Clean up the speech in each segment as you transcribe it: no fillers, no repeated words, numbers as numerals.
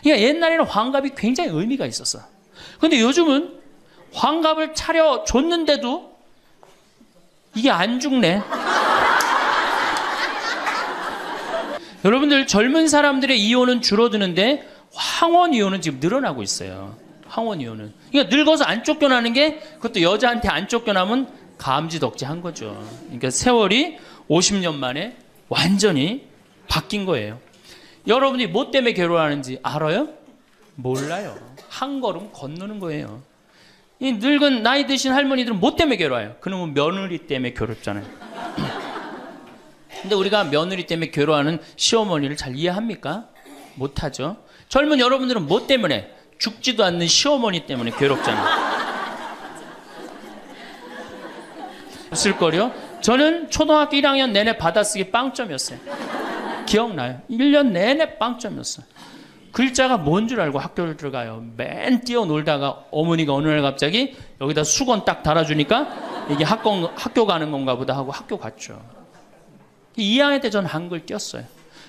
그러니까 옛날에는 환갑이 굉장히 의미가 있었어. 근데 요즘은 환갑을 차려줬는데도 이게 안 죽네. 여러분들 젊은 사람들의 이혼은 줄어드는데 황혼 이혼은 지금 늘어나고 있어요. 황혼 이혼은. 그러니까 늙어서 안 쫓겨나는 게 그것도 여자한테 안 쫓겨나면 감지덕지한 거죠. 그러니까 세월이 50년 만에 완전히 바뀐 거예요. 여러분이 뭐 때문에 괴로워하는지 알아요? 몰라요. 한 걸음 건너는 거예요. 이 늙은 나이 드신 할머니들은 뭐 때문에 괴로워요? 그놈은 며느리 때문에 괴롭잖아요. 근데 우리가 며느리 때문에 괴로워하는 시어머니를 잘 이해합니까? 못하죠. 젊은 여러분들은 뭐 때문에? 죽지도 않는 시어머니 때문에 괴롭잖아요. 없을걸요? 저는 초등학교 1학년 내내 받아쓰기 빵점이었어요. 기억나요? 1년 내내 빵점이었어요. 글자가 뭔 줄 알고 학교를 들어가요. 맨 뛰어놀다가 어머니가 어느 날 갑자기 여기다 수건 딱 달아주니까 이게 학교 가는 건가 보다 하고 학교 갔죠. 2학년 때 전 한글 띄었어요.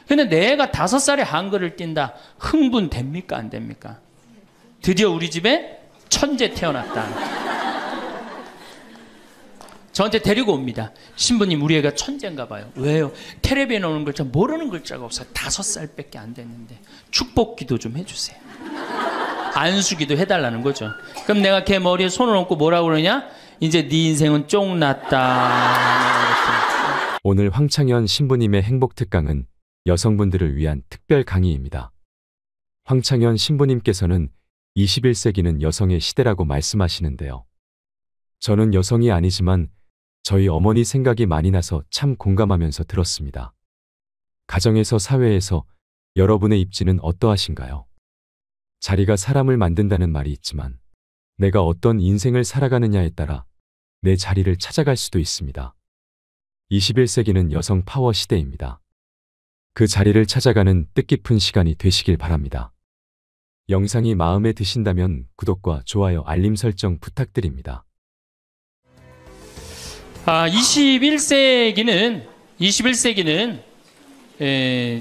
근데 내가 5살에 한글을 띈다. 흥분됩니까? 안 됩니까? 드디어 우리 집에 천재 태어났다. 저한테 데리고 옵니다. 신부님, 우리 애가 천재인가 봐요. 왜요? 텔레비에 나오는 글자 모르는 글자가 없어요. 5살밖에 안 됐는데 축복기도 좀 해주세요. 안수기도 해달라는 거죠. 그럼 내가 걔 머리에 손을 얹고 뭐라고 그러냐? 이제 네 인생은 쫑났다. 오늘 황창현 신부님의 행복특강은 여성분들을 위한 특별 강의입니다. 황창현 신부님께서는 21세기는 여성의 시대라고 말씀하시는데요. 저는 여성이 아니지만 저희 어머니 생각이 많이 나서 참 공감하면서 들었습니다. 가정에서 사회에서 여러분의 입지는 어떠하신가요? 자리가 사람을 만든다는 말이 있지만 내가 어떤 인생을 살아가느냐에 따라 내 자리를 찾아갈 수도 있습니다. 21세기는 여성 파워 시대입니다. 그 자리를 찾아가는 뜻깊은 시간이 되시길 바랍니다. 영상이 마음에 드신다면 구독과 좋아요, 알림 설정 부탁드립니다. 21세기는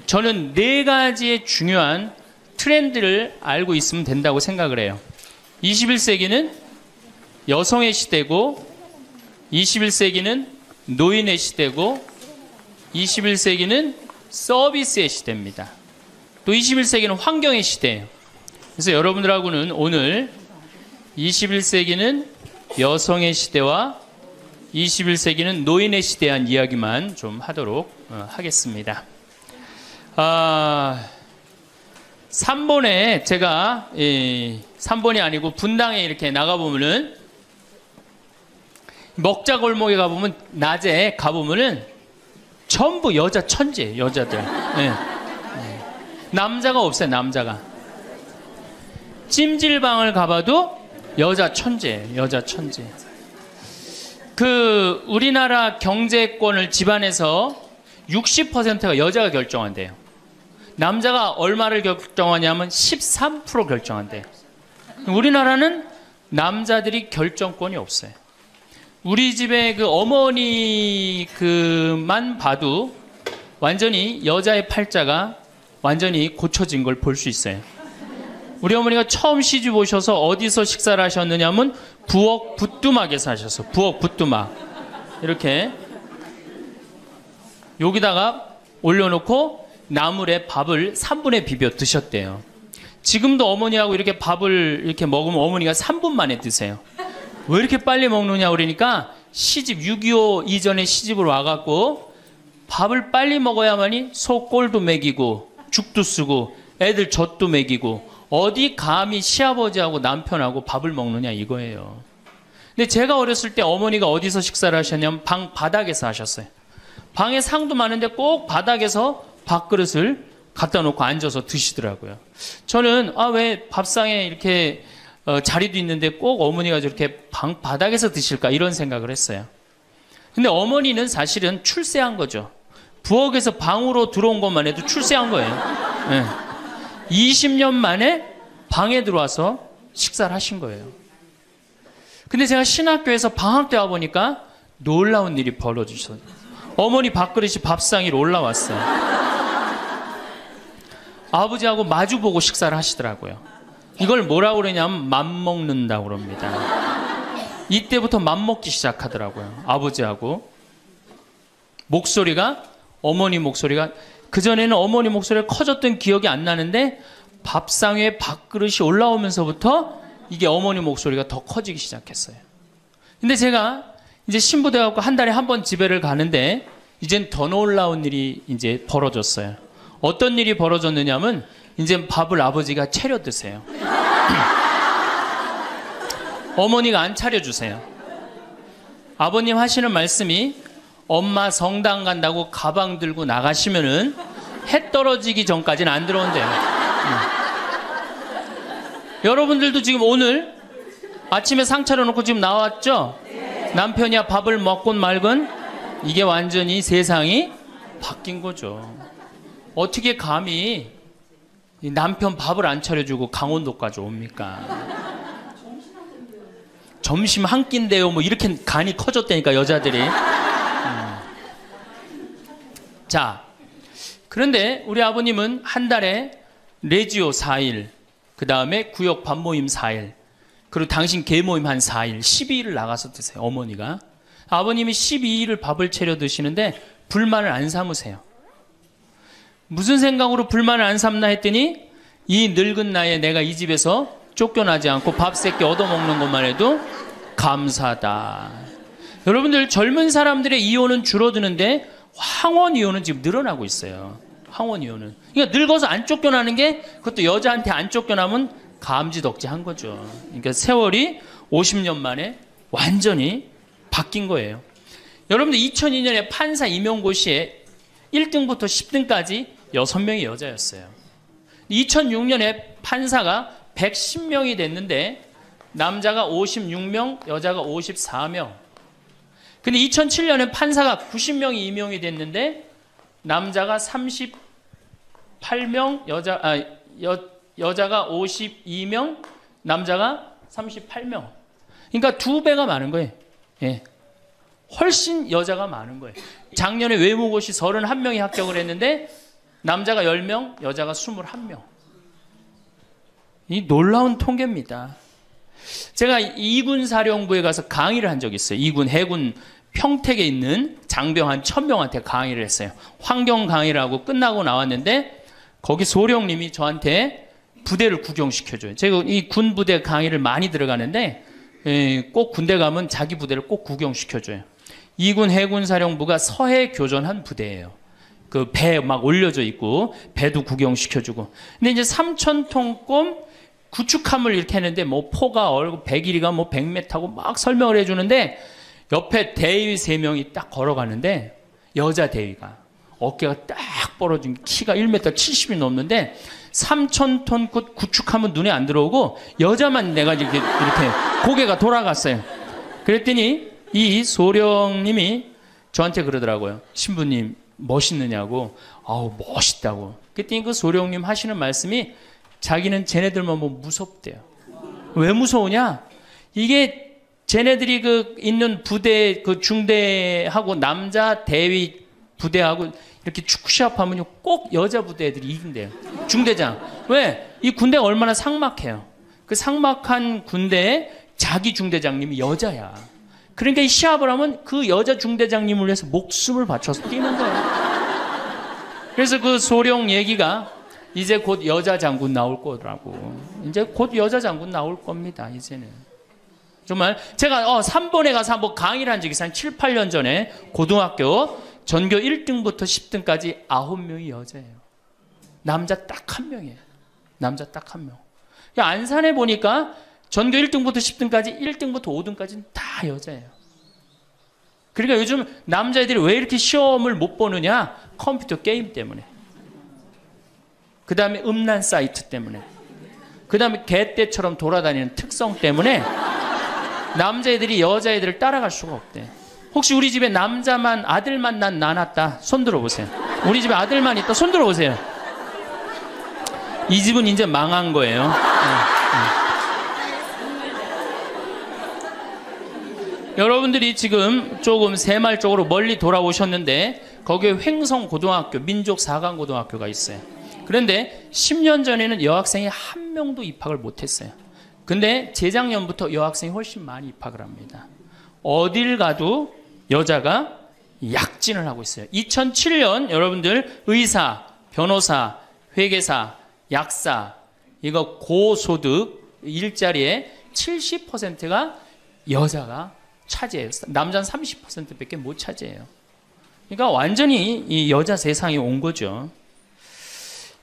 저는 4가지의 중요한 트렌드를 알고 있으면 된다고 생각을 해요. 21세기는 여성의 시대고, 21세기는 노인의 시대고, 21세기는 서비스의 시대입니다. 또 21세기는 환경의 시대예요. 그래서 여러분들하고는 오늘 21세기는 여성의 시대와 21세기는 노인의 시대에 대한 이야기만 좀 하도록 하겠습니다. 3번에 제가 3번이 아니고 분당에 이렇게 나가보면은 먹자골목에 가보면 낮에 가보면은 전부 여자 천재예요. 여자들. 네. 남자가 없어요. 남자가. 찜질방을 가봐도 여자 천재예요. 여자 천재. 우리나라 경제권을 집안에서 60%가 여자가 결정한대요. 남자가 얼마를 결정하냐면 13% 결정한대요. 우리나라는 남자들이 결정권이 없어요. 우리 집에 어머니만 봐도 완전히 여자의 팔자가 완전히 고쳐진 걸 볼 수 있어요. 우리 어머니가 처음 시집 오셔서 어디서 식사를 하셨느냐면 부엌 부뚜막에서 하셨어. 부엌 부뚜막. 이렇게 여기다가 올려놓고 나물에 밥을 3분에 비벼 드셨대요. 지금도 어머니하고 이렇게 밥을 이렇게 먹으면 어머니가 3분 만에 드세요. 왜 이렇게 빨리 먹느냐 그러니까 시집 6.25 이전에 시집을 와갖고 밥을 빨리 먹어야만이 소 꼴도 먹이고 죽도 쓰고 애들 젖도 먹이고 어디 감히 시아버지하고 남편하고 밥을 먹느냐 이거예요. 근데 제가 어렸을 때 어머니가 어디서 식사를 하셨냐면 방 바닥에서 하셨어요. 방에 상도 많은데 꼭 바닥에서 밥그릇을 갖다 놓고 앉아서 드시더라고요. 저는 왜 밥상에 이렇게 자리도 있는데 꼭 어머니가 저렇게 방 바닥에서 드실까 이런 생각을 했어요. 근데 어머니는 사실은 출세한 거죠. 부엌에서 방으로 들어온 것만 해도 출세한 거예요. 네. 20년 만에 방에 들어와서 식사를 하신 거예요. 근데 제가 신학교에서 방학 때 와보니까 놀라운 일이 벌어지셨어요. 어머니 밥그릇이 밥상 위로 올라왔어요. 아버지하고 마주보고 식사를 하시더라고요. 이걸 뭐라고 그러냐면 맘먹는다고 그럽니다. 이때부터 맘먹기 시작하더라고요. 아버지하고. 목소리가, 어머니 목소리가, 그전에는 어머니 목소리가 커졌던 기억이 안 나는데 밥상 위에 밥그릇이 올라오면서부터 이게 어머니 목소리가 더 커지기 시작했어요. 근데 제가 이제 신부돼 갖고 한 달에 한 번 집에를 가는데 이젠 더 놀라운 일이 이제 벌어졌어요. 어떤 일이 벌어졌느냐면 이제 밥을 아버지가 차려 드세요. 어머니가 안 차려주세요. 아버님 하시는 말씀이 엄마 성당 간다고 가방 들고 나가시면은 해 떨어지기 전까지는 안 들어온대요. 여러분들도 지금 오늘 아침에 상 차려놓고 지금 나왔죠? 남편이야 밥을 먹곤 말건 이게 완전히 세상이 바뀐 거죠. 어떻게 감히 남편 밥을 안 차려주고 강원도까지 옵니까? 점심 한 끼인데요. 뭐 이렇게 간이 커졌다니까 여자들이. 자, 그런데 우리 아버님은 한 달에 레지오 4일, 그 다음에 구역 밥모임 4일, 그리고 당신 개모임 한 4일, 12일을 나가서 드세요. 어머니가. 아버님이 12일을 밥을 차려 드시는데 불만을 안 삼으세요. 무슨 생각으로 불만을 안 삼나 했더니 이 늙은 나이에 내가 이 집에서 쫓겨나지 않고 밥 세끼 얻어먹는 것만 해도 감사하다. 여러분들 젊은 사람들의 이혼은 줄어드는데 황혼 이혼은 지금 늘어나고 있어요. 황혼 이혼은. 그러니까 늙어서 안 쫓겨나는 게 그것도 여자한테 안 쫓겨나면 감지덕지한 거죠. 그러니까 세월이 50년 만에 완전히 바뀐 거예요. 여러분들 2002년에 판사 임용고시에 1등부터 10등까지 6명이 여자였어요. 2006년에 판사가 110명이 됐는데 남자가 56명, 여자가 54명. 근데 2007년에 판사가 90명이 임용이 됐는데 남자가 38명, 여자가 52명, 남자가 38명. 그러니까 2배가 많은 거예요. 예. 훨씬 여자가 많은 거예요. 작년에 외무고시 31명이 합격을 했는데 남자가 10명, 여자가 21명. 이 놀라운 통계입니다. 제가 2군 사령부에 가서 강의를 한 적이 있어요. 2군 해군 평택에 있는 장병 한 1000명한테 강의를 했어요. 환경 강의를 하고 끝나고 나왔는데 거기 소령님이 저한테 부대를 구경시켜줘요. 제가 이 군 부대 강의를 많이 들어가는데 꼭 군대 가면 자기 부대를 꼭 구경시켜줘요. 2군 해군 사령부가 서해 교전한 부대예요. 그 배 막 올려져 있고 배도 구경시켜주고. 근데 이제 3,000톤급 구축함을 이렇게 했는데 뭐 포가 얼고 배길이가 뭐 100m고 막 설명을 해주는데 옆에 대위 3명이 딱 걸어가는데 여자 대위가 어깨가 딱 벌어진 키가 1m 70이 넘는데 3,000톤급 구축함은 눈에 안 들어오고 여자만 내가 이렇게 고개가 돌아갔어요. 그랬더니 이 소령님이 저한테 그러더라고요. 신부님 멋있느냐고. 아우 멋있다고. 그랬더니 그 소령님 하시는 말씀이 자기는 쟤네들만 보면 무섭대요. 왜 무서우냐? 이게 쟤네들이 그 있는 부대 그 중대하고 남자 대위 부대하고 이렇게 축구 시합하면요 꼭 여자 부대 애들이 이긴대요. 중대장. 왜? 이 군대가 얼마나 삭막해요. 그 삭막한 군대에 자기 중대장님이 여자야. 그러니까 이 시합을 하면 그 여자 중대장님을 위해서 목숨을 바쳐서 뛰는 거예요. 그래서 그 소령 얘기가 이제 곧 여자 장군 나올 거라고. 이제 곧 여자 장군 나올 겁니다. 이제는. 정말 제가 3번에 가서 한번 강의를 한 적이 있어요. 한 7, 8년 전에 고등학교 전교 1등부터 10등까지 9명이 여자예요. 남자 딱 1명이에요. 남자 딱 1명. 안산에 보니까 전교 1등부터 10등까지 1등부터 5등까지는 다 여자예요. 그러니까 요즘 남자애들이 왜 이렇게 시험을 못 보느냐? 컴퓨터 게임 때문에. 그 다음에 음란 사이트 때문에. 그 다음에 개떼처럼 돌아다니는 특성 때문에 남자애들이 여자애들을 따라갈 수가 없대. 혹시 우리 집에 남자만 아들만 난 낳았다 손 들어보세요. 우리 집에 아들만 있다 손 들어보세요. 이 집은 이제 망한 거예요. 여러분들이 지금 조금 새마을 쪽으로 멀리 돌아오셨는데 거기에 횡성고등학교 민족 4강 고등학교가 있어요. 그런데 10년 전에는 여학생이 한 명도 입학을 못했어요. 근데 재작년부터 여학생이 훨씬 많이 입학을 합니다. 어딜 가도 여자가 약진을 하고 있어요. 2007년 여러분들 의사, 변호사, 회계사, 약사, 이거 고소득 일자리에 70%가 여자가 차지해요. 남자는 30%밖에 못 차지해요. 그러니까 완전히 이 여자 세상이 온 거죠.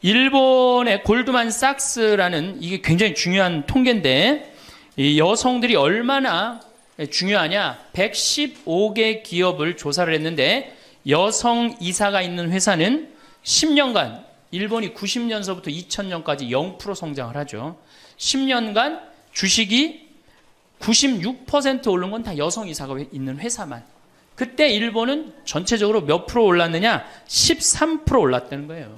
일본의 골드만삭스라는 이게 굉장히 중요한 통계인데 이 여성들이 얼마나 중요하냐 115개 기업을 조사를 했는데 여성 이사가 있는 회사는 10년간 일본이 90년서부터 2000년까지 0% 성장을 하죠. 10년간 주식이 96% 오른 건 다 여성 이사가 있는 회사만. 그때 일본은 전체적으로 몇 프로 올랐느냐? 13% 올랐다는 거예요.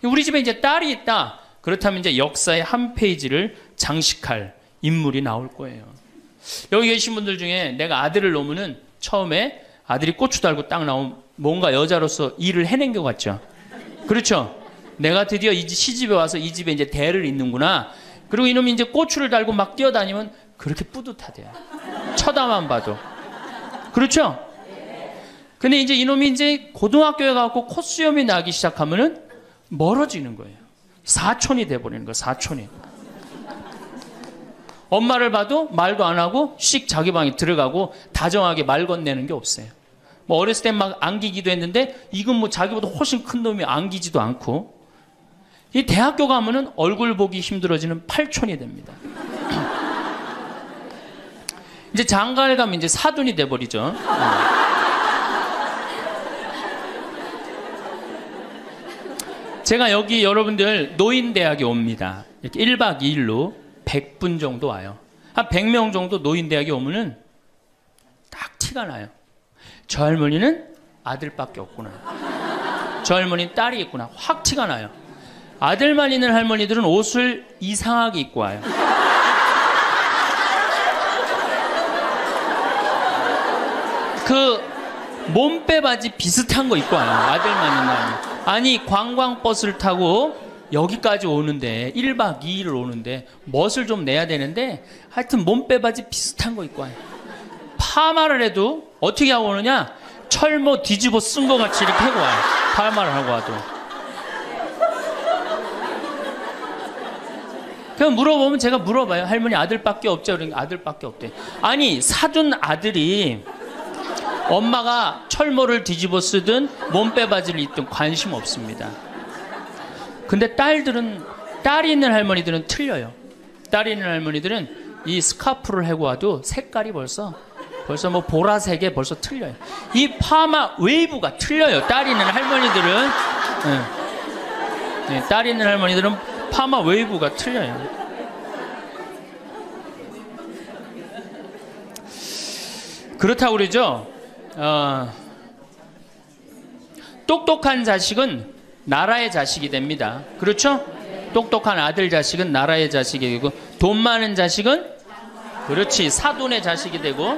우리 집에 이제 딸이 있다. 그렇다면 이제 역사의 한 페이지를 장식할 인물이 나올 거예요. 여기 계신 분들 중에 내가 아들을 놓으면은 처음에 아들이 고추 달고 딱 나오면 뭔가 여자로서 일을 해낸 것 같죠? 그렇죠? 내가 드디어 이 시집에 와서 이 집에 이제 대를 잇는구나. 그리고 이놈이 이제 고추를 달고 막 뛰어다니면 그렇게 뿌듯하대요. 쳐다만 봐도. 그렇죠? 근데 이제 이놈이 이제 고등학교에 가고 콧수염이 나기 시작하면은 멀어지는 거예요. 사촌이 돼버리는 거예요. 사촌이. 엄마를 봐도 말도 안 하고 씩 자기 방에 들어가고 다정하게 말 건네는 게 없어요. 뭐 어렸을 땐 막 안기기도 했는데 이건 뭐 자기보다 훨씬 큰 놈이 안기지도 않고 이 대학교 가면은 얼굴 보기 힘들어지는 팔촌이 됩니다. 이제 장가를 가면 이제 사돈이 돼버리죠. 제가 여기 여러분들 노인대학에 옵니다. 이렇게 1박 2일로 100분 정도 와요. 한 100명 정도 노인대학에 오면은 딱 티가 나요. 저 할머니는 아들밖에 없구나. 저 할머니는 딸이 있구나. 확 티가 나요. 아들만 있는 할머니들은 옷을 이상하게 입고 와요. 그 몸빼 바지 비슷한 거 입고 와요. 아들만 있는 할머니. 아니 관광버스를 타고 여기까지 오는데 1박 2일을 오는데 멋을 좀 내야 되는데 하여튼 몸빼 바지 비슷한 거 입고 와요. 파마를 해도 어떻게 하고 오느냐? 철모 뒤집어 쓴 거 같이 이렇게 하고 와요. 파마를 하고 와도. 그냥 물어보면 제가 물어봐요. 할머니 아들밖에 없죠? 그러니까 아들밖에 없대. 아니 사둔 아들이 엄마가 철모를 뒤집어 쓰든 몸빼 바지를 입든 관심 없습니다. 근데 딸이 있는 할머니들은 틀려요. 딸이 있는 할머니들은 이 스카프를 하고 와도 색깔이 벌써 뭐 보라색에 벌써 틀려요. 이 파마 웨이브가 틀려요. 딸이 있는 할머니들은. 네, 딸이 있는 할머니들은 파마 웨이브가 틀려요. 그렇다고 그러죠. 똑똑한 자식은 나라의 자식이 됩니다. 그렇죠? 똑똑한 아들 자식은 나라의 자식이 되고 돈 많은 자식은 그렇지 사돈의 자식이 되고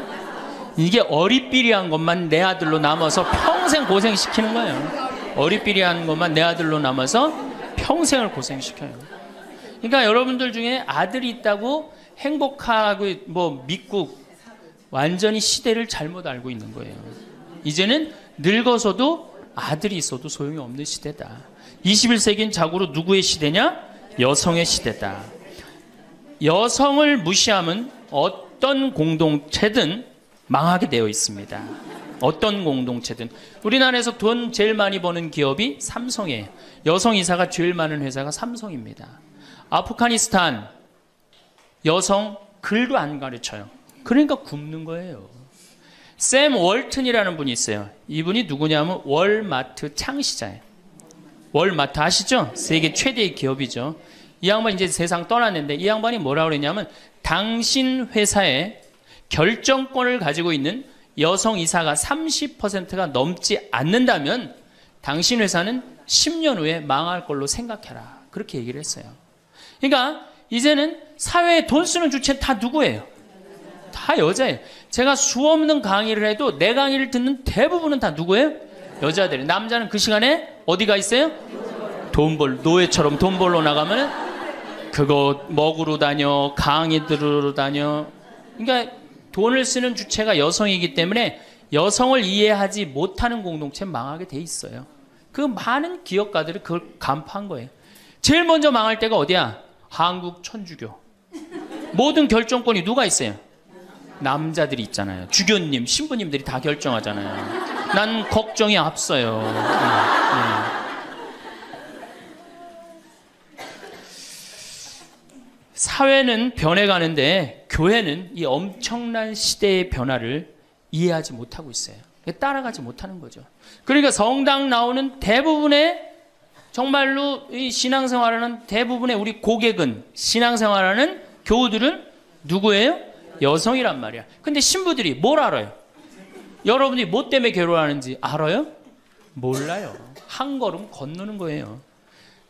이게 어리삐리한 것만 내 아들로 남아서 평생 고생시키는 거예요. 어리삐리한 것만 내 아들로 남아서 평생을 고생시켜요. 그러니까 여러분들 중에 아들이 있다고 행복하고 뭐 믿고 완전히 시대를 잘못 알고 있는 거예요. 이제는 늙어서도 아들이 있어도 소용이 없는 시대다. 21세기는 자고로 누구의 시대냐? 여성의 시대다. 여성을 무시하면 어떤 공동체든 망하게 되어 있습니다. 어떤 공동체든. 우리나라에서 돈 제일 많이 버는 기업이 삼성이에요. 여성 이사가 제일 많은 회사가 삼성입니다. 아프가니스탄 여성 글도 안 가르쳐요. 그러니까 굶는 거예요. 샘 월튼이라는 분이 있어요. 이분이 누구냐면 월마트 창시자예요. 월마트 아시죠? 세계 최대의 기업이죠. 이 양반이 이제 세상 떠났는데 이 양반이 뭐라고 그랬냐면 당신 회사에 결정권을 가지고 있는 여성 이사가 30%가 넘지 않는다면 당신 회사는 10년 후에 망할 걸로 생각해라. 그렇게 얘기를 했어요. 그러니까 이제는 사회에 돈 쓰는 주체는 다 누구예요? 다 여자예요. 제가 수없는 강의를 해도 내 강의를 듣는 대부분은 다 누구예요? 여자들이에요. 남자는 그 시간에 어디가 있어요? 노예처럼 돈 벌러 나가면 그거 먹으러 다녀, 강의 들으러 다녀. 그러니까 돈을 쓰는 주체가 여성이기 때문에 여성을 이해하지 못하는 공동체는 망하게 돼 있어요. 그 많은 기업가들이 그걸 간파한 거예요. 제일 먼저 망할 때가 어디야? 한국 천주교. 모든 결정권이 누가 있어요? 남자들이 있잖아요. 주교님, 신부님들이 다 결정하잖아요. 난 걱정이 앞서요. 사회는 변해가는데 교회는 이 엄청난 시대의 변화를 이해하지 못하고 있어요. 따라가지 못하는 거죠. 그러니까 성당 나오는 대부분의 정말로 이 신앙생활하는 대부분의 우리 고객은 신앙생활하는 교우들은 누구예요? 여성이란 말이야. 근데 신부들이 뭘 알아요? 여러분이 뭐 때문에 괴로워하는지 알아요? 몰라요. 한 걸음 건너는 거예요.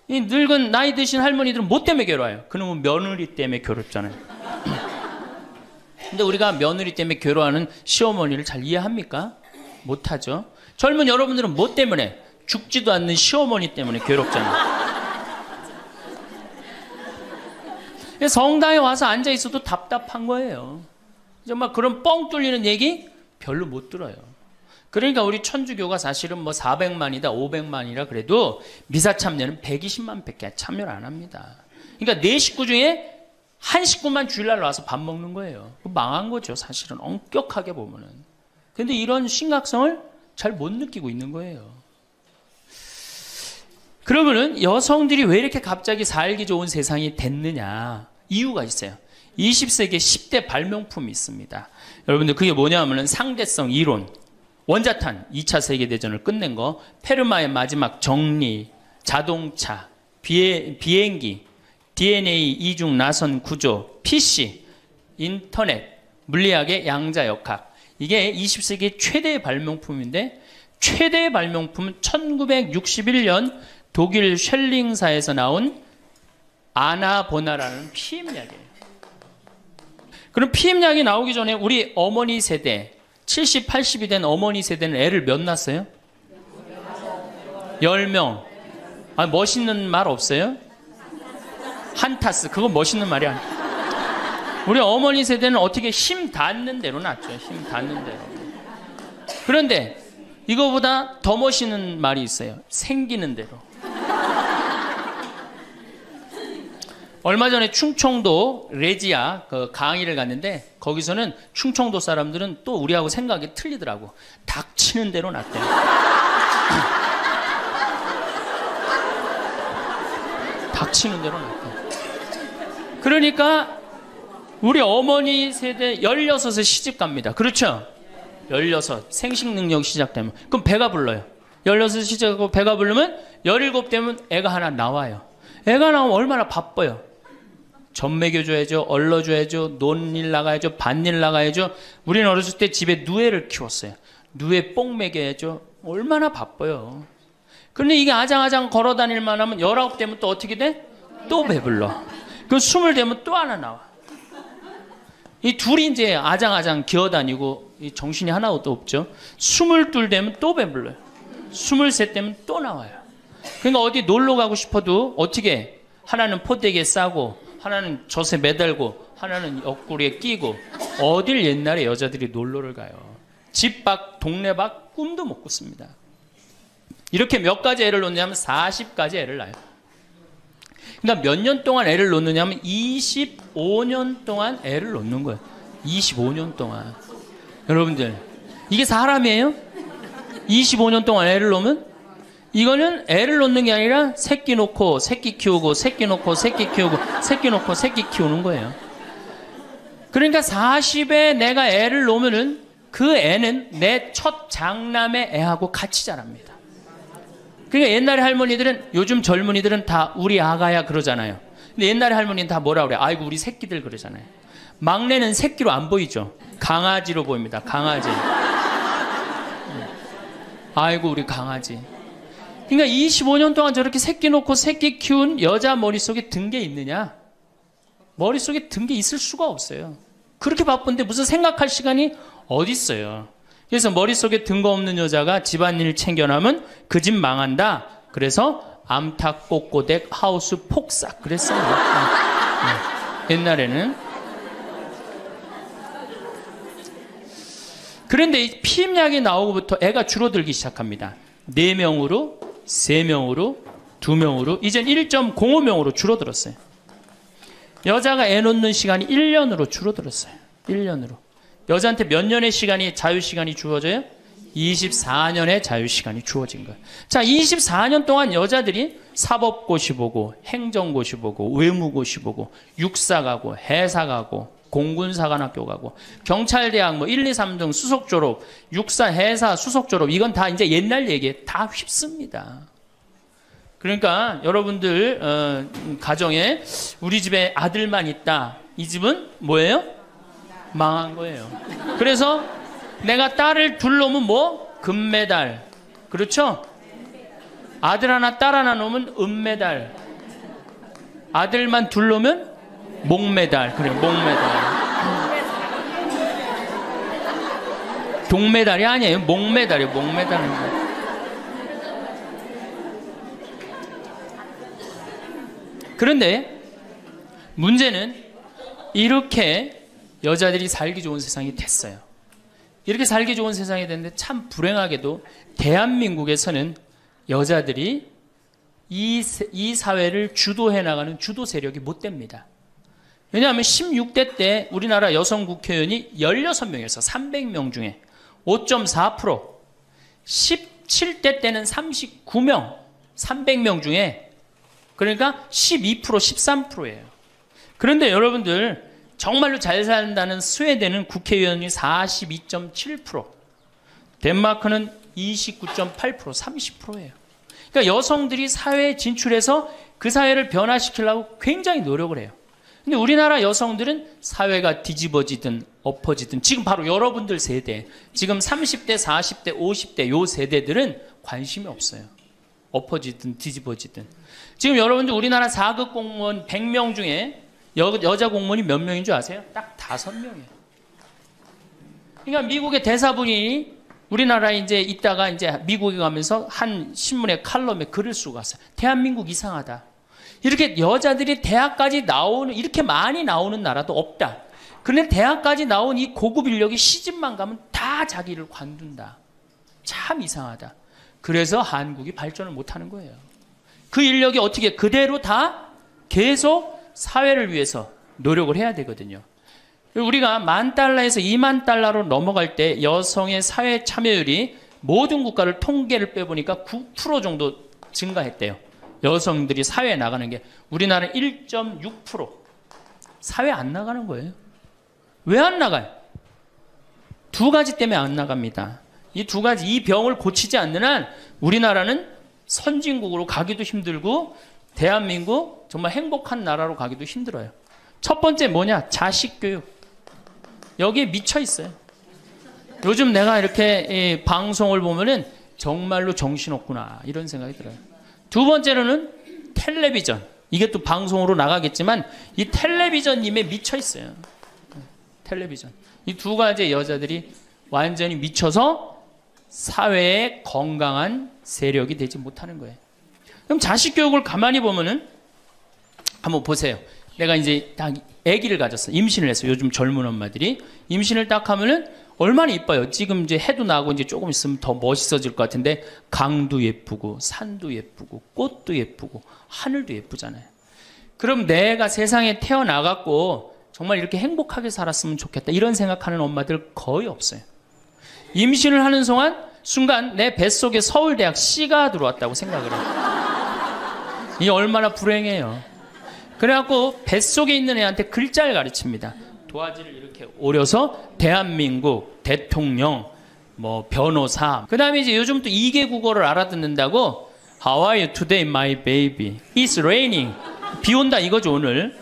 이 늙은 나이 드신 할머니들은 뭐 때문에 괴로워요? 그놈은 며느리 때문에 괴롭잖아요. 근데 우리가 며느리 때문에 괴로워하는 시어머니를 잘 이해합니까? 못하죠. 젊은 여러분들은 뭐 때문에? 죽지도 않는 시어머니 때문에 괴롭잖아요. 성당에 와서 앉아 있어도 답답한 거예요. 정말 그런 뻥 뚫리는 얘기 별로 못 들어요. 그러니까 우리 천주교가 사실은 뭐 400만이다 500만이라 그래도 미사 참여는 120만 밖에 참여를 안 합니다. 그러니까 네 식구 중에 한 식구만 주일날 와서 밥 먹는 거예요. 망한 거죠, 사실은. 엄격하게 보면은. 근데 이런 심각성을 잘 못 느끼고 있는 거예요. 그러면은 여성들이 왜 이렇게 갑자기 살기 좋은 세상이 됐느냐? 이유가 있어요. 20세기에 10대 발명품이 있습니다. 여러분들 그게 뭐냐면은 상대성 이론, 원자탄 2차 세계대전을 끝낸 거, 페르마의 마지막 정리, 자동차, 비행기, DNA 이중 나선 구조, PC, 인터넷, 물리학의 양자역학. 이게 20세기 최대의 발명품인데 최대의 발명품은 1961년 독일 쉘링사에서 나온 아나보나라는 피임약이에요. 그럼 피임약이 나오기 전에 우리 어머니 세대 70, 80이 된 어머니 세대는 애를 몇 낳았어요? 10명. 아, 멋있는 말 없어요? 한타스. 그건 멋있는 말이 아니야. 우리 어머니 세대는 어떻게 힘 닿는 대로 낳죠. 힘 닿는 대로. 그런데 이거보다 더 멋있는 말이 있어요. 생기는 대로. 얼마 전에 충청도 레지아 그 강의를 갔는데 거기서는 충청도 사람들은 또 우리하고 생각이 틀리더라고. 닥치는 대로 낳대요. 닥치는 대로 낳대요. 그러니까 우리 어머니 세대 16에 시집 갑니다. 그렇죠? 16 생식 능력 시작되면 그럼 배가 불러요. 16 시작하고 배가 부르면 17 되면 애가 하나 나와요. 애가 나오면 얼마나 바빠요. 젖 먹여줘야죠. 얼러줘야죠. 논일 나가야죠. 밭일 나가야죠. 우리는 어렸을 때 집에 누에를 키웠어요. 누에 뽕 먹여야죠. 얼마나 바빠요. 그런데 이게 아장아장 걸어다닐만 하면 19 되면 또 어떻게 돼? 또 배불러. 그 20 되면 또 하나 나와. 이 둘이 이제 아장아장 기어다니고 정신이 하나도 없죠. 22 되면 또 배불러요. 23 되면 또 나와요. 그러니까 어디 놀러 가고 싶어도 어떻게 하나는 포대기에 싸고 하나는 젖에 매달고 하나는 옆구리에 끼고 어딜 옛날에 여자들이 놀러를 가요. 집 밖 동네 밖 꿈도 못 꿨습니다. 이렇게 몇 가지 애를 놓느냐면 40가지 애를 낳아요. 그러니까 몇 년 동안 애를 놓느냐면 25년 동안 애를 놓는 거예요. 25년 동안. 여러분들 이게 사람이에요? 25년 동안 애를 놓으면? 이거는 애를 놓는 게 아니라 새끼 놓고 새끼 키우고 새끼 놓고 새끼 키우고 새끼 놓고 새끼 키우는 거예요. 그러니까 40에 내가 애를 놓으면은 그 애는 내 첫 장남의 애하고 같이 자랍니다. 그러니까 옛날에 할머니들은 요즘 젊은이들은 다 우리 아가야 그러잖아요. 근데 옛날에 할머니는 다 뭐라 그래? 아이고 우리 새끼들 그러잖아요. 막내는 새끼로 안 보이죠. 강아지로 보입니다. 강아지. 아이고 우리 강아지. 그러니까 25년 동안 저렇게 새끼 놓고 새끼 키운 여자 머릿속에 든 게 있느냐? 머릿속에 든 게 있을 수가 없어요. 그렇게 바쁜데 무슨 생각할 시간이 어디 있어요. 그래서 머릿속에 든 거 없는 여자가 집안일 챙겨나면 그 집 망한다. 그래서 암탉, 꼬꼬댁, 하우스, 폭삭 그랬어요. 옛날에는. 그런데 이 피임약이 나오고부터 애가 줄어들기 시작합니다. 4명으로, 3명으로, 2명으로, 이젠 1.05명으로 줄어들었어요. 여자가 애 놓는 시간이 1년으로 줄어들었어요. 1년으로. 여자한테 몇 년의 시간이, 자유시간이 주어져요? 24년의 자유시간이 주어진 거예요. 자, 24년 동안 여자들이 사법고시 보고, 행정고시 보고, 외무고시 보고, 육사 가고, 해사 가고, 공군사관학교 가고, 경찰대학 뭐 1, 2, 3등 수석 졸업, 육사, 해사, 수석 졸업, 이건 다 이제 옛날 얘기에 다 휩습니다. 그러니까 여러분들 가정에 우리 집에 아들만 있다. 이 집은 뭐예요? 망한 거예요. 그래서 내가 딸을 둘 놓으면 뭐? 금메달. 그렇죠? 아들 하나 딸 하나 놓으면 은메달. 아들만 둘 놓으면 목메달. 그래, 목메달. 동메달이 아니에요. 목메달이에요. 목메달은. 그런데 문제는 이렇게 여자들이 살기 좋은 세상이 됐어요. 이렇게 살기 좋은 세상이 됐는데 참 불행하게도 대한민국에서는 여자들이 이 사회를 주도해 나가는 주도 세력이 못 됩니다. 왜냐하면 16대 때 우리나라 여성 국회의원이 16명에서 300명 중에 5.4%, 17대 때는 39명, 300명 중에 그러니까 12%, 13%예요. 그런데 여러분들 정말로 잘 산다는 스웨덴은 국회의원이 42.7%, 덴마크는 29.8%, 30%예요. 그러니까 여성들이 사회에 진출해서 그 사회를 변화시키려고 굉장히 노력을 해요. 근데 우리나라 여성들은 사회가 뒤집어지든 엎어지든 지금 바로 여러분들 세대, 지금 30대, 40대, 50대 요 세대들은 관심이 없어요. 엎어지든 뒤집어지든. 지금 여러분들 우리나라 4급 공무원 100명 중에 여자 공무원이 몇 명인 줄 아세요? 딱 5명이에요. 그러니까 미국의 대사분이 우리나라에 이제 있다가 이제 미국에 가면서 한 신문의 칼럼에 글을 쓰고 갔어요. 대한민국 이상하다. 이렇게 여자들이 대학까지 나오는, 이렇게 많이 나오는 나라도 없다. 그런데 대학까지 나온 이 고급 인력이 시집만 가면 다 자기를 관둔다. 참 이상하다. 그래서 한국이 발전을 못하는 거예요. 그 인력이 어떻게 그대로 다 계속 사회를 위해서 노력을 해야 되거든요. 우리가 $10,000에서 $20,000로 넘어갈 때 여성의 사회 참여율이 모든 국가를 통계를 빼보니까 9% 정도 증가했대요. 여성들이 사회에 나가는 게. 우리나라는 1.6%. 사회 안 나가는 거예요. 왜 안 나가요? 2가지 때문에 안 나갑니다. 이 2가지, 이 병을 고치지 않는 한 우리나라는 선진국으로 가기도 힘들고 대한민국 정말 행복한 나라로 가기도 힘들어요. 첫 번째 뭐냐? 자식 교육. 여기에 미쳐 있어요. 요즘 내가 이렇게 방송을 보면은 정말로 정신없구나 이런 생각이 들어요. 두 번째로는 텔레비전. 이게 또 방송으로 나가겠지만 이 텔레비전님에 미쳐 있어요. 텔레비전. 이 2가지 여자들이 완전히 미쳐서 사회에 건강한 세력이 되지 못하는 거예요. 그럼 자식 교육을 가만히 보면은 한번 보세요. 내가 이제 딱 아기를 가졌어. 임신을 했어. 요즘 젊은 엄마들이 임신을 딱 하면은 얼마나 이뻐요. 지금 이제 해도 나고 이제 조금 있으면 더 멋있어질 것 같은데 강도 예쁘고 산도 예쁘고 꽃도 예쁘고 하늘도 예쁘잖아요. 그럼 내가 세상에 태어나갖고 정말 이렇게 행복하게 살았으면 좋겠다 이런 생각하는 엄마들 거의 없어요. 임신을 하는 순간 내 뱃속에 서울대학 C가 들어왔다고 생각을 해요. 이게 얼마나 불행해요. 그래갖고 뱃속에 있는 애한테 글자를 가르칩니다. 도화지를 이렇게 오려서 대한민국, 대통령, 뭐 변호사. 그 다음에 이제 요즘 또 2개 국어를 알아듣는다고 How are you today, my baby? It's raining. 비 온다 이거죠 오늘.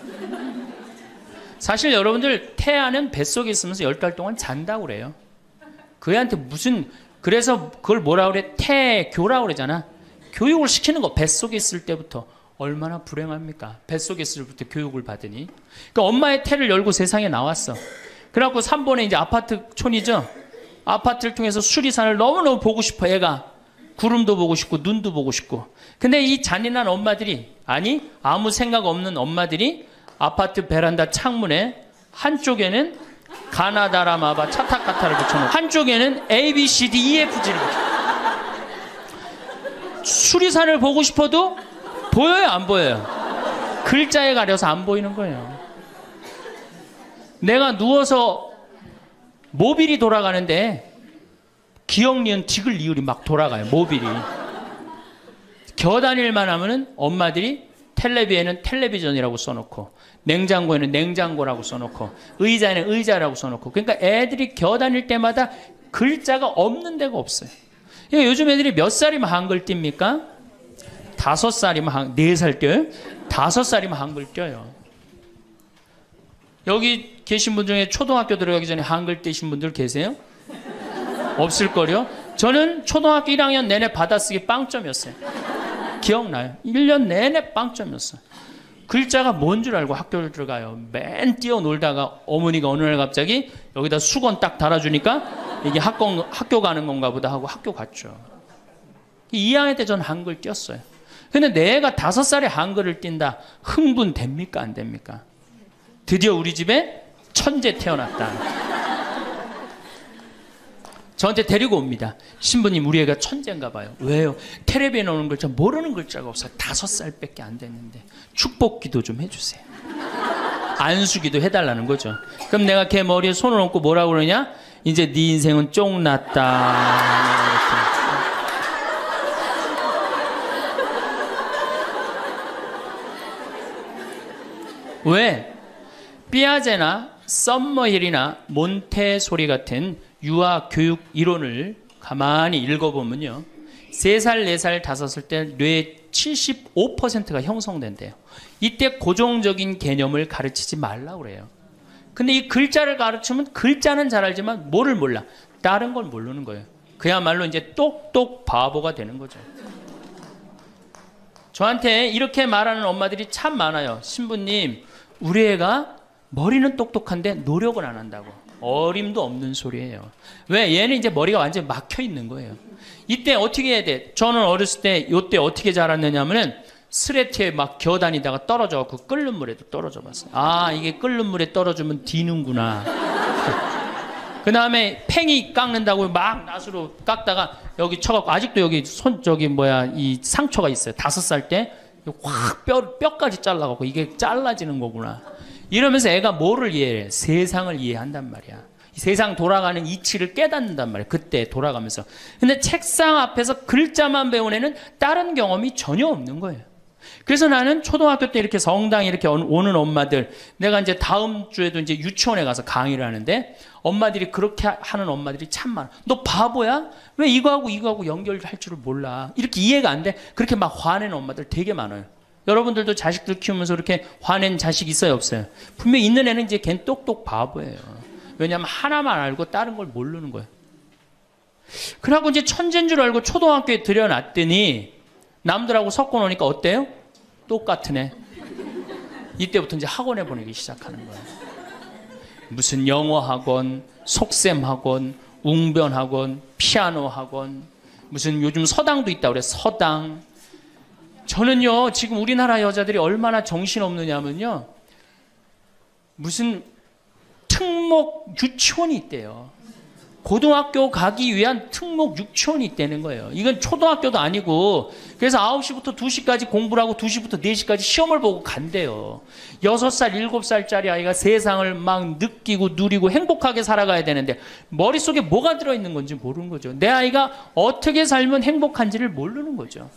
사실 여러분들 태아는 뱃속에 있으면서 10달 동안 잔다고 그래요. 그 애한테 무슨, 그래서 그걸 뭐라 그래? 태교라고 그러잖아. 교육을 시키는 거 뱃속에 있을 때부터. 얼마나 불행합니까? 뱃속에 있을 때부터 교육을 받으니. 그러니까 엄마의 태를 열고 세상에 나왔어. 그래갖고 3번에 이제 아파트 촌이죠. 아파트를 통해서 수리산을 너무너무 보고 싶어 애가. 구름도 보고 싶고 눈도 보고 싶고. 근데 이 잔인한 엄마들이, 아니 아무 생각 없는 엄마들이 아파트 베란다 창문에 한쪽에는 가나다라마바 차타카타를 붙여놓고 한쪽에는 A, B, C, D, E, F, G를 붙여놓고. 수리산을 보고 싶어도 보여요, 안 보여요? 글자에 가려서 안 보이는 거예요. 내가 누워서 모빌이 돌아가는데 기억, 니은, 디귿, 리을이 막 돌아가요, 모빌이. 겨다닐만 하면은 엄마들이 텔레비에는 텔레비전이라고 써놓고, 냉장고에는 냉장고라고 써놓고, 의자에는 의자라고 써놓고. 그러니까 애들이 겨다닐 때마다 글자가 없는 데가 없어요. 그러니까 요즘 애들이 몇 살이면 한글 띱니까? 5살이면 4살 띄어요? 5살이면 한글 띄어요. 여기 계신 분 중에 초등학교 들어가기 전에 한글 띄신 분들 계세요? 없을걸요? 저는 초등학교 1학년 내내 받아쓰기 빵점이었어요. 기억나요? 1년 내내 빵점이었어요. 글자가 뭔 줄 알고 학교를 들어가요. 맨 뛰어놀다가 어머니가 어느 날 갑자기 여기다 수건 딱 달아주니까 이게 학교 가는 건가 보다 하고 학교 갔죠. 2학년 때 전 한글 띄었어요. 근데 내가 5살에 한글을 띈다. 흥분됩니까? 안 됩니까? 드디어 우리 집에 천재 태어났다. 저한테 데리고 옵니다. 신부님, 우리 애가 천재인가 봐요. 왜요? 텔레비에 나오는 글자 모르는 글자가 없어요. 5살밖에 안 됐는데 축복기도 좀 해주세요. 안수기도 해달라는 거죠. 그럼 내가 걔 머리에 손을 얹고 뭐라고 그러냐? 이제 네 인생은 쫑났다. 왜? 삐아제나 썸머힐이나 몬테소리 같은 유아 교육 이론을 가만히 읽어보면요, 3살, 4살, 5살 때 뇌의 75%가 형성된대요. 이때 고정적인 개념을 가르치지 말라고 그래요. 근데 이 글자를 가르치면 글자는 잘 알지만 뭐를 몰라? 다른 걸 모르는 거예요. 그야말로 이제 똑똑 바보가 되는 거죠. 저한테 이렇게 말하는 엄마들이 참 많아요. 신부님, 우리 애가 머리는 똑똑한데 노력을 안 한다고. 어림도 없는 소리예요. 왜? 얘는 이제 머리가 완전히 막혀 있는 거예요. 이때 어떻게 해야 돼? 저는 어렸을 때 이때 어떻게 자랐느냐면은 스레트에 막 겨다니다가 떨어져갖고 끓는 물에도 떨어져 봤어요. 아, 이게 끓는 물에 떨어지면 디는구나. 그 다음에 팽이 깎는다고 막 낫으로 깎다가 여기 쳐갖고 아직도 여기 이 상처가 있어요. 5살 때 확 뼈까지 잘라갖고 이게 잘라지는 거구나. 이러면서 애가 뭐를 이해해? 세상을 이해한단 말이야. 세상 돌아가는 이치를 깨닫는단 말이야. 그때 돌아가면서. 근데 책상 앞에서 글자만 배운 애는 다른 경험이 전혀 없는 거예요. 그래서 나는 초등학교 때 이렇게 성당에 이렇게 오는 엄마들, 내가 이제 다음 주에도 이제 유치원에 가서 강의를 하는데 엄마들이 그렇게 하는 엄마들이 참 많아. 너 바보야? 왜 이거하고 연결할 줄을 몰라? 이렇게 이해가 안 돼? 그렇게 막 화내는 엄마들 되게 많아요. 여러분들도 자식들 키우면서 이렇게 화낸 자식 있어요, 없어요? 분명히 있는 애는 이제 걔는 똑똑 바보예요. 왜냐하면 하나만 알고 다른 걸 모르는 거예요. 그러고 이제 천재인 줄 알고 초등학교에 들여놨더니 남들하고 섞어 놓으니까 어때요? 똑같은 애. 이때부터 이제 학원에 보내기 시작하는 거예요. 무슨 영어 학원, 속셈 학원, 웅변 학원, 피아노 학원, 무슨 요즘 서당도 있다고 그래. 서당. 저는요, 지금 우리나라 여자들이 얼마나 정신없느냐면요, 무슨 특목 유치원이 있대요. 고등학교 가기 위한 특목 유치원이 있다는 거예요. 이건 초등학교도 아니고, 그래서 9시부터 2시까지 공부를 하고 2시부터 4시까지 시험을 보고 간대요. 6살, 7살짜리 아이가 세상을 막 느끼고 누리고 행복하게 살아가야 되는데 머릿속에 뭐가 들어있는 건지 모르는 거죠. 내 아이가 어떻게 살면 행복한지를 모르는 거죠.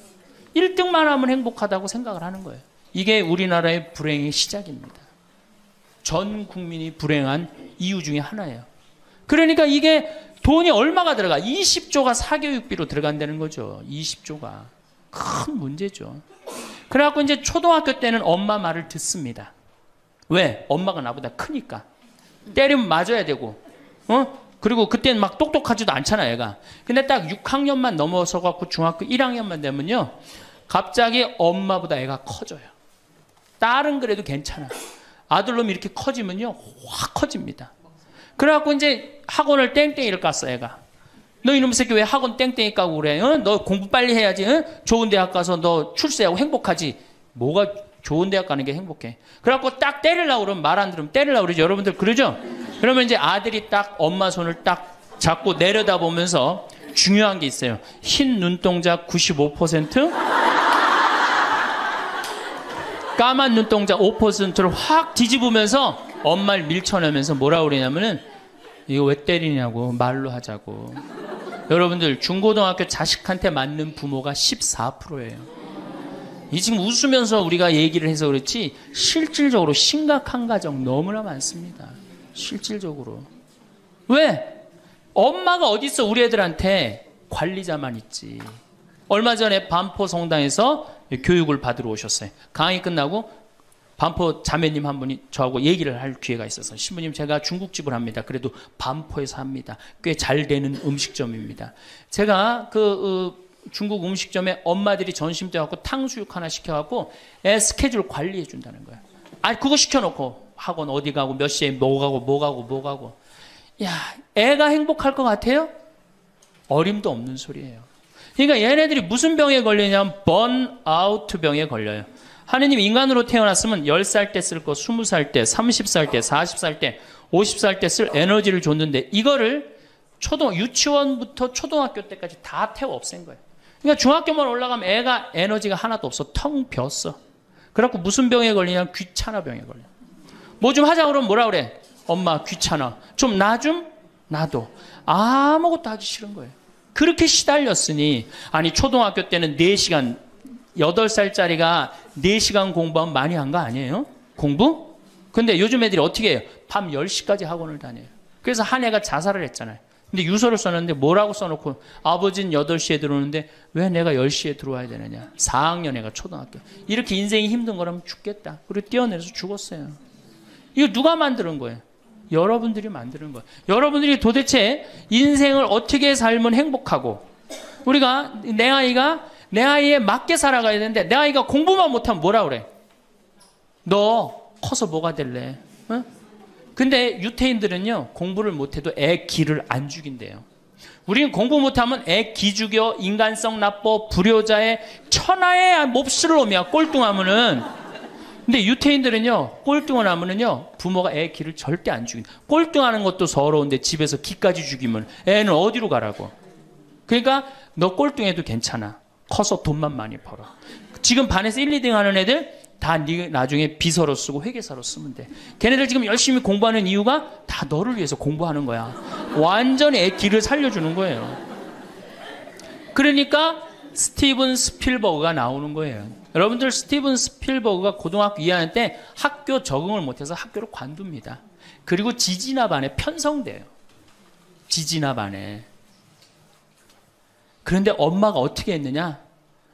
1등만 하면 행복하다고 생각을 하는 거예요. 이게 우리나라의 불행의 시작입니다. 전 국민이 불행한 이유 중에 하나예요. 그러니까 이게 돈이 얼마가 들어가? 20조가 사교육비로 들어간다는 거죠. 20조가. 큰 문제죠. 그래갖고 이제 초등학교 때는 엄마 말을 듣습니다. 왜? 엄마가 나보다 크니까. 때리면 맞아야 되고, 그리고 그때는 막 똑똑하지도 않잖아, 얘가. 근데 딱 6학년만 넘어서 갖고 중학교 1학년만 되면요, 갑자기 엄마보다 애가 커져요. 딸은 그래도 괜찮아. 아들놈이 이렇게 커지면요, 확 커집니다. 그래갖고 이제 학원을 땡땡이를 갔어, 애가. 너 이놈 새끼 왜 학원 땡땡이 까고 그래? 어? 너 공부 빨리 해야지. 어? 좋은 대학 가서 너 출세하고 행복하지. 뭐가 좋은 대학 가는 게 행복해. 그래갖고 딱 때리려고 그러면 말 안 들으면 때리려고 그러죠. 여러분들 그러죠? 그러면 이제 아들이 딱 엄마 손을 딱 잡고 내려다보면서 중요한 게 있어요. 흰 눈동자 95%, 까만 눈동자 5%를 확 뒤집으면서 엄마를 밀쳐내면서 뭐라고 그러냐면은 이거 왜 때리냐고 말로 하자고. 여러분들 중고등학교 자식한테 맞는 부모가 14%예요. 이 지금 웃으면서 우리가 얘기를 해서 그렇지 실질적으로 심각한 가정 너무나 많습니다. 실질적으로. 왜? 엄마가 어딨어 우리 애들한테 관리자만 있지. 얼마 전에 반포 성당에서 교육을 받으러 오셨어요. 강의 끝나고 반포 자매님 한 분이 저하고 얘기를 할 기회가 있어서 신부님 제가 중국집을 합니다. 그래도 반포에서 합니다. 꽤 잘 되는 음식점입니다. 제가 중국 음식점에 엄마들이 점심 때 갖고 탕수육 하나 시켜갖고 애 스케줄 관리해 준다는 거야. 아니 그거 시켜놓고 학원 어디 가고 몇 시에 뭐 가고 야 애가 행복할 것 같아요? 어림도 없는 소리예요. 그러니까 얘네들이 무슨 병에 걸리냐면 번아웃 병에 걸려요. 하느님 인간으로 태어났으면 10살 때 쓸 거 20살 때 30살 때 40살 때 50살 때 쓸 에너지를 줬는데 이거를 유치원부터 초등학교 때까지 다 태워 없앤 거예요. 그러니까 중학교만 올라가면 애가 에너지가 하나도 없어. 텅 비었어. 그래갖고 무슨 병에 걸리냐면 귀찮아 병에 걸려. 뭐 좀 하자 그러면 뭐라 그래? 엄마 귀찮아. 좀 놔도. 아무것도 하기 싫은 거예요. 그렇게 시달렸으니 아니 초등학교 때는 4시간 8살짜리가 4시간 공부하면 많이 한 거 아니에요? 공부? 근데 요즘 애들이 어떻게 해요? 밤 10시까지 학원을 다녀요. 그래서 한 애가 자살을 했잖아요. 근데 유서를 써놨는데 뭐라고 써놓고 아버지는 8시에 들어오는데 왜 내가 10시에 들어와야 되느냐. 4학년 애가 초등학교. 이렇게 인생이 힘든 거라면 죽겠다. 그리고 뛰어내려서 죽었어요. 이거 누가 만드는 거예요? 여러분들이 만드는 거예요. 여러분들이 도대체 인생을 어떻게 살면 행복하고 우리가 내 아이에 맞게 살아가야 되는데 내 아이가 공부만 못하면 뭐라 그래? 너 커서 뭐가 될래? 어? 근데 유태인들은요 공부를 못해도 애 기를 안 죽인대요. 우리는 공부 못하면 애 기 죽여 인간성 나빠 불효자의 천하의 몹쓸 놈이야 꼴뚱하면은. 근데 유태인들은요 꼴뚱하면은요 부모가 애 기를 절대 안 죽인다. 꼴뚱하는 것도 서러운데 집에서 기까지 죽이면 애는 어디로 가라고. 그러니까 너 꼴뚱해도 괜찮아. 커서 돈만 많이 벌어. 지금 반에서 1, 2등 하는 애들 다 나중에 비서로 쓰고 회계사로 쓰면 돼. 걔네들 지금 열심히 공부하는 이유가 다 너를 위해서 공부하는 거야. 완전히 애 기를 살려주는 거예요. 그러니까 스티븐 스필버그가 나오는 거예요. 여러분들 스티븐 스필버그가 고등학교 2학년 때 학교 적응을 못해서 학교를 관둡니다. 그리고 지지나 반에 편성돼요. 지지나 반에. 그런데 엄마가 어떻게 했느냐?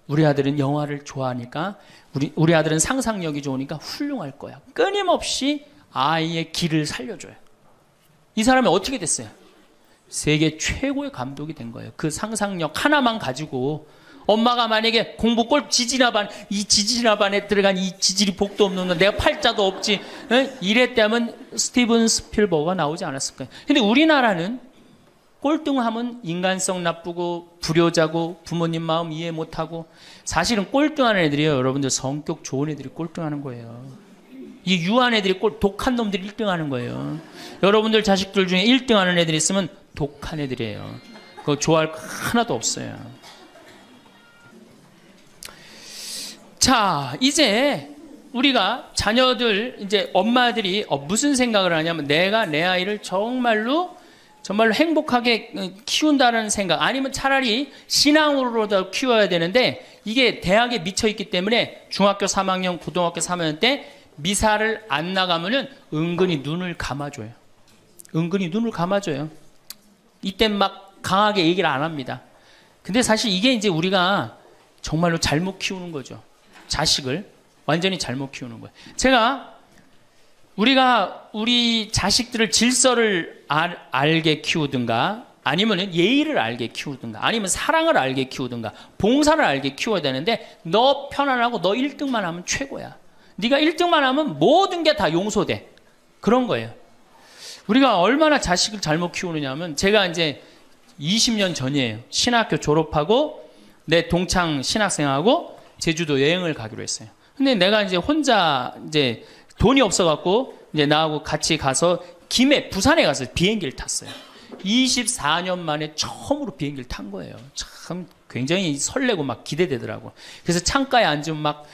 우리 아들은 영화를 좋아하니까 우리 아들은 상상력이 좋으니까 훌륭할 거야. 끊임없이 아이의 길을 살려줘요. 이 사람이 어떻게 됐어요? 세계 최고의 감독이 된 거예요. 그 상상력 하나만 가지고 엄마가 만약에 공부 꼴 지지나반 이 지지나반에 들어간 이 지질이 복도 없는 건 내가 팔자도 없지 이랬다면 스티븐 스필버그가 나오지 않았을 거예요. 근데 우리나라는 꼴등하면 인간성 나쁘고 불효자고 부모님 마음 이해 못하고 사실은 꼴등하는 애들이요. 여러분들 성격 좋은 애들이 꼴등하는 거예요. 이 유한 애들이 독한 놈들이 1등하는 거예요. 여러분들 자식들 중에 1등하는 애들이 있으면 독한 애들이에요. 그거 좋아할 거 하나도 없어요. 자, 이제 우리가 자녀들 이제 엄마들이 무슨 생각을 하냐면 내가 내 아이를 정말로 행복하게 키운다는 생각 아니면 차라리 신앙으로도 키워야 되는데 이게 대학에 미쳐 있기 때문에 중학교 3학년, 고등학교 3학년 때 미사를 안 나가면은 은근히 눈을 감아줘요. 은근히 눈을 감아줘요. 이때 막 강하게 얘기를 안 합니다. 근데 사실 이게 이제 우리가 정말로 잘못 키우는 거죠. 자식을 완전히 잘못 키우는 거예요. 우리가 우리 자식들을 질서를 알게 키우든가 아니면 예의를 알게 키우든가 아니면 사랑을 알게 키우든가 봉사를 알게 키워야 되는데 너 편안하고 너 1등만 하면 최고야. 네가 1등만 하면 모든 게 다 용서돼. 그런 거예요. 우리가 얼마나 자식을 잘못 키우느냐 하면 제가 이제 20년 전이에요. 신학교 졸업하고 내 동창 신학생하고 제주도 여행을 가기로 했어요. 근데 내가 이제 혼자 이제 돈이 없어갖고 이제 나하고 같이 가서 김해, 부산에 가서 비행기를 탔어요. 24년 만에 처음으로 비행기를 탄 거예요. 참 굉장히 설레고 막 기대되더라고. 그래서 창가에 앉으면 막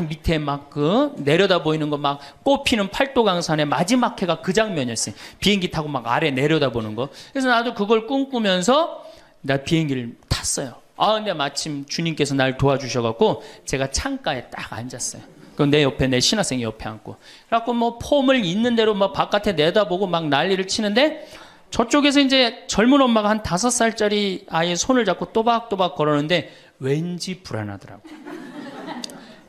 밑에 막 내려다 보이는 거 막 꽃피는 팔도강산의 마지막 해가 그 장면이었어요. 비행기 타고 막 아래 내려다 보는 거. 그래서 나도 그걸 꿈꾸면서 나 비행기를 탔어요. 근데 마침 주님께서 날 도와주셔갖고 제가 창가에 딱 앉았어요. 그럼 내 옆에 내 신학생이 옆에 앉고. 그래갖고 뭐 폼을 있는 대로 막 바깥에 내다보고 막 난리를 치는데 저쪽에서 이제 젊은 엄마가 한 5살짜리 아이의 손을 잡고 또박또박 걸었는데 왠지 불안하더라고.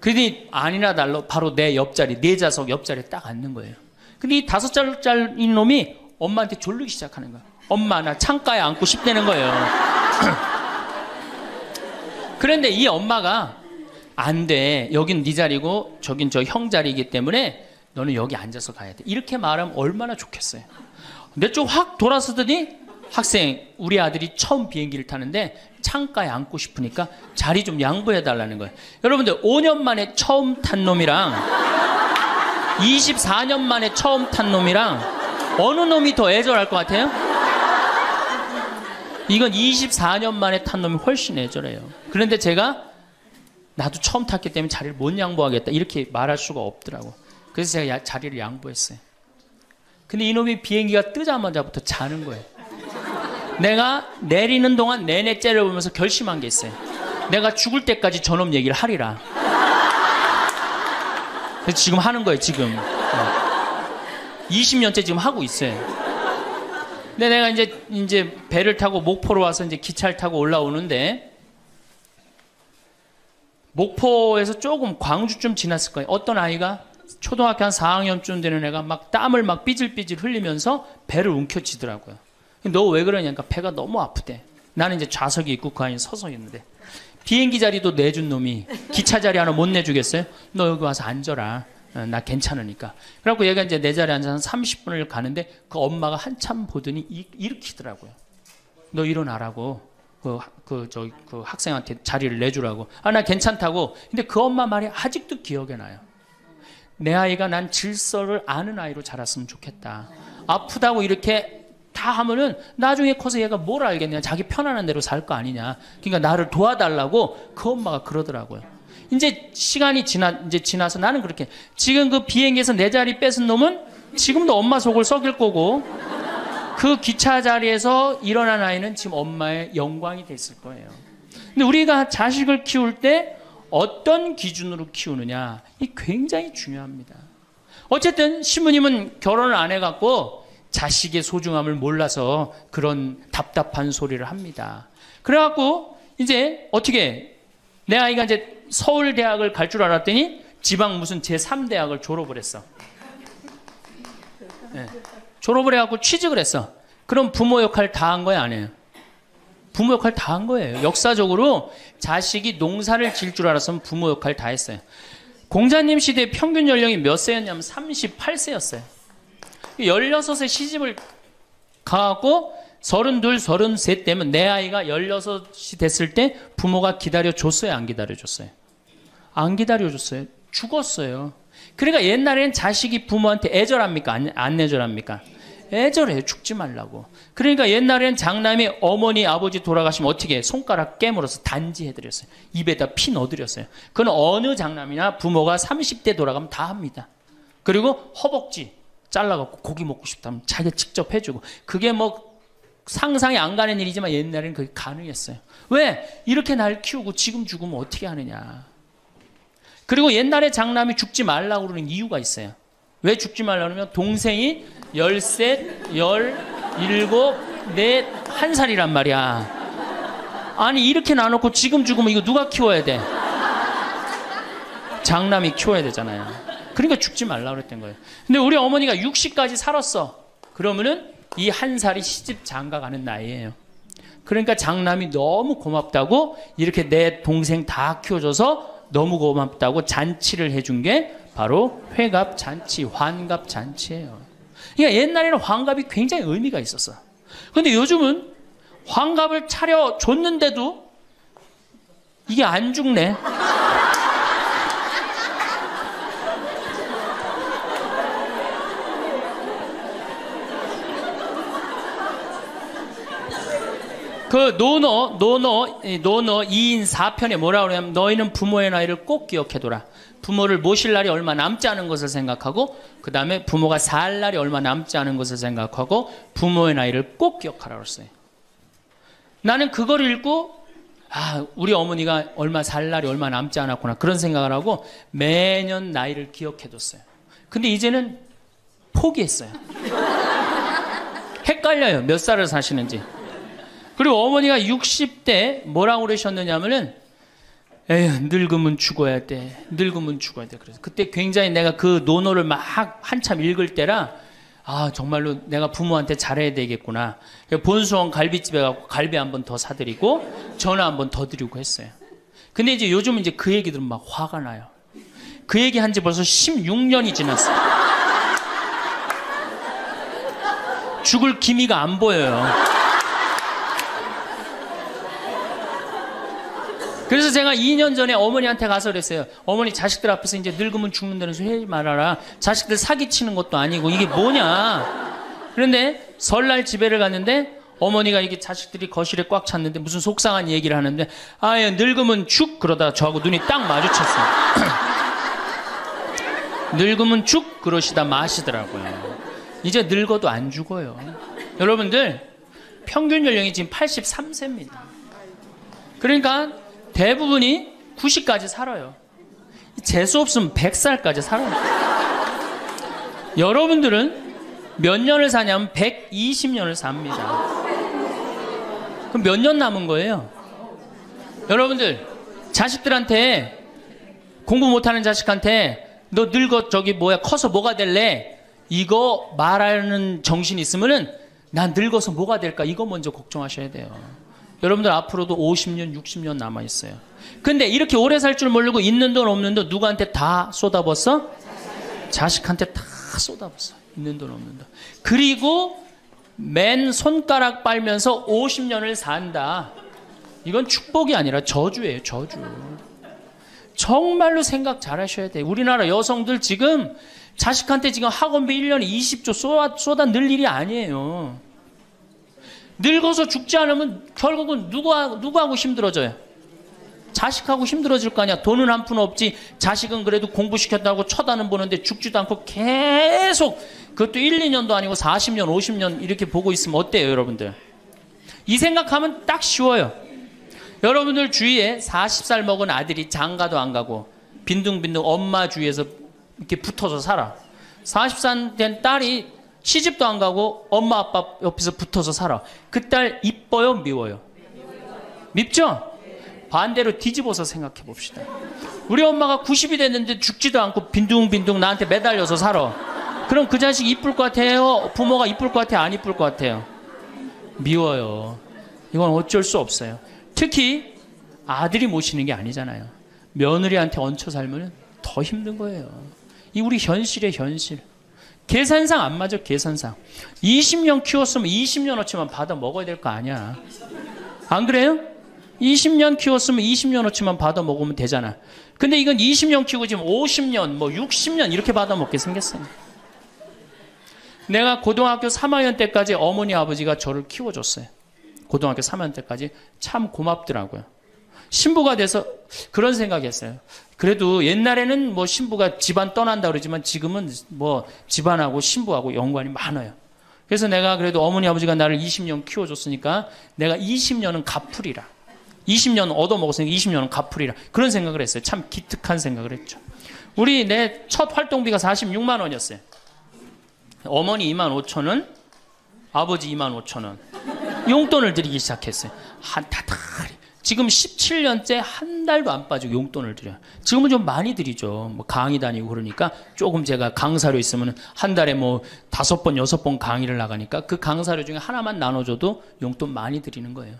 그러더니 아니나 달러 바로 내 옆자리, 내 좌석 옆자리에 딱 앉는 거예요. 근데 이 5살짜리 놈이 엄마한테 졸르기 시작하는 거야. 엄마, 나 창가에 앉고 싶다는 거예요. 그런데 이 엄마가 안 돼. 여긴 네 자리고 저긴 저 형 자리이기 때문에 너는 여기 앉아서 가야 돼. 이렇게 말하면 얼마나 좋겠어요. 내 쪽 확 돌아서더니 학생, 우리 아들이 처음 비행기를 타는데 창가에 앉고 싶으니까 자리 좀 양보해 달라는 거예요. 여러분들 5년 만에 처음 탄 놈이랑 24년 만에 처음 탄 놈이랑 어느 놈이 더 애절할 것 같아요? 이건 24년 만에 탄 놈이 훨씬 애절해요. 그런데 제가 나도 처음 탔기 때문에 자리를 못 양보하겠다 이렇게 말할 수가 없더라고. 그래서 제가 자리를 양보했어요. 근데 이놈이 비행기가 뜨자마자부터 자는 거예요. 내가 내리는 동안 내내 째려보면서 결심한 게 있어요. 내가 죽을 때까지 저놈 얘기를 하리라. 그래서 지금 하는 거예요, 지금. 20년째 지금 하고 있어요. 근데 내가 이제 배를 타고 목포로 와서 이제 기차를 타고 올라오는데 목포에서 조금 광주쯤 지났을 거예요. 어떤 아이가 초등학교 한 4학년쯤 되는 애가 막 땀을 막 삐질삐질 흘리면서 배를 움켜쥐더라고요. 너 왜 그러냐니까 배가 너무 아프대. 나는 이제 좌석이 있고 그 안에 서서 있는데 비행기 자리도 내준 놈이 기차 자리 하나 못 내주겠어요? 너 여기 와서 앉아라. 나 괜찮으니까. 그래갖고 얘가 이제 내 자리에 앉아서 한 30분을 가는데 그 엄마가 한참 보더니 일으키더라고요. 너 일어나라고. 그 학생한테 자리를 내주라고. 나 괜찮다고. 근데 그 엄마 말이 아직도 기억에 나요. 내 아이가 난 질서를 아는 아이로 자랐으면 좋겠다. 아프다고 이렇게 다 하면은 나중에 커서 얘가 뭘 알겠냐. 자기 편안한 대로 살 거 아니냐. 그러니까 나를 도와달라고 그 엄마가 그러더라고요. 이제 시간이 지나서 나는 그렇게 지금 그 비행기에서 내 자리 뺏은 놈은 지금도 엄마 속을 썩일 거고 그 기차 자리에서 일어난 아이는 지금 엄마의 영광이 됐을 거예요. 근데 우리가 자식을 키울 때 어떤 기준으로 키우느냐 이 굉장히 중요합니다. 어쨌든 신부님은 결혼을 안 해갖고 자식의 소중함을 몰라서 그런 답답한 소리를 합니다. 그래갖고 이제 어떻게 내 아이가 이제 서울대학을 갈 줄 알았더니 지방 무슨 제3대학을 졸업을 했어. 네. 졸업을 해갖고 취직을 했어. 그럼 부모 역할 다 한 거야, 안 해요? 부모 역할 다 한 거예요. 역사적으로 자식이 농사를 지을 줄 알았으면 부모 역할 다 했어요. 공자님 시대 평균 연령이 몇 세였냐면 38세였어요. 16세 시집을 가고 32, 33 되면 내 아이가 16이 됐을 때 부모가 기다려줬어요? 안 기다려줬어요? 안 기다려줬어요. 죽었어요. 그러니까 옛날에는 자식이 부모한테 애절합니까? 안 애절합니까? 애절해요. 죽지 말라고. 그러니까 옛날에는 장남이 어머니, 아버지 돌아가시면 어떻게 해? 손가락 깨물어서 단지해드렸어요. 입에다 피 넣어드렸어요. 그건 어느 장남이나 부모가 30대 돌아가면 다 합니다. 그리고 허벅지 잘라갖고 고기 먹고 싶다면 자기가 직접 해주고. 그게 뭐 상상이 안 가는 일이지만 옛날에는 그게 가능했어요. 왜? 이렇게 날 키우고 지금 죽으면 어떻게 하느냐. 그리고 옛날에 장남이 죽지 말라고 그러는 이유가 있어요. 왜 죽지 말라고 그러면 동생이 13, 17, 4, 1살이란 말이야. 아니 이렇게 나눠놓고 지금 죽으면 이거 누가 키워야 돼? 장남이 키워야 되잖아요. 그러니까 죽지 말라고 그랬던 거예요. 근데 우리 어머니가 60까지 살았어. 그러면은 이 1살이 시집 장가 가는 나이예요. 그러니까 장남이 너무 고맙다고 이렇게 내 동생 다 키워줘서 너무 고맙다고 잔치를 해준 게 바로 회갑잔치, 환갑잔치예요. 그러니까 옛날에는 환갑이 굉장히 의미가 있었어. 그런데 요즘은 환갑을 차려줬는데도 이게 안 죽네. 그 노너 2인 4편에 뭐라 그러냐면 너희는 부모의 나이를 꼭 기억해둬라. 부모를 모실 날이 얼마 남지 않은 것을 생각하고 그 다음에 부모가 살 날이 얼마 남지 않은 것을 생각하고 부모의 나이를 꼭 기억하라고 했어요. 나는 그걸 읽고 우리 어머니가 얼마 살 날이 얼마 남지 않았구나 그런 생각을 하고 매년 나이를 기억해뒀어요. 근데 이제는 포기했어요. 헷갈려요. 몇 살을 사시는지. 그리고 어머니가 60대 뭐라고 그러셨느냐면은 에휴 늙으면 죽어야 돼. 늙으면 죽어야 돼. 그래서 그때 굉장히 내가 그 논어를 막 한참 읽을 때라 정말로 내가 부모한테 잘해야 되겠구나. 본수원 갈비집에 가고 갈비 한 번 더 사드리고 전화 한 번 더 드리고 했어요. 근데 이제 요즘은 이제 그 얘기 들으면 막 화가 나요. 그 얘기 한 지 벌써 16년이 지났어요. 죽을 기미가 안 보여요. 그래서 제가 2년 전에 어머니한테 가서 그랬어요. 어머니 자식들 앞에서 이제 늙으면 죽는다는 소리 하지 말아라. 자식들 사기치는 것도 아니고 이게 뭐냐. 그런데 설날 집에를 갔는데 어머니가 이게 자식들이 거실에 꽉 찼는데 무슨 속상한 얘기를 하는데 늙으면 죽 그러다 저하고 눈이 딱 마주쳤어요. 늙으면 죽 그러시다 마시더라고요. 이제 늙어도 안 죽어요. 여러분들 평균 연령이 지금 83세입니다. 그러니까 대부분이 90까지 살아요. 재수 없으면 100살까지 살아요. 여러분들은 몇 년을 사냐면 120년을 삽니다. 그럼 몇 년 남은 거예요? 여러분들 자식들한테 공부 못하는 자식한테 너 늙어 커서 뭐가 될래? 이거 말하는 정신이 있으면은 난 늙어서 뭐가 될까? 이거 먼저 걱정하셔야 돼요. 여러분들 앞으로도 50년, 60년 남아있어요. 근데 이렇게 오래 살 줄 모르고 있는 돈 없는 돈 누구한테 다 쏟아붓어? 자식한테 다 쏟아붓어. 있는 돈 없는 돈. 그리고 맨 손가락 빨면서 50년을 산다. 이건 축복이 아니라 저주예요. 저주. 정말로 생각 잘 하셔야 돼요. 우리나라 여성들 지금 자식한테 지금 학원비 1년에 20조 쏟아 넣을 일이 아니에요. 늙어서 죽지 않으면 결국은 누구하고 힘들어져요? 자식하고 힘들어질 거 아니야. 돈은 한 푼 없지. 자식은 그래도 공부시켰다고 쳐다는 보는데 죽지도 않고 계속 그것도 1, 2년도 아니고 40년, 50년 이렇게 보고 있으면 어때요, 여러분들? 이 생각하면 딱 쉬워요. 여러분들 주위에 40살 먹은 아들이 장가도 안 가고 빈둥빈둥 엄마 주위에서 이렇게 붙어서 살아. 40살 된 딸이 시집도 안 가고 엄마 아빠 옆에서 붙어서 살아. 그 딸 이뻐요? 미워요? 밉죠? 반대로 뒤집어서 생각해 봅시다. 우리 엄마가 90이 됐는데 죽지도 않고 빈둥빈둥 나한테 매달려서 살아. 그럼 그 자식 이쁠 것 같아요? 부모가 이쁠 것 같아요? 안 이쁠 것 같아요? 미워요. 이건 어쩔 수 없어요. 특히 아들이 모시는 게 아니잖아요. 며느리한테 얹혀 살면 더 힘든 거예요. 이 우리 현실의 현실. 계산상 안 맞아. 계산상 20년 키웠으면 20년어치만 받아 먹어야 될 거 아니야. 안 그래요? 20년 키웠으면 20년어치만 받아 먹으면 되잖아. 근데 이건 20년 키우고 지금 50년 60년 이렇게 받아 먹게 생겼어요. 내가 고등학교 3학년 때까지 어머니 아버지가 저를 키워줬어요. 고등학교 3학년 때까지 참 고맙더라고요. 신부가 돼서 그런 생각했어요. 그래도 옛날에는 신부가 집안 떠난다 그러지만 지금은 집안하고 신부하고 연관이 많아요. 그래서 내가 그래도 어머니 아버지가 나를 20년 키워줬으니까 내가 20년은 갚으리라. 20년 얻어먹었으니까 20년은 갚으리라. 그런 생각을 했어요. 참 기특한 생각을 했죠. 내 첫 활동비가 46만 원이었어요. 어머니 2만 5천 원, 아버지 2만 5천 원. 용돈을 드리기 시작했어요. 지금 17년째 한 달도 안 빠지고 용돈을 드려요. 지금은 좀 많이 드리죠. 강의 다니고 그러니까 조금 제가 강사료 있으면 한 달에 5번, 6번 강의를 나가니까 그 강사료 중에 하나만 나눠줘도 용돈 많이 드리는 거예요.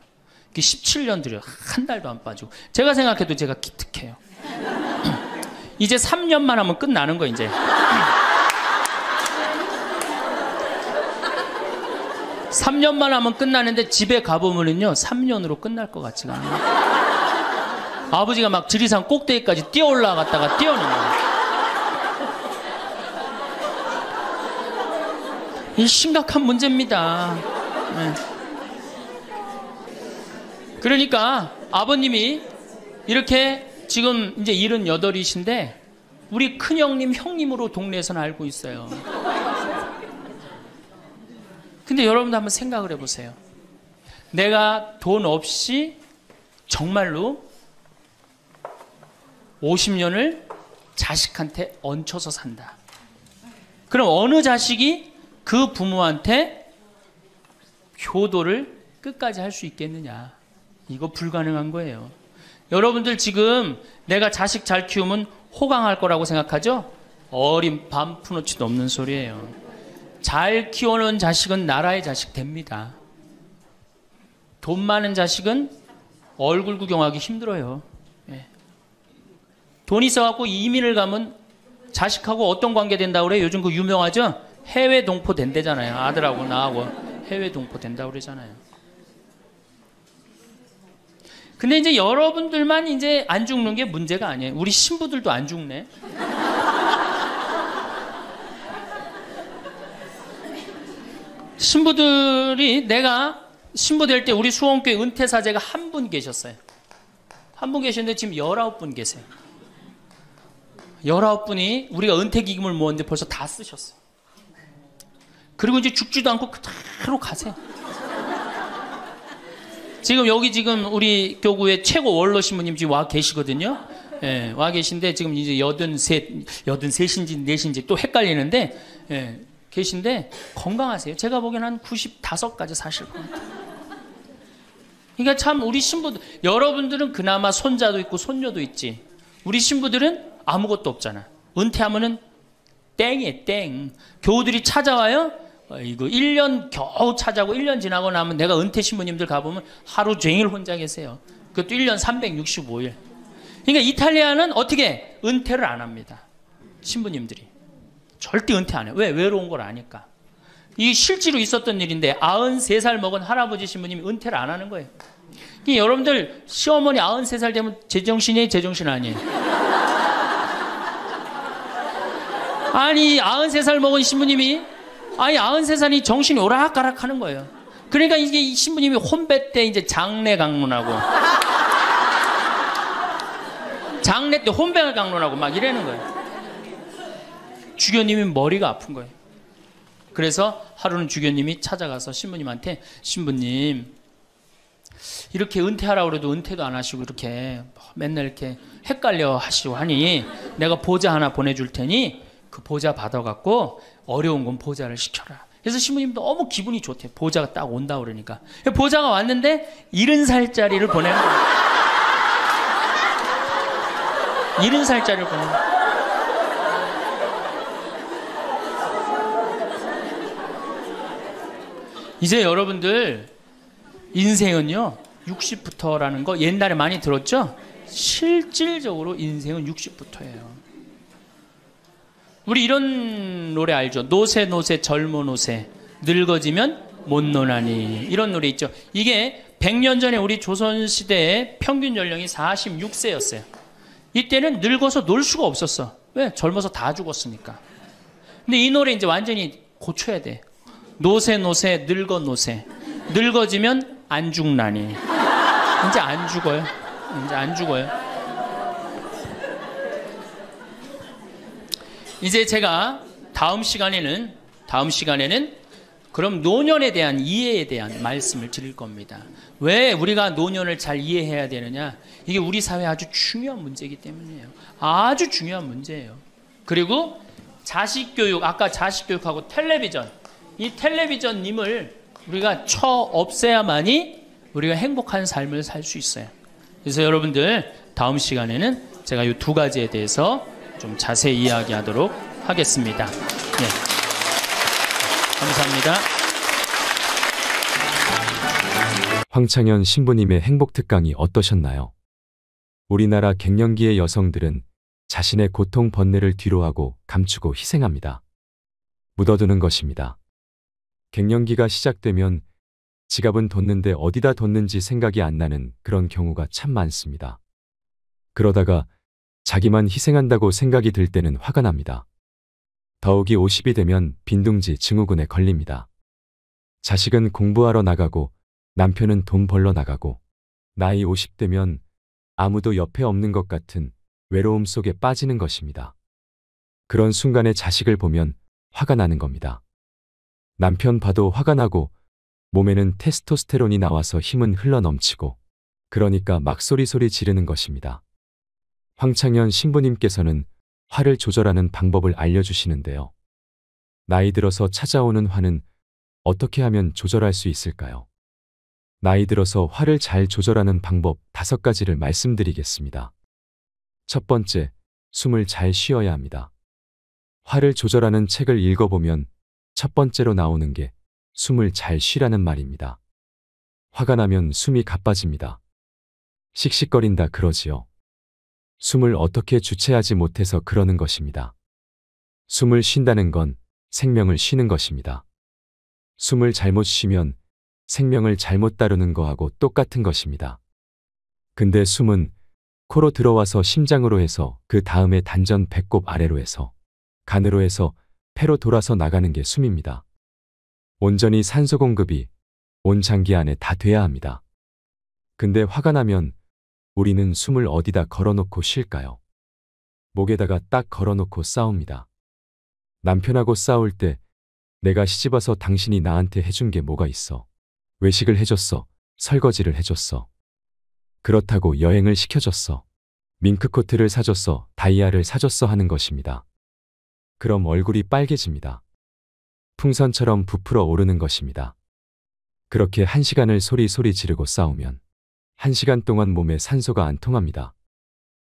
17년 드려요. 한 달도 안 빠지고. 제가 생각해도 제가 기특해요. 이제 3년만 하면 끝나는 거 이제. 3년만 하면 끝나는데 집에 가보면은요 3년으로 끝날 것 같지가 않아요. 아버지가 막 지리산 꼭대기까지 뛰어 올라갔다가 뛰어내려요. 이 심각한 문제입니다. 네. 그러니까 아버님이 이렇게 지금 이제 78이신데 우리 큰형님 형님으로 동네에서는 알고 있어요. 근데 여러분도 한번 생각을 해보세요. 내가 돈 없이 정말로 50년을 자식한테 얹혀서 산다. 그럼 어느 자식이 그 부모한테 효도를 끝까지 할 수 있겠느냐. 이거 불가능한 거예요. 여러분들 지금 내가 자식 잘 키우면 호강할 거라고 생각하죠? 어린 반푼어치도 없는 소리예요. 잘 키워놓은 자식은 나라의 자식 됩니다. 돈 많은 자식은 얼굴 구경하기 힘들어요. 예. 돈 있어갖고 이민을 가면 자식하고 어떤 관계 된다고 그래요? 요즘 그 유명하죠? 해외 동포 된대잖아요. 아들하고 나하고 해외 동포 된다고 그러잖아요. 근데 이제 여러분들만 이제 안 죽는 게 문제가 아니에요. 우리 신부들도 안 죽네. 신부들이 내가 신부 될 때 우리 수원교회 은퇴사제가 한 분 계셨어요. 한 분 계셨는데 지금 19분 계세요. 19분이 우리가 은퇴기금을 모았는데 벌써 다 쓰셨어요. 그리고 이제 죽지도 않고 그대로 가세요. 지금 여기 지금 우리 교구의 최고 원로 신부님 지금 와 계시거든요. 예, 와 계신데 지금 이제 83인지 4인지 또 헷갈리는데, 예, 계신데 건강하세요. 제가 보기엔 한 95까지 사실 것 같아요. 그러니까 참 우리 신부들, 여러분들은 그나마 손자도 있고 손녀도 있지. 우리 신부들은 아무것도 없잖아. 은퇴하면은 땡이에요, 땡. 교우들이 찾아와요. 이거 1년 겨우 찾아고 1년 지나고 나면 내가 은퇴 신부님들 가보면 하루 종일 혼자 계세요. 그것도 1년 365일. 그러니까 이탈리아는 어떻게 은퇴를 안 합니다. 신부님들이. 절대 은퇴 안 해요. 왜? 외로운 걸 아니까. 이 실제로 있었던 일인데 93살 먹은 할아버지 신부님이 은퇴를 안 하는 거예요. 그러니까 여러분들 시어머니 93살 되면 제정신이에요? 제정신 아니에요? 아니 93살 먹은 신부님이 아니 93살이 정신이 오락가락 하는 거예요. 그러니까 이게 이 신부님이 혼배 때 이제 장례 강론하고 장례 때 혼배 강론하고 막 이러는 거예요. 주교님이 머리가 아픈 거예요. 그래서 하루는 주교님이 찾아가서 신부님한테 신부님 이렇게 은퇴하라고 그래도 은퇴도 안 하시고 이렇게 맨날 이렇게 헷갈려 하시고 하니 내가 보자 하나 보내줄 테니 그 보자 받아갖고 어려운 건 보자를 시켜라. 그래서 신부님 너무 기분이 좋대요. 보자가 딱 온다 그러니까. 보자가 왔는데 70살짜리를 보내는 거예요. 70살짜리를 보내는 거예요. 이제 여러분들 인생은요 60부터라는 거 옛날에 많이 들었죠? 실질적으로 인생은 60부터예요. 우리 이런 노래 알죠? 노세 노세 젊어 노세 늙어지면 못 노나니 이런 노래 있죠. 이게 100년 전에 우리 조선시대의 평균 연령이 46세였어요. 이때는 늙어서 놀 수가 없었어. 왜? 젊어서 다 죽었으니까. 근데 이 노래 이제 완전히 고쳐야 돼. 노세 노세 늙어 노세 늙어지면 안 죽나니. 이제 안 죽어요. 이제 안 죽어요. 이제 제가 다음 시간에는 그럼 노년에 대한 이해에 대한 말씀을 드릴 겁니다. 왜 우리가 노년을 잘 이해해야 되느냐? 이게 우리 사회에 아주 중요한 문제이기 때문이에요. 아주 중요한 문제예요. 그리고 자식교육, 아까 자식교육하고 텔레비전, 이 텔레비전님을 우리가 없애야만이 우리가 행복한 삶을 살 수 있어요. 그래서 여러분들 다음 시간에는 제가 이 두 가지에 대해서 좀 자세히 이야기하도록 하겠습니다. 네. 감사합니다. 황창현 신부님의 행복 특강이 어떠셨나요? 우리나라 갱년기의 여성들은 자신의 고통 번뇌를 뒤로하고 감추고 희생합니다. 묻어두는 것입니다. 갱년기가 시작되면 지갑은 뒀는데 어디다 뒀는지 생각이 안 나는 그런 경우가 참 많습니다. 그러다가 자기만 희생한다고 생각이 들 때는 화가 납니다. 더욱이 50이 되면 빈둥지 증후군에 걸립니다. 자식은 공부하러 나가고 남편은 돈 벌러 나가고 나이 50되면 아무도 옆에 없는 것 같은 외로움 속에 빠지는 것입니다. 그런 순간에 자식을 보면 화가 나는 겁니다. 남편 봐도 화가 나고 몸에는 테스토스테론이 나와서 힘은 흘러넘치고 그러니까 막 소리소리 지르는 것입니다. 황창현 신부님께서는 화를 조절하는 방법을 알려주시는데요. 나이 들어서 찾아오는 화는 어떻게 하면 조절할 수 있을까요? 나이 들어서 화를 잘 조절하는 방법 5가지를 말씀드리겠습니다. 첫 번째, 숨을 잘 쉬어야 합니다. 화를 조절하는 책을 읽어보면 첫 번째로 나오는 게 숨을 잘 쉬라는 말입니다. 화가 나면 숨이 가빠집니다. 씩씩거린다 그러지요. 숨을 어떻게 주체하지 못해서 그러는 것입니다. 숨을 쉰다는 건 생명을 쉬는 것입니다. 숨을 잘못 쉬면 생명을 잘못 다루는 거하고 똑같은 것입니다. 근데 숨은 코로 들어와서 심장으로 해서 그 다음에 단전 배꼽 아래로 해서 간으로 해서 폐로 돌아서 나가는 게 숨입니다. 온전히 산소 공급이 온 장기 안에 다 돼야 합니다. 근데 화가 나면 우리는 숨을 어디다 걸어놓고 쉴까요? 목에다가 딱 걸어놓고 싸웁니다. 남편하고 싸울 때 내가 시집와서 당신이 나한테 해준 게 뭐가 있어? 외식을 해줬어. 설거지를 해줬어. 그렇다고 여행을 시켜줬어. 밍크코트를 사줬어. 다이아를 사줬어 하는 것입니다. 그럼 얼굴이 빨개집니다. 풍선처럼 부풀어 오르는 것입니다. 그렇게 1시간을 소리소리 지르고 싸우면 1시간 동안 몸에 산소가 안 통합니다.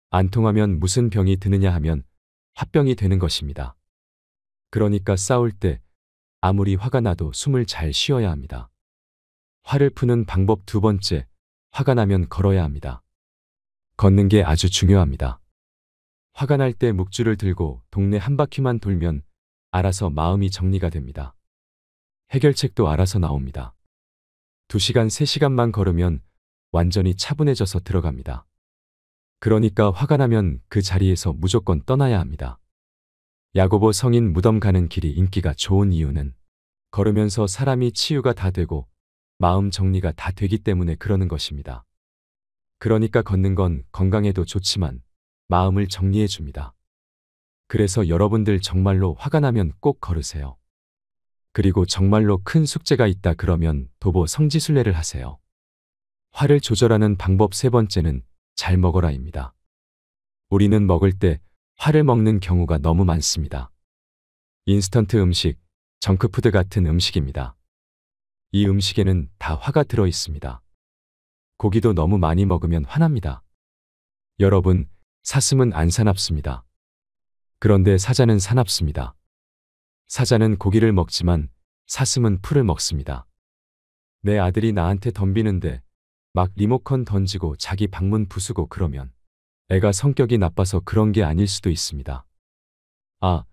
안 통하면 무슨 병이 드느냐 하면 화병이 되는 것입니다. 그러니까 싸울 때 아무리 화가 나도 숨을 잘 쉬어야 합니다. 화를 푸는 방법 2번째, 화가 나면 걸어야 합니다. 걷는 게 아주 중요합니다. 화가 날 때 묵주를 들고 동네 한 바퀴만 돌면 알아서 마음이 정리가 됩니다. 해결책도 알아서 나옵니다. 2시간, 3시간만 걸으면 완전히 차분해져서 들어갑니다. 그러니까 화가 나면 그 자리에서 무조건 떠나야 합니다. 야고보 성인 무덤 가는 길이 인기가 좋은 이유는 걸으면서 사람이 치유가 다 되고 마음 정리가 다 되기 때문에 그러는 것입니다. 그러니까 걷는 건 건강에도 좋지만 마음을 정리해 줍니다. 그래서 여러분들 정말로 화가 나면 꼭 걸으세요. 그리고 정말로 큰 숙제가 있다 그러면 도보 성지순례를 하세요. 화를 조절하는 방법 3번째는 잘 먹어라입니다. 우리는 먹을 때 화를 먹는 경우가 너무 많습니다. 인스턴트 음식, 정크푸드 같은 음식입니다. 이 음식에는 다 화가 들어 있습니다. 고기도 너무 많이 먹으면 화납니다. 여러분, 사슴은 안 사납습니다. 그런데 사자는 사납습니다. 사자는 고기를 먹지만 사슴은 풀을 먹습니다. 내 아들이 나한테 덤비는데 막 리모컨 던지고 자기 방문 부수고 그러면 애가 성격이 나빠서 그런 게 아닐 수도 있습니다. 아,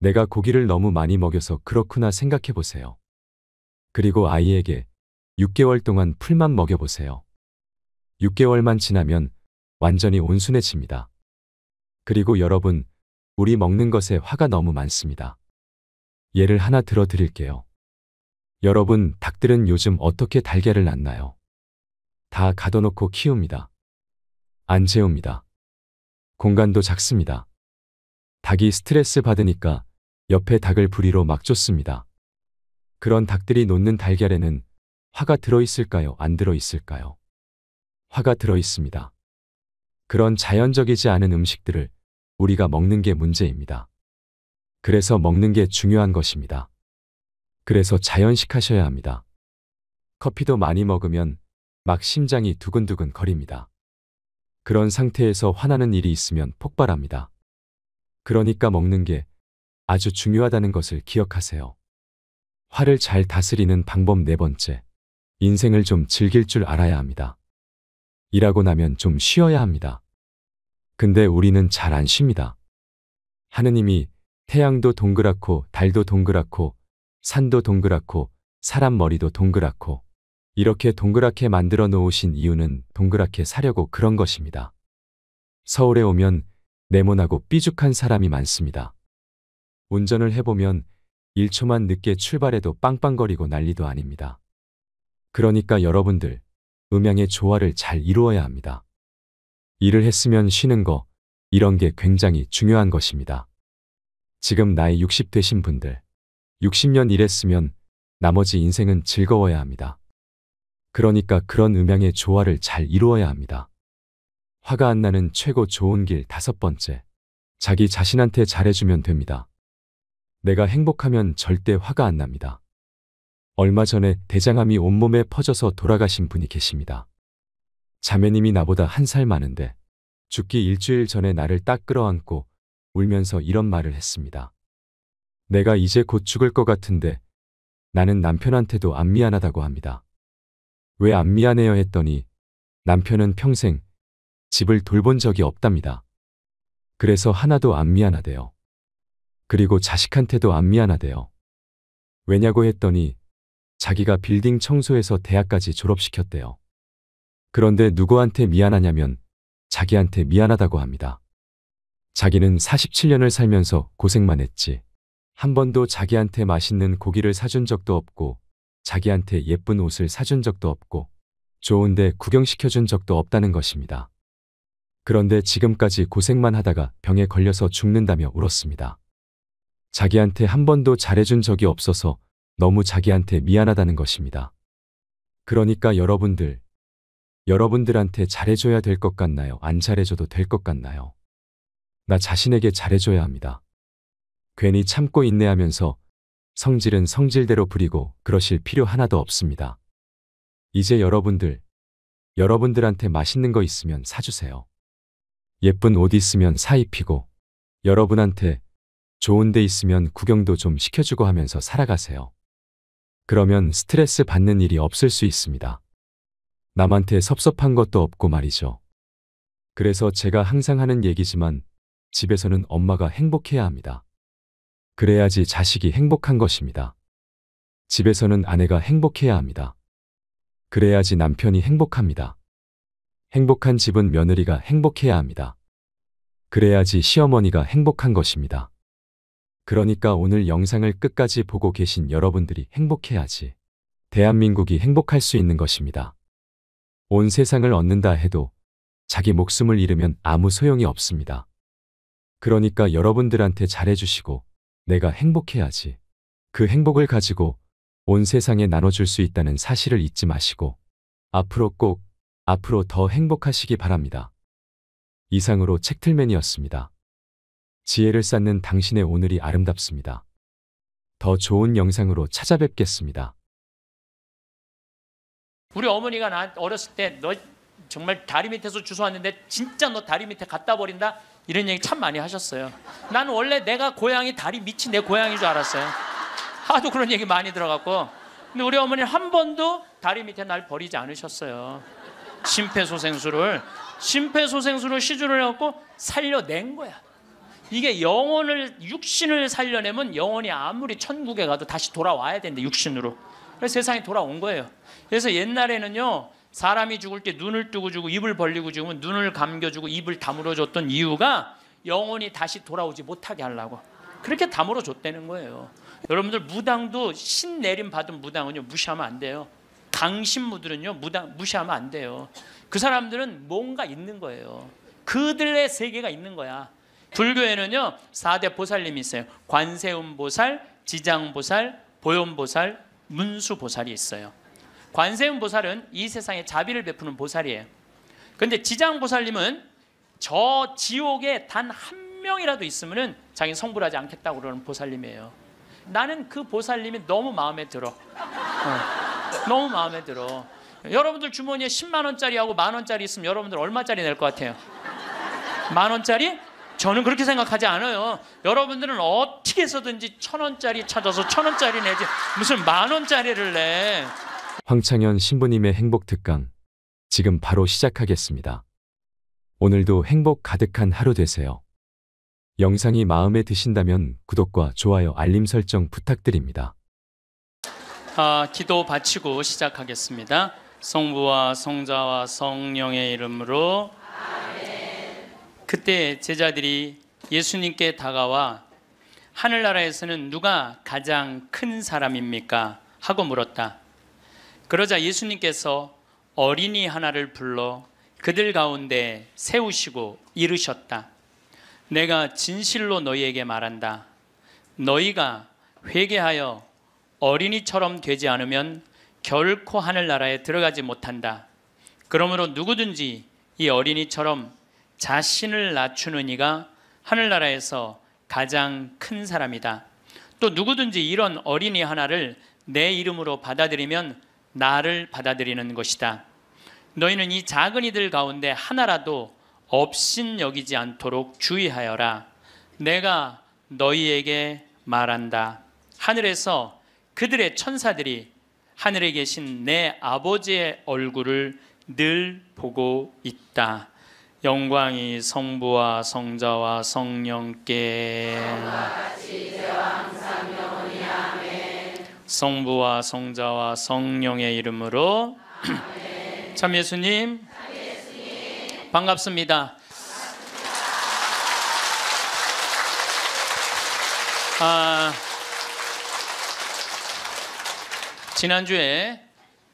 내가 고기를 너무 많이 먹여서 그렇구나 생각해 보세요. 그리고 아이에게 6개월 동안 풀만 먹여보세요. 6개월만 지나면 완전히 온순해집니다. 그리고 여러분, 우리 먹는 것에 화가 너무 많습니다. 예를 하나 들어 드릴게요. 여러분, 닭들은 요즘 어떻게 달걀을 낳나요? 다 가둬놓고 키웁니다. 안 재웁니다. 공간도 작습니다. 닭이 스트레스 받으니까 옆에 닭을 부리로 막 쫓습니다. 그런 닭들이 놓는 달걀에는 화가 들어있을까요? 안 들어있을까요? 화가 들어있습니다. 그런 자연적이지 않은 음식들을 우리가 먹는 게 문제입니다. 그래서 먹는 게 중요한 것입니다. 그래서 자연식 하셔야 합니다. 커피도 많이 먹으면 막 심장이 두근두근 거립니다. 그런 상태에서 화나는 일이 있으면 폭발합니다. 그러니까 먹는 게 아주 중요하다는 것을 기억하세요. 화를 잘 다스리는 방법 4번째. 인생을 좀 즐길 줄 알아야 합니다. 일하고 나면 좀 쉬어야 합니다. 근데 우리는 잘 안 쉽니다. 하느님이 태양도 동그랗고 달도 동그랗고 산도 동그랗고 사람 머리도 동그랗고 이렇게 동그랗게 만들어 놓으신 이유는 동그랗게 사려고 그런 것입니다. 서울에 오면 네모나고 삐죽한 사람이 많습니다. 운전을 해보면 1초만 늦게 출발해도 빵빵거리고 난리도 아닙니다. 그러니까 여러분들, 음양의 조화를 잘 이루어야 합니다. 일을 했으면 쉬는 거, 이런 게 굉장히 중요한 것입니다. 지금 나이 60 되신 분들, 60년 일했으면 나머지 인생은 즐거워야 합니다. 그러니까 그런 음양의 조화를 잘 이루어야 합니다. 화가 안 나는 최고 좋은 길 5번째, 자기 자신한테 잘해주면 됩니다. 내가 행복하면 절대 화가 안 납니다. 얼마 전에 대장암이 온몸에 퍼져서 돌아가신 분이 계십니다. 자매님이 나보다 1살 많은데 죽기 일주일 전에 나를 딱 끌어안고 울면서 이런 말을 했습니다. 내가 이제 곧 죽을 것 같은데 나는 남편한테도 안 미안하다고 합니다. 왜 안 미안해요 했더니 남편은 평생 집을 돌본 적이 없답니다. 그래서 하나도 안 미안하대요. 그리고 자식한테도 안 미안하대요. 왜냐고 했더니 자기가 빌딩 청소해서 대학까지 졸업시켰대요. 그런데 누구한테 미안하냐면 자기한테 미안하다고 합니다. 자기는 47년을 살면서 고생만 했지. 한 번도 자기한테 맛있는 고기를 사준 적도 없고 자기한테 예쁜 옷을 사준 적도 없고 좋은데 구경시켜준 적도 없다는 것입니다. 그런데 지금까지 고생만 하다가 병에 걸려서 죽는다며 울었습니다. 자기한테 한 번도 잘해준 적이 없어서 너무 자기한테 미안하다는 것입니다. 그러니까 여러분들한테 잘해줘야 될 것 같나요? 안 잘해줘도 될 것 같나요? 나 자신에게 잘해줘야 합니다. 괜히 참고 인내하면서 성질은 성질대로 부리고 그러실 필요 하나도 없습니다. 이제 여러분들한테 맛있는 거 있으면 사주세요. 예쁜 옷 있으면 사 입히고 여러분한테 좋은 데 있으면 구경도 좀 시켜주고 하면서 살아가세요. 그러면 스트레스 받는 일이 없을 수 있습니다. 남한테 섭섭한 것도 없고 말이죠. 그래서 제가 항상 하는 얘기지만 집에서는 엄마가 행복해야 합니다. 그래야지 자식이 행복한 것입니다. 집에서는 아내가 행복해야 합니다. 그래야지 남편이 행복합니다. 행복한 집은 며느리가 행복해야 합니다. 그래야지 시어머니가 행복한 것입니다. 그러니까 오늘 영상을 끝까지 보고 계신 여러분들이 행복해야지 대한민국이 행복할 수 있는 것입니다. 온 세상을 얻는다 해도 자기 목숨을 잃으면 아무 소용이 없습니다. 그러니까 여러분들한테 잘해주시고 내가 행복해야지. 그 행복을 가지고 온 세상에 나눠줄 수 있다는 사실을 잊지 마시고 앞으로 더 행복하시기 바랍니다. 이상으로 책틀맨이었습니다. 지혜를 쌓는 당신의 오늘이 아름답습니다. 더 좋은 영상으로 찾아뵙겠습니다. 우리 어머니가 나 어렸을 때 너 정말 다리 밑에서 주워왔는데 진짜 너 다리 밑에 갖다 버린다 이런 얘기 참 많이 하셨어요. 나는 원래 내가 고향이 다리 밑이 내 고향인 줄 알았어요. 하도 그런 얘기 많이 들어갖고. 근데 우리 어머니는 한 번도 다리 밑에 날 버리지 않으셨어요. 심폐소생술을 시주를 해갖고 살려낸 거야. 이게 육신을 살려내면 영혼이 아무리 천국에 가도 다시 돌아와야 되는데 육신으로. 그래서 세상에 돌아온 거예요. 그래서 옛날에는요 사람이 죽을 때 눈을 뜨고 주고 입을 벌리고 죽으면 눈을 감겨주고 입을 다물어 줬던 이유가 영혼이 다시 돌아오지 못하게 하려고 그렇게 다물어 줬다는 거예요. 여러분들 무당도 신 내림 받은 무당은요 무시하면 안 돼요. 강신무들은요 무시하면 안 돼요. 그 사람들은 뭔가 있는 거예요. 그들의 세계가 있는 거야. 불교에는요 4대 보살님이 있어요. 관세음보살, 지장보살, 보현보살, 문수보살이 있어요. 관세음보살은 이 세상에 자비를 베푸는 보살이에요. 그런데 지장보살님은 저 지옥에 단 한 명이라도 있으면 자기는 성불하지 않겠다고 그러는 보살님이에요. 나는 그 보살님이 너무 마음에 들어. 너무 마음에 들어. 여러분들 주머니에 10만 원짜리하고 만 원짜리 있으면 여러분들 얼마짜리 낼 것 같아요? 만 원짜리? 저는 그렇게 생각하지 않아요. 여러분들은 어떻게 해서든지 1,000원짜리 찾아서 1,000원짜리 내지 무슨 만 원짜리를 내. 황창현 신부님의 행복 특강 지금 바로 시작하겠습니다. 오늘도 행복 가득한 하루 되세요. 영상이 마음에 드신다면 구독과 좋아요, 알림 설정 부탁드립니다. 기도 바치고 시작하겠습니다. 성부와 성자와 성령의 이름으로 아멘. 그때 제자들이 예수님께 다가와 하늘나라에서는 누가 가장 큰 사람입니까? 하고 물었다. 그러자 예수님께서 어린이 하나를 불러 그들 가운데 세우시고 이르셨다. 내가 진실로 너희에게 말한다. 너희가 회개하여 어린이처럼 되지 않으면 결코 하늘나라에 들어가지 못한다. 그러므로 누구든지 이 어린이처럼 자신을 낮추는 이가 하늘나라에서 가장 큰 사람이다. 또 누구든지 이런 어린이 하나를 내 이름으로 받아들이면 나를 받아들이는 것이다. 너희는 이 작은 이들 가운데 하나라도 업신여기지 않도록 주의하여라. 내가 너희에게 말한다. 하늘에서 그들의 천사들이 하늘에 계신 내 아버지의 얼굴을 늘 보고 있다. 영광이 성부와 성자와 성령께 성부와 성자와 성령의 이름으로 참 예수님 반갑습니다. 지난주에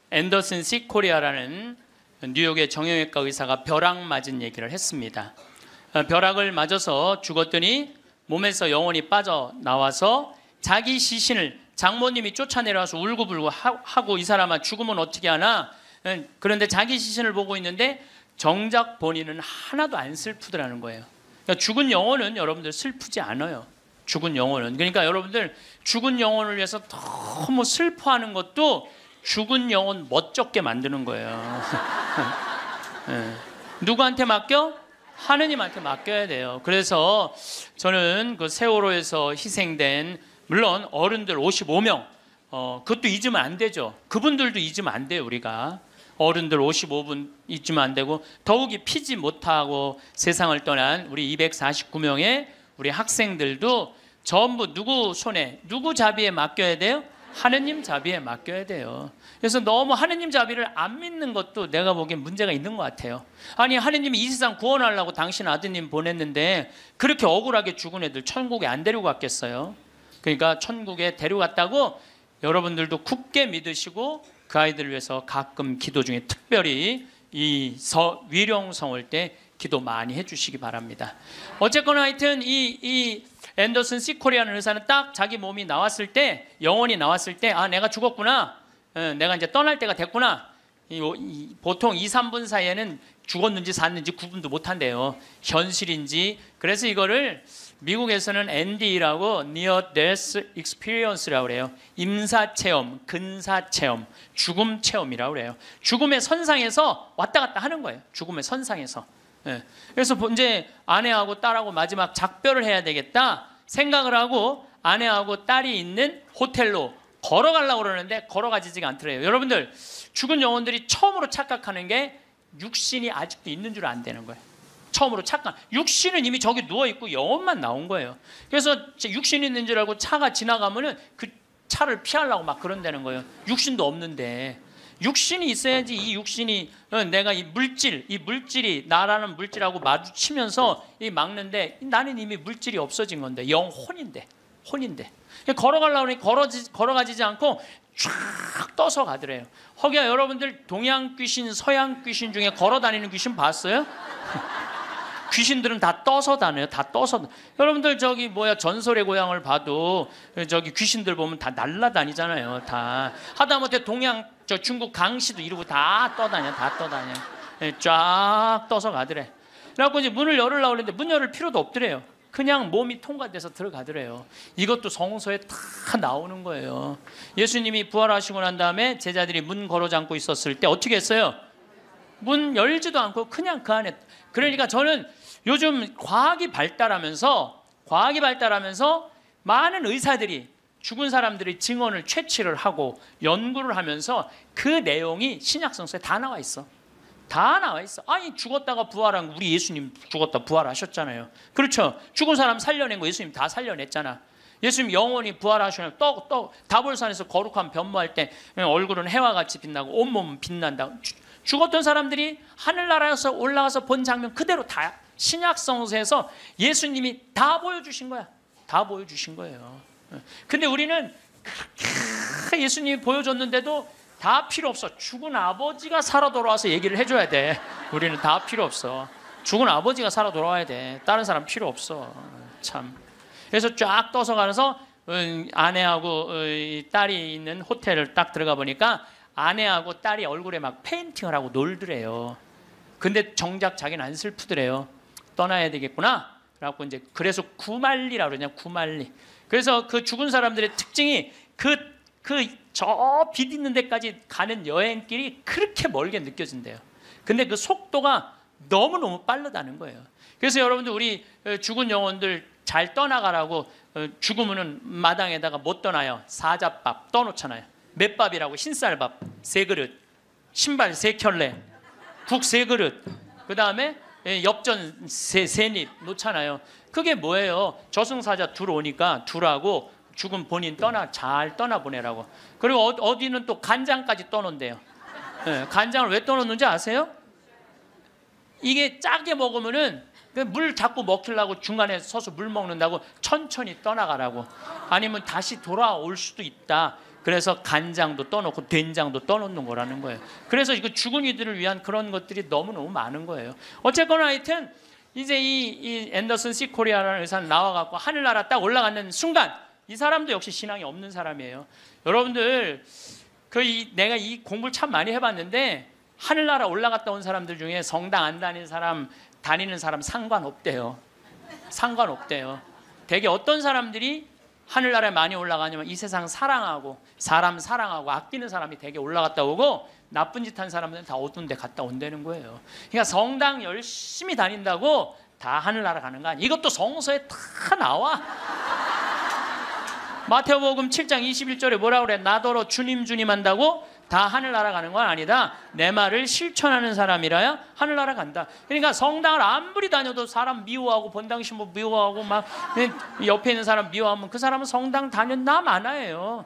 앤더슨 시 코리아라는 뉴욕의 정형외과 의사가 벼락 맞은 얘기를 했습니다. 벼락을 맞아서 죽었더니 몸에서 영혼이 빠져나와서 자기 시신을 장모님이 쫓아내려와서 울고불고 하고 이 사람아 죽으면 어떻게 하나? 그런데 자기 시신을 보고 있는데 정작 본인은 하나도 안 슬프더라는 거예요. 그러니까 죽은 영혼은 여러분들 슬프지 않아요. 죽은 영혼은. 그러니까 여러분들 죽은 영혼을 위해서 너무 슬퍼하는 것도 죽은 영혼 멋쩍게 만드는 거예요. 네. 누구한테 맡겨? 하느님한테 맡겨야 돼요. 그래서 저는 그 세월호에서 희생된 물론 어른들 55명 그것도 잊으면 안 되죠. 그분들도 잊으면 안 돼요. 우리가 어른들 55분 잊으면 안 되고 더욱이 피지 못하고 세상을 떠난 우리 249명의 우리 학생들도 전부 누구 손에 누구 자비에 맡겨야 돼요? 하느님 자비에 맡겨야 돼요. 그래서 너무 하느님 자비를 안 믿는 것도 내가 보기엔 문제가 있는 것 같아요. 아니 하느님이 이 세상 구원하려고 당신 아드님 보냈는데 그렇게 억울하게 죽은 애들 천국에 안 데리고 갔겠어요? 그러니까 천국에 데려갔다고 여러분들도 굳게 믿으시고 그 아이들을 위해서 가끔 기도 중에 특별히 이 위령성을 때 기도 많이 해주시기 바랍니다. 어쨌거나 하여튼 이 앤더슨 시 코리아는 의사는 딱 자기 몸이 나왔을 때 영혼이 나왔을 때 아 내가 죽었구나. 내가 이제 떠날 때가 됐구나. 보통 2, 3분 사이에는 죽었는지 샀는지 구분도 못한대요. 현실인지. 그래서 이거를 미국에서는 ND라고 Near Death Experience라고 그래요. 임사체험, 근사체험, 죽음 체험이라고 그래요. 죽음의 선상에서 왔다 갔다 하는 거예요. 죽음의 선상에서. 그래서 이제 아내하고 딸하고 마지막 작별을 해야 되겠다 생각을 하고 아내하고 딸이 있는 호텔로 걸어가려고 그러는데 걸어가지지가 않더래요. 여러분들 죽은 영혼들이 처음으로 착각하는 게 육신이 아직도 있는 줄 안 되는 거예요. 처음으로 착각. 육신은 이미 저기 누워있고 영혼만 나온 거예요. 그래서 육신이 있는 줄 알고 차가 지나가면은 그 차를 피하려고 막 그런다는 거예요. 육신도 없는데. 육신이 있어야지 이 육신이 내가 이 물질이 나라는 물질하고 마주치면서 이 막는데 나는 이미 물질이 없어진 건데 영혼인데 걸어가려고 하니 걸어가지지 않고 쫙 떠서 가더래요. 허기야 여러분들 동양 귀신 서양 귀신 중에 걸어다니는 귀신 봤어요? 귀신들은 다 떠서 다녀요. 다 떠서. 여러분들 저기 전설의 고향을 봐도 저기 귀신들 보면 다 날라다니잖아요. 다 하다못해 중국 강시도 이러고 다 떠다녀. 쫙 떠서 가더래. 그래갖고 이제 문을 열으려고 그랬는데 문 열을 필요도 없더래요. 그냥 몸이 통과돼서 들어가더래요. 이것도 성서에 다 나오는 거예요. 예수님이 부활하시고 난 다음에 제자들이 문 걸어 잠고 있었을 때 어떻게 했어요? 문 열지도 않고 그냥 그 안에. 그러니까 저는 요즘 과학이 발달하면서 많은 의사들이 죽은 사람들의 증언을 채취를 하고 연구를 하면서 그 내용이 신약성서에 다 나와 있어. 다 나와 있어. 아니 죽었다가 부활한 우리 예수님 죽었다 부활하셨잖아요. 그렇죠. 죽은 사람 살려낸 거 예수님 다 살려냈잖아. 예수님 영원히 부활하시면 또 다볼산에서 거룩한 변모할 때 얼굴은 해와 같이 빛나고 온몸은 빛난다. 죽었던 사람들이 하늘나라에서 올라가서 본 장면 그대로 다 신약 성서에서 예수님이 다 보여주신 거야. 다 보여주신 거예요. 근데 우리는 그렇게 예수님이 보여줬는데도 다 필요 없어. 죽은 아버지가 살아 돌아와서 얘기를 해줘야 돼. 우리는 다 필요 없어. 죽은 아버지가 살아 돌아와야 돼. 다른 사람 필요 없어. 참. 그래서 쫙 떠서 가서 아내하고 딸이 있는 호텔을 딱 들어가 보니까 아내하고 딸이 얼굴에 막 페인팅을 하고 놀더래요. 근데 정작 자기는 안 슬프더래요. 떠나야 되겠구나. 그래갖고 이제 그래서 구말리라고 그러냐, 구말리. 그래서 그 죽은 사람들의 특징이 저 빛 있는 데까지 가는 여행길이 그렇게 멀게 느껴진대요. 근데 그 속도가 너무너무 빠르다는 거예요. 그래서 여러분들 우리 죽은 영혼들 잘 떠나가라고 죽으면은 마당에다가 못 떠나요. 사자밥 떠놓잖아요. 맷밥이라고 흰쌀밥 3그릇, 신발 3켤레, 국 3그릇, 그 다음에 엽전 3입 놓잖아요. 그게 뭐예요? 저승사자 둘 오니까 둘하고 죽은 본인 잘 떠나보내라고. 그리고 어디는 또 간장까지 떠놓는데요. 간장을 왜 떠놓는지 아세요? 이게 짜게 먹으면은 물 자꾸 먹히려고 중간에 서서 물 먹는다고 천천히 떠나가라고. 아니면 다시 돌아올 수도 있다. 그래서 간장도 떠놓고 된장도 떠놓는 거라는 거예요. 그래서 이거 죽은 이들을 위한 그런 것들이 너무너무 많은 거예요. 어쨌거나 하여튼 이제 이 앤더슨 C 코리아라는 의사는 나와갖고 하늘나라 딱 올라가는 순간 이 사람도 역시 신앙이 없는 사람이에요. 여러분들 내가 이 공부를 참 많이 해봤는데 하늘나라 올라갔다 온 사람들 중에 성당 안 다니는 사람, 다니는 사람 상관없대요. 상관없대요. 되게 어떤 사람들이 하늘나라에 많이 올라가냐면 이 세상 사랑하고 사람 사랑하고 아끼는 사람이 되게 올라갔다 오고 나쁜 짓 한 사람들은 다 어두운 데 갔다 온다는 거예요. 그러니까 성당 열심히 다닌다고 다 하늘나라 가는 거 아니에요. 이것도 성서에 다 나와. 마태복음 7장 21절에 뭐라고 그래? 나더러 주님 주님 한다고 다 하늘나라 가는 건 아니다. 내 말을 실천하는 사람이라야 하늘나라 간다. 그러니까 성당을 아무리 다녀도 사람 미워하고 본당 신부 미워하고 막 옆에 있는 사람 미워하면 그 사람은 성당 다녔나 마나예요.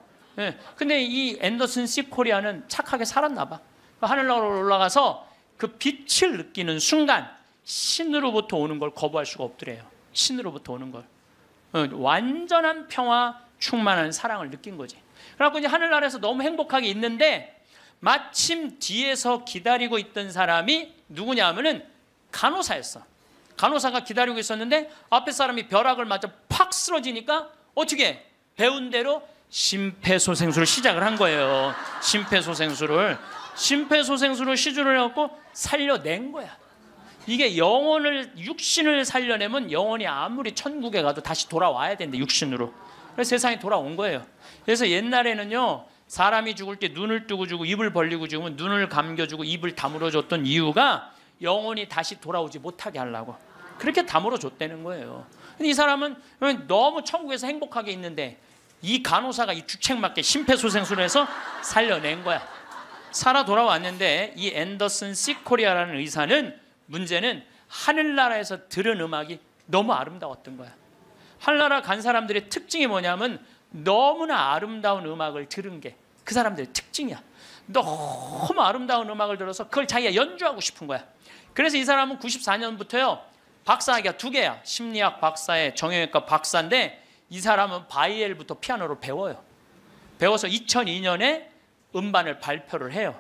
근데 이 앤더슨 C 코리아는 착하게 살았나 봐. 하늘나라로 올라가서 그 빛을 느끼는 순간 신으로부터 오는 걸 거부할 수가 없더래요. 신으로부터 오는 걸. 완전한 평화 충만한 사랑을 느낀 거지. 그래갖고 이제 하늘나라에서 너무 행복하게 있는데 마침 뒤에서 기다리고 있던 사람이 누구냐 하면은 간호사였어. 간호사가 기다리고 있었는데 앞에 사람이 벼락을 맞아 팍 쓰러지니까 어떻게 배운 대로 심폐소생술을 시작을 한 거예요. 심폐소생술을 시주를 해갖고 살려낸 거야. 이게 육신을 살려내면 영혼이 아무리 천국에 가도 다시 돌아와야 되는데 육신으로. 그래서 세상에 돌아온 거예요. 그래서 옛날에는요 사람이 죽을 때 눈을 뜨고 주고 입을 벌리고 죽으면 눈을 감겨주고 입을 다물어 줬던 이유가 영혼이 다시 돌아오지 못하게 하려고 그렇게 다물어 줬다는 거예요. 근데 이 사람은 너무 천국에서 행복하게 있는데 이 간호사가 이 주책맞게 심폐소생술을 해서 살려낸 거야. 살아 돌아왔는데 이 앤더슨 C 코리아라는 의사는 문제는 하늘나라에서 들은 음악이 너무 아름다웠던 거야. 하늘나라 간 사람들의 특징이 뭐냐면 너무나 아름다운 음악을 들은 게 그 사람들의 특징이야. 너무 아름다운 음악을 들어서 그걸 자기가 연주하고 싶은 거야. 그래서 이 사람은 94년부터요 박사학위가 2개야. 심리학 박사에 정형외과 박사인데 이 사람은 바이엘부터 피아노를 배워요. 배워서 2002년에 음반을 발표를 해요.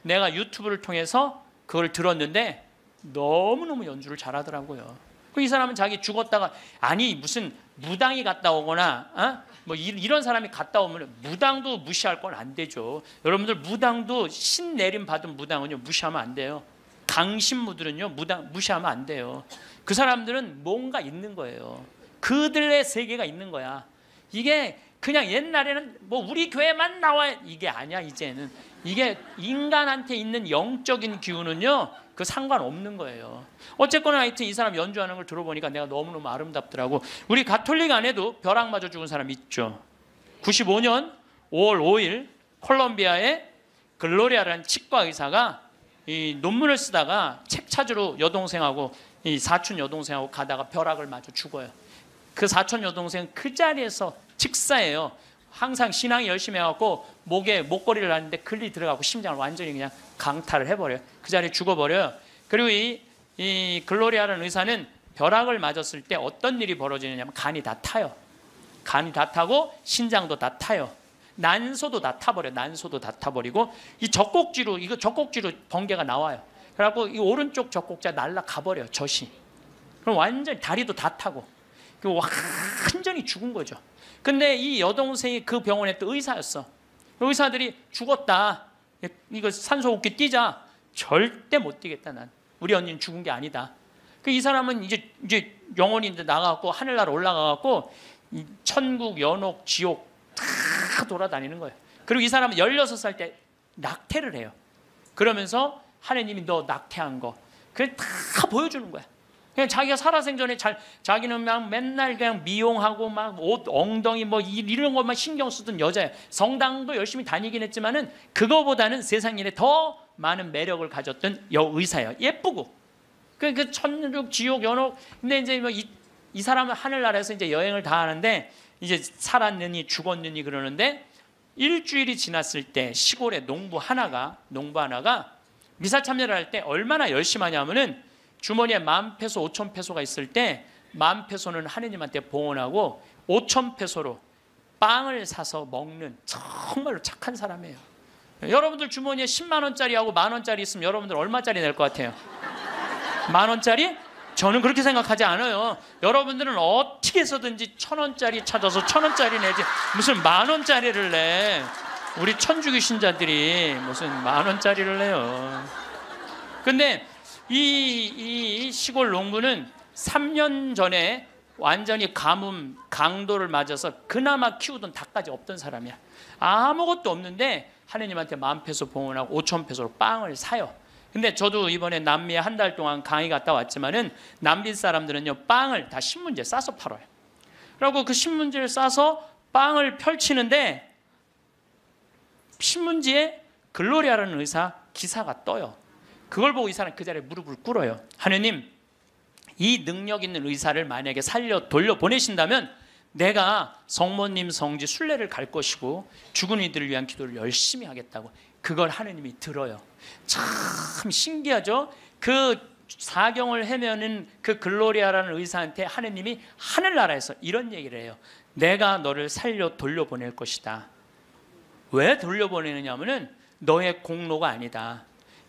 내가 유튜브를 통해서 그걸 들었는데 너무너무 연주를 잘하더라고요. 이 사람은 자기 죽었다가 아니 무슨 무당이 갔다 오거나 뭐 이런 사람이 갔다 오면 무당도 무시할 건 안 되죠. 여러분들 무당도 신 내림 받은 무당은요 무시하면 안 돼요. 강신무들은요 무당 무시하면 안 돼요. 그 사람들은 뭔가 있는 거예요. 그들의 세계가 있는 거야. 이게 그냥 옛날에는 뭐 우리 교회만 나와 이게 아니야. 이제는 이게 인간한테 있는 영적인 기운은요 그 상관없는 거예요. 어쨌거나 하여튼 이 사람 연주하는 걸 들어보니까 내가 너무너무 아름답더라고. 우리 가톨릭 안에도 벼락 맞아 죽은 사람 있죠. 95년 5월 5일 콜롬비아의 글로리아라는 치과 의사가 이 논문을 쓰다가 책 찾으러 여동생하고 이 사촌 여동생하고 가다가 벼락을 맞아 죽어요. 그 사촌 여동생 그 자리에서 직사예요. 항상 신앙이 열심히 해갖고 목에 목걸이를 하는데 글리 들어가고 심장을 완전히 그냥 강탈을 해버려요. 그 자리에 죽어버려요. 그리고 이 글로리아라는 의사는 벼락을 맞았을 때 어떤 일이 벌어지느냐면 간이 다 타요. 간이 다 타고 신장도 다 타요. 난소도 다 타버려요. 난소도 다 타버리고 이 젖꼭지로 번개가 나와요. 그래갖고 이 오른쪽 젖꼭지가 날아가버려요. 젖이. 그럼 완전히 다리도 다 타고 완전히 죽은 거죠. 근데 이 여동생이 그 병원에 또 의사였어. 의사들이 죽었다. 이거 산소호흡기 뛰자. 절대 못 뛰겠다 난. 우리 언니는 죽은 게 아니다. 이 사람은 이제 영혼이 나가갖고 하늘나라 올라가갖고 천국, 연옥, 지옥 다 돌아다니는 거예요. 그리고 이 사람은 16살 때 낙태를 해요. 그러면서 하나님이 너 낙태한 거 그냥 다 보여주는 거야. 그냥 자기가 살아생전에 자기는 그냥 맨날 그냥 미용하고 막 옷 엉덩이 뭐 이런 것만 신경 쓰던 여자예요. 성당도 열심히 다니긴 했지만은 그거보다는 세상 일에 더 많은 매력을 가졌던 여의사예요. 예쁘고 그 천국, 지옥, 연옥. 근데 이제 뭐 이 사람은 하늘나라에서 이제 여행을 다 하는데 이제 살았느니 죽었느니 그러는데 일주일이 지났을 때 시골에 농부 하나가 미사 참여를 할 때 얼마나 열심히 하냐면은 주머니에 10,000페소, 5,000페소가 있을 때 10,000페소는 하느님한테 봉헌하고 5,000페소로 빵을 사서 먹는 정말로 착한 사람이에요. 여러분들 주머니에 10만 원짜리하고 10,000원짜리 있으면 여러분들 얼마짜리 낼 것 같아요? 10,000원짜리? 저는 그렇게 생각하지 않아요. 여러분들은 어떻게 해서든지 1,000원짜리 찾아서 1,000원짜리 내지 무슨 10,000원짜리를 내. 우리 천주교 신자들이 무슨 10,000원짜리를 내요. 근데 이 시골 농부는 3년 전에 완전히 가뭄, 강도를 맞아서 그나마 키우던 닭까지 없던 사람이야. 아무것도 없는데 하느님한테 10,000페소 봉헌하고 5,000페소로 빵을 사요. 근데 저도 이번에 남미에 한 달 동안 강의 갔다 왔지만은 남미 사람들은요 빵을 다 신문지에 싸서 팔아요. 그리고 그 신문지를 싸서 빵을 펼치는데 신문지에 글로리아라는 의사 기사가 떠요. 그걸 보고 이 사람 그 자리에 무릎을 꿇어요. 하느님, 이 능력 있는 의사를 만약에 돌려보내신다면 내가 성모님 성지 순례를 갈 것이고 죽은 이들을 위한 기도를 열심히 하겠다고. 그걸 하느님이 들어요. 참 신기하죠? 그 사경을 헤매는 그 글로리아라는 의사한테 하느님이 하늘나라에서 이런 얘기를 해요. 내가 너를 살려 돌려보낼 것이다. 왜 돌려보내느냐 하면은 너의 공로가 아니다.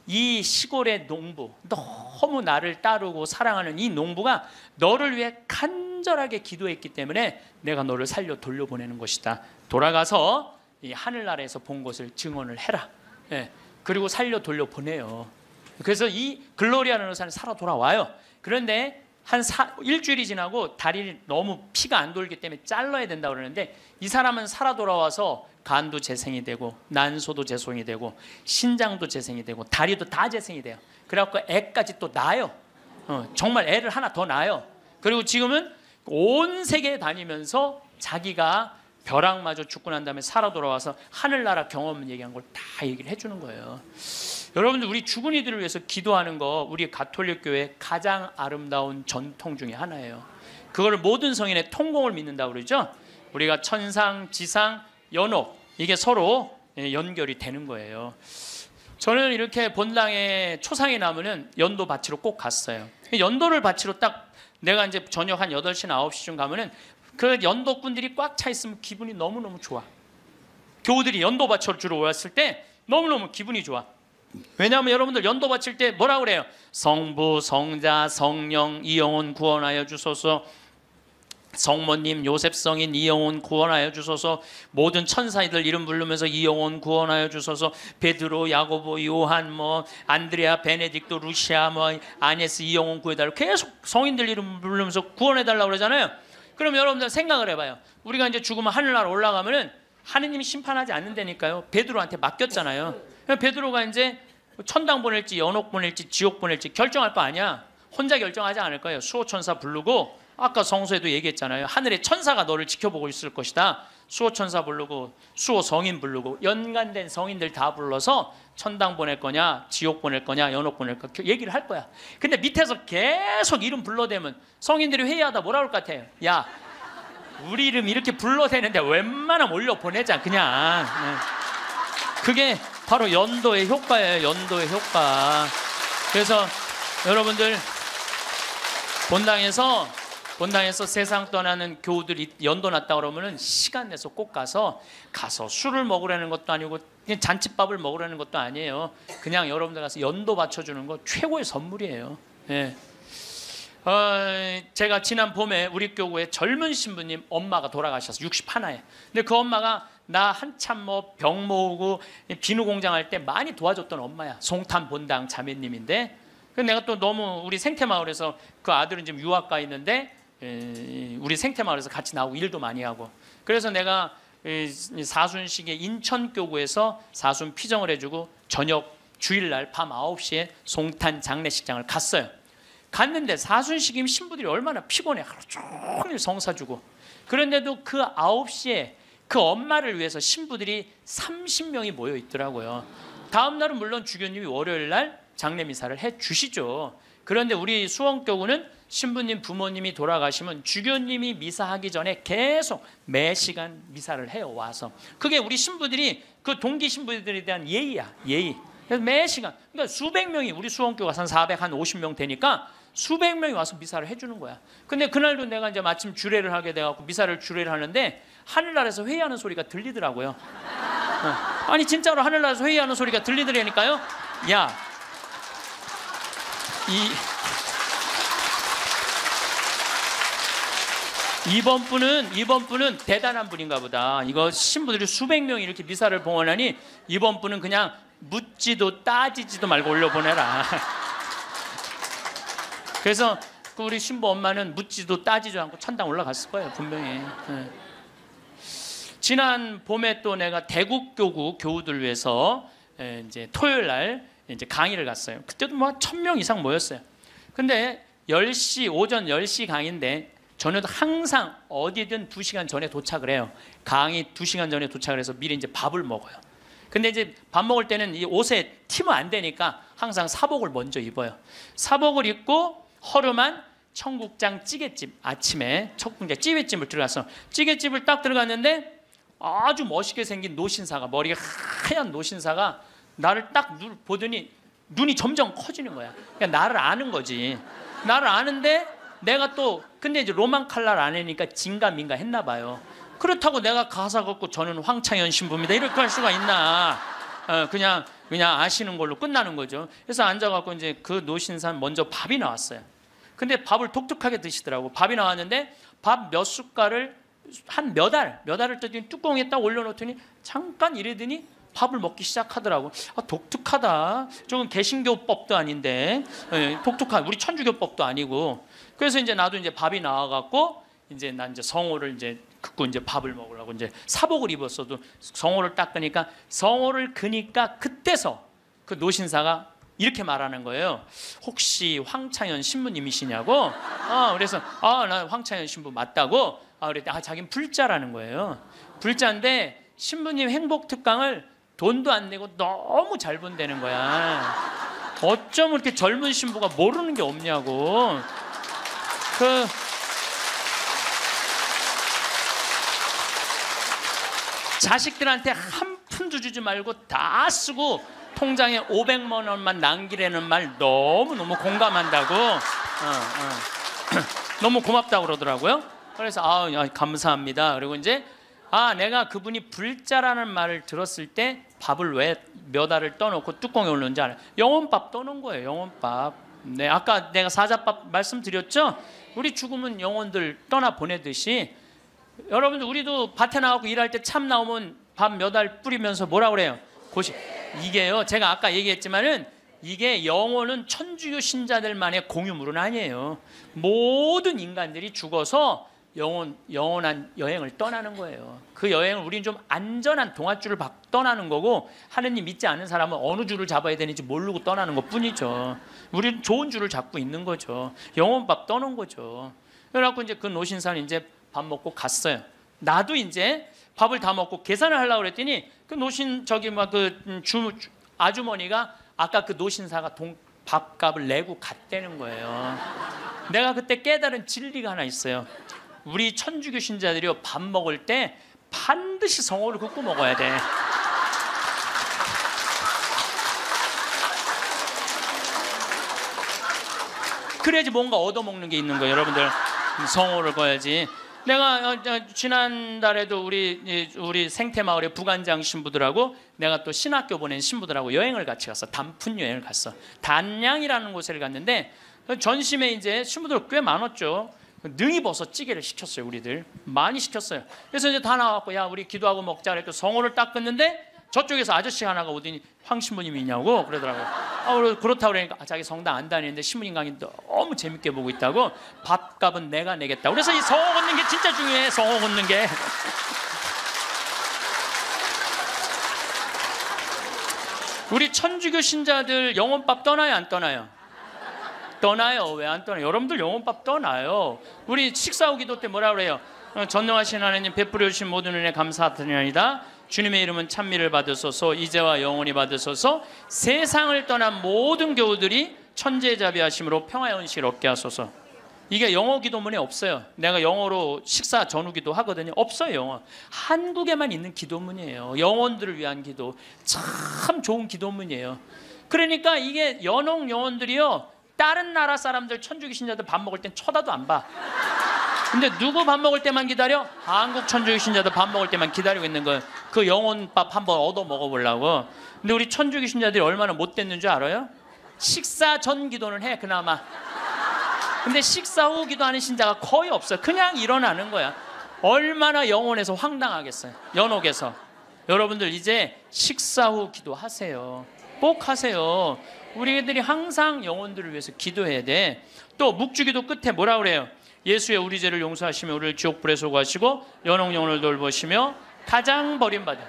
이 시골의 농부, 너무 나를 따르고 사랑하는 이 농부가 너를 위해 간절하게 기도했기 때문에 내가 너를 살려 돌려보내는 것이다. 돌아가서 이 하늘나라에서 본 것을 증언을 해라. 예, 그리고 살려 돌려보내요. 그래서 이 글로리아라는 의사는 살아 돌아와요. 그런데 일주일이 지나고 다리를 너무 피가 안 돌기 때문에 잘라야 된다고 그러는데 이 사람은 살아 돌아와서 간도 재생이 되고 난소도 재생이 되고 신장도 재생이 되고 다리도 다 재생이 돼요. 그래갖고 애까지 또 낳아요. 정말 애를 하나 더 낳아요. 그리고 지금은 온 세계에 다니면서 자기가 벼락 맞아 죽고 난 다음에 살아 돌아와서 하늘나라 경험 얘기한 걸 다 얘기를 해주는 거예요. 여러분들 우리 죽은 이들을 위해서 기도하는 거 우리 가톨릭 교회 가장 아름다운 전통 중에 하나예요. 그거를 모든 성인의 통공을 믿는다고 그러죠. 우리가 천상, 지상, 연옥 이게 서로 연결이 되는 거예요. 저는 이렇게 본당에 초상이 나면은 연도 바치러 꼭 갔어요. 연도를 바치러 딱 내가 이제 저녁 한 8시나 9시쯤 가면은 그 연도꾼들이 꽉 차 있으면 기분이 너무너무 좋아. 교우들이 연도 바쳐 주러 왔을 때 너무너무 기분이 좋아. 왜냐하면 여러분들 연도 바칠 때 뭐라 그래요? 성부, 성자, 성령, 이 영혼 구원하여 주소서. 성모님, 요셉 성인 이 영혼 구원하여 주소서. 모든 천사들 이름 부르면서 이 영혼 구원하여 주소서. 베드로, 야고보, 요한, 안드레아, 베네딕토, 루시아, 아네스 이 영혼 구해달라고 계속 성인들 이름 부르면서 구원해달라고 그러잖아요. 그럼 여러분들 생각을 해봐요. 우리가 이제 죽으면 하늘나라 올라가면은 하느님이 심판하지 않는다니까요. 베드로한테 맡겼잖아요. 베드로가 이제 천당 보낼지 연옥 보낼지 지옥 보낼지 결정할 거 아니야. 혼자 결정하지 않을 거예요. 수호천사 부르고 아까 성서에도 얘기했잖아요. 하늘의 천사가 너를 지켜보고 있을 것이다. 수호천사 부르고 수호 성인 부르고 연관된 성인들 다 불러서 천당 보낼 거냐 지옥 보낼 거냐 연옥 보낼 거냐 얘기를 할 거야. 근데 밑에서 계속 이름 불러대면 성인들이 회의하다 뭐라 그럴 것 같아요? 야 우리 이름 이렇게 불러대는데 웬만하면 올려 보내자 그냥. 그게 바로 연도의 효과예요. 연도의 효과. 그래서 여러분들 본당에서 세상 떠나는 교우들이 연도 났다 그러면은 시간 내서 꼭 가서 술을 먹으라는 것도 아니고 그냥 잔치밥을 먹으라는 것도 아니에요. 그냥 여러분들 가서 연도 받쳐주는 거 최고의 선물이에요. 예. 제가 지난 봄에 우리 교구에 젊은 신부님 엄마가 돌아가셔서 61에. 근데 그 엄마가 나 한참 뭐 병 모으고 비누 공장 할 때 많이 도와줬던 엄마야. 송탄 본당 자매님인데. 내가 또 너무 우리 생태마을에서 그 아들은 지금 유학 가 있는데 우리 생태마을에서 같이 나오고 일도 많이 하고. 그래서 내가 사순식에 인천교구에서 사순 피정을 해주고 저녁 주일날 밤 9시에 송탄 장례식장을 갔어요. 갔는데 사순식임 신부들이 얼마나 피곤해. 하루 종일 성사주고. 그런데도 그 9시에 그 엄마를 위해서 신부들이 30명이 모여 있더라고요. 다음 날은 물론 주교님이 월요일날 장례미사를 해주시죠. 그런데 우리 수원교구는 신부님 부모님이 돌아가시면 주교님이 미사하기 전에 계속 매 시간 미사를 해요. 와서. 그게 우리 신부들이 그 동기 신부들에 대한 예의야. 예의. 그래서 매 시간, 그러니까 수백 명이 우리 수원교가 한 450명 되니까 수백 명이 와서 미사를 해주는 거야. 근데 그날도 내가 이제 마침 주례를 하게 돼갖고 미사를 주례를 하는데 하늘나라에서 회의하는 소리가 들리더라고요. 아니 진짜로 하늘나라에서 회의하는 소리가 들리더라니까요. 야, 이번 분은 대단한 분인가 보다. 이거 신부들이 수백 명이 이렇게 미사를 봉헌하니 이번 분은 그냥 묻지도 따지지도 말고 올려보내라. 그래서 우리 신부 엄마는 묻지도 따지도 않고 천당 올라갔을 거예요, 분명히. 지난 봄에 또 내가 대국교구 교우들 위해서 이제 토요일 날 이제 강의를 갔어요. 그때도 뭐 1000명 이상 모였어요. 근데 10시 오전 10시 강의인데 저는 항상 어디든 2시간 전에 도착을 해요. 강의 2시간 전에 도착을 해서 미리 이제 밥을 먹어요. 근데 이제 밥 먹을 때는 이 옷에 튀면 안 되니까 항상 사복을 먼저 입어요. 사복을 입고 허름한 청국장 찌개집, 아침에 청국장 찌개집을 들어가서 찌개집을 딱 들어갔는데 아주 멋있게 생긴 노신사가, 머리가 하얀 노신사가 나를 딱 보더니 눈이 점점 커지는 거야. 그러니까 나를 아는 거지. 나를 아는데 내가 또 근데 이제 로만 칼날 아내니까 진가민가 했나 봐요. 그렇다고 내가 가사 걷고 저는 황창현 신부입니다 이렇게 할 수가 있나. 그냥 아시는 걸로 끝나는 거죠. 그래서 앉아갖고 이제 그 노신산 먼저 밥이 나왔어요. 근데 밥을 독특하게 드시더라고. 밥이 나왔는데 밥 몇 숟갈을 한 몇 알을 떠더니 뚜껑에 딱 올려놓더니 잠깐 이러더니 밥을 먹기 시작하더라고. 독특하다. 저건 개신교법도 아닌데, 독특한 우리 천주교법도 아니고. 그래서 이제 나도 이제 밥이 나와갖고 이제 난 이제 성호를 이제 긋고 이제 밥을 먹으려고 이제 사복을 입었어도 성호를 딱 그니까 성호를 그니까 그때서 그 노신사가 이렇게 말하는 거예요. 혹시 황창현 신부님이시냐고? 그래서 나 황창현 신부 맞다고. 그랬더니 자기는 불자라는 거예요. 불자인데 신부님 행복 특강을 돈도 안 내고 너무 잘 본다는 거야. 어쩜 이렇게 젊은 신부가 모르는 게 없냐고. 자식들한테 한 푼도 주지 말고 다 쓰고 통장에 500만 원만 남기라는 말 너무너무 공감한다고. 너무 고맙다고 그러더라고요. 그래서 감사합니다. 그리고 이제 내가 그분이 불자라는 말을 들었을 때 밥을 왜 몇 알을 떠놓고 뚜껑에 올렸는지 알아요. 영혼밥 떠놓은 거예요. 영혼밥. 네, 아까 내가 사자밥 말씀드렸죠. 우리 죽으면 영혼들 떠나 보내듯이 여러분들 우리도 밭에 나가고 일할 때 참 나오면 밥 몇 알 뿌리면서 뭐라 그래요? 이게요. 제가 아까 얘기했지만은 이게 영혼은 천주교 신자들만의 공유물은 아니에요. 모든 인간들이 죽어서 영원한 여행을 떠나는 거예요. 그 여행을 우리는 좀 안전한 동아줄을 떠나는 거고 하느님 믿지 않는 사람은 어느 줄을 잡아야 되는지 모르고 떠나는 것뿐이죠. 우리는 좋은 줄을 잡고 있는 거죠. 영혼밥 떠는 거죠. 그래갖고 이제 그 노신사는 이제 밥 먹고 갔어요. 나도 이제 밥을 다 먹고 계산을 하려고 그랬더니 그 노신 아주머니가 아까 그 노신사가 밥값을 내고 갔다는 거예요. 내가 그때 깨달은 진리가 하나 있어요. 우리 천주교 신자들이 밥 먹을 때 반드시 성호를 긋고 먹어야 돼. 그래야지 뭔가 얻어먹는 게 있는 거예요. 여러분들 성호를 거야지. 내가 지난달에도 우리 생태마을의 부관장 신부들하고 내가 또 신학교 보낸 신부들하고 여행을 같이 갔어. 단풍 여행을 갔어. 단양이라는 곳을 갔는데 전심에 이제 신부들 꽤 많았죠. 능이버섯 찌개를 시켰어요. 우리들 많이 시켰어요. 그래서 이제 다 나왔고, 야 우리 기도하고 먹자 그랬고 성호를 딱 끊는데 저쪽에서 아저씨 하나가 오더니 황 신부님이 있냐고 그러더라고요. 그렇다고 그러니까 자기 성당 안 다니는데 신부님 강의 너무 재밌게 보고 있다고, 밥값은 내가 내겠다. 그래서 이 성호 걷는 게 진짜 중요해. 성호 걷는 게. 우리 천주교 신자들 영혼밥 떠나요 안 떠나요? 떠나요. 왜 안 떠나요? 여러분들 영혼밥 떠나요. 우리 식사 후 기도 때 뭐라 그래요? 전능하신 하나님 베풀어 주신 모든 은혜 감사드리나이다. 주님의 이름은 찬미를 받으소서, 이제와 영원히 받으소서. 세상을 떠난 모든 교우들이 천재자비하심으로 평화의 은식을 얻게 하소서. 이게 영어 기도문에 없어요. 내가 영어로 식사 전후 기도 하거든요. 없어요. 영어. 한국에만 있는 기도문이에요. 영혼들을 위한 기도. 참 좋은 기도문이에요. 그러니까 이게 연옥 영혼들이요, 다른 나라 사람들 천주교 신자들 밥 먹을 땐 쳐다도 안 봐. 근데 누구 밥 먹을 때만 기다려? 한국 천주교 신자들 밥 먹을 때만 기다리고 있는 거예요. 그 영혼밥 한번 얻어 먹어보려고. 근데 우리 천주교 신자들이 얼마나 못됐는 줄 알아요? 식사 전 기도는 해 그나마. 근데 식사 후 기도하는 신자가 거의 없어요. 그냥 일어나는 거야. 얼마나 영혼에서 황당하겠어요. 연옥에서. 여러분들 이제 식사 후 기도하세요. 꼭 하세요. 우리들이 항상 영혼들을 위해서 기도해야 돼. 또 묵주기도 끝에 뭐라 그래요? 예수의 우리 죄를 용서하시며 우리를 지옥불에 소구하시고 연옥 영혼을 돌보시며 가장 버림받은.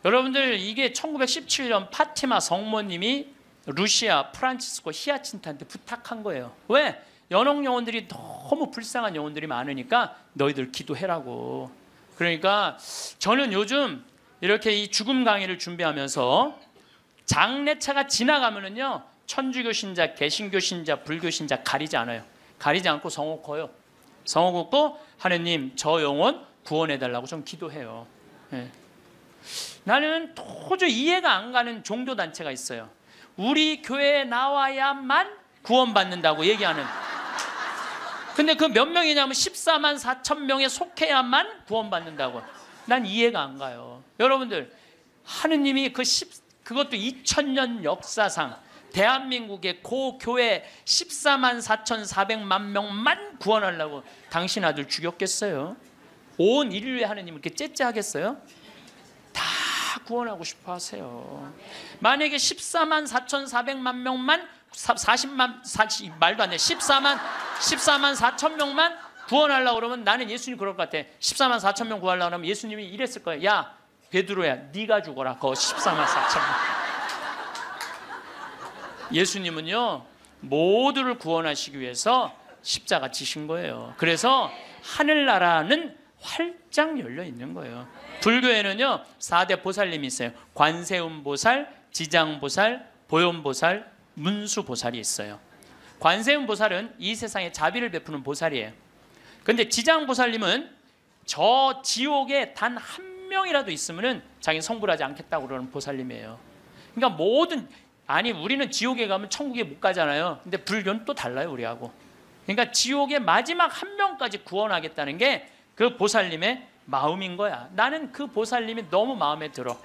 여러분들 이게 1917년 파티마 성모님이 루시아 프란치스코 히아친트한테 부탁한 거예요. 왜? 연옥 영혼들이 너무 불쌍한 영혼들이 많으니까 너희들 기도해라고. 그러니까 저는 요즘 이렇게 이 죽음 강의를 준비하면서 장례차가 지나가면은요, 천주교 신자, 개신교 신자, 불교 신자 가리지 않아요. 가리지 않고 성호 커요. 성호 걷고 하느님 저 영혼 구원해달라고 좀 기도해요. 네. 나는 도저히 이해가 안 가는 종교단체가 있어요. 우리 교회에 나와야만 구원받는다고 얘기하는. 근데 그 몇 명이냐면 14만 4천 명에 속해야만 구원받는다고. 난 이해가 안 가요. 여러분들 하느님이 그것도 2000년 역사상 대한민국의 고교회 14만 4,400만 명만 구원하려고 당신 아들 죽였겠어요? 온 인류의 하느님을 이렇게 째째하겠어요? 다 구원하고 싶어 하세요. 만약에 14만 4,400만 명만 말도 안 돼. 14만 4천 명만 구원하려고 그러면 나는 예수님 그럴 것 같아. 14만 4천 명 구하려고 하면 예수님이 이랬을 거야. 야 베드로야 네가 죽어라. 그 14만 4천 명. 예수님은요 모두를 구원하시기 위해서 십자가 지신 거예요. 그래서 하늘나라는 활짝 열려 있는 거예요. 불교에는요 4대 보살님이 있어요. 관세음보살, 지장보살, 보현보살, 문수보살이 있어요. 관세음보살은 이 세상에 자비를 베푸는 보살이에요. 그런데 지장보살님은 저 지옥에 단 한 명이라도 있으면 자기는 성불하지 않겠다고 그러는 보살님이에요. 그러니까 우리는 지옥에 가면 천국에 못 가잖아요. 근데 불교는 또 달라요, 우리하고. 그러니까 지옥의 마지막 한 명까지 구원하겠다는 게 그 보살님의 마음인 거야. 나는 그 보살님이 너무 마음에 들어.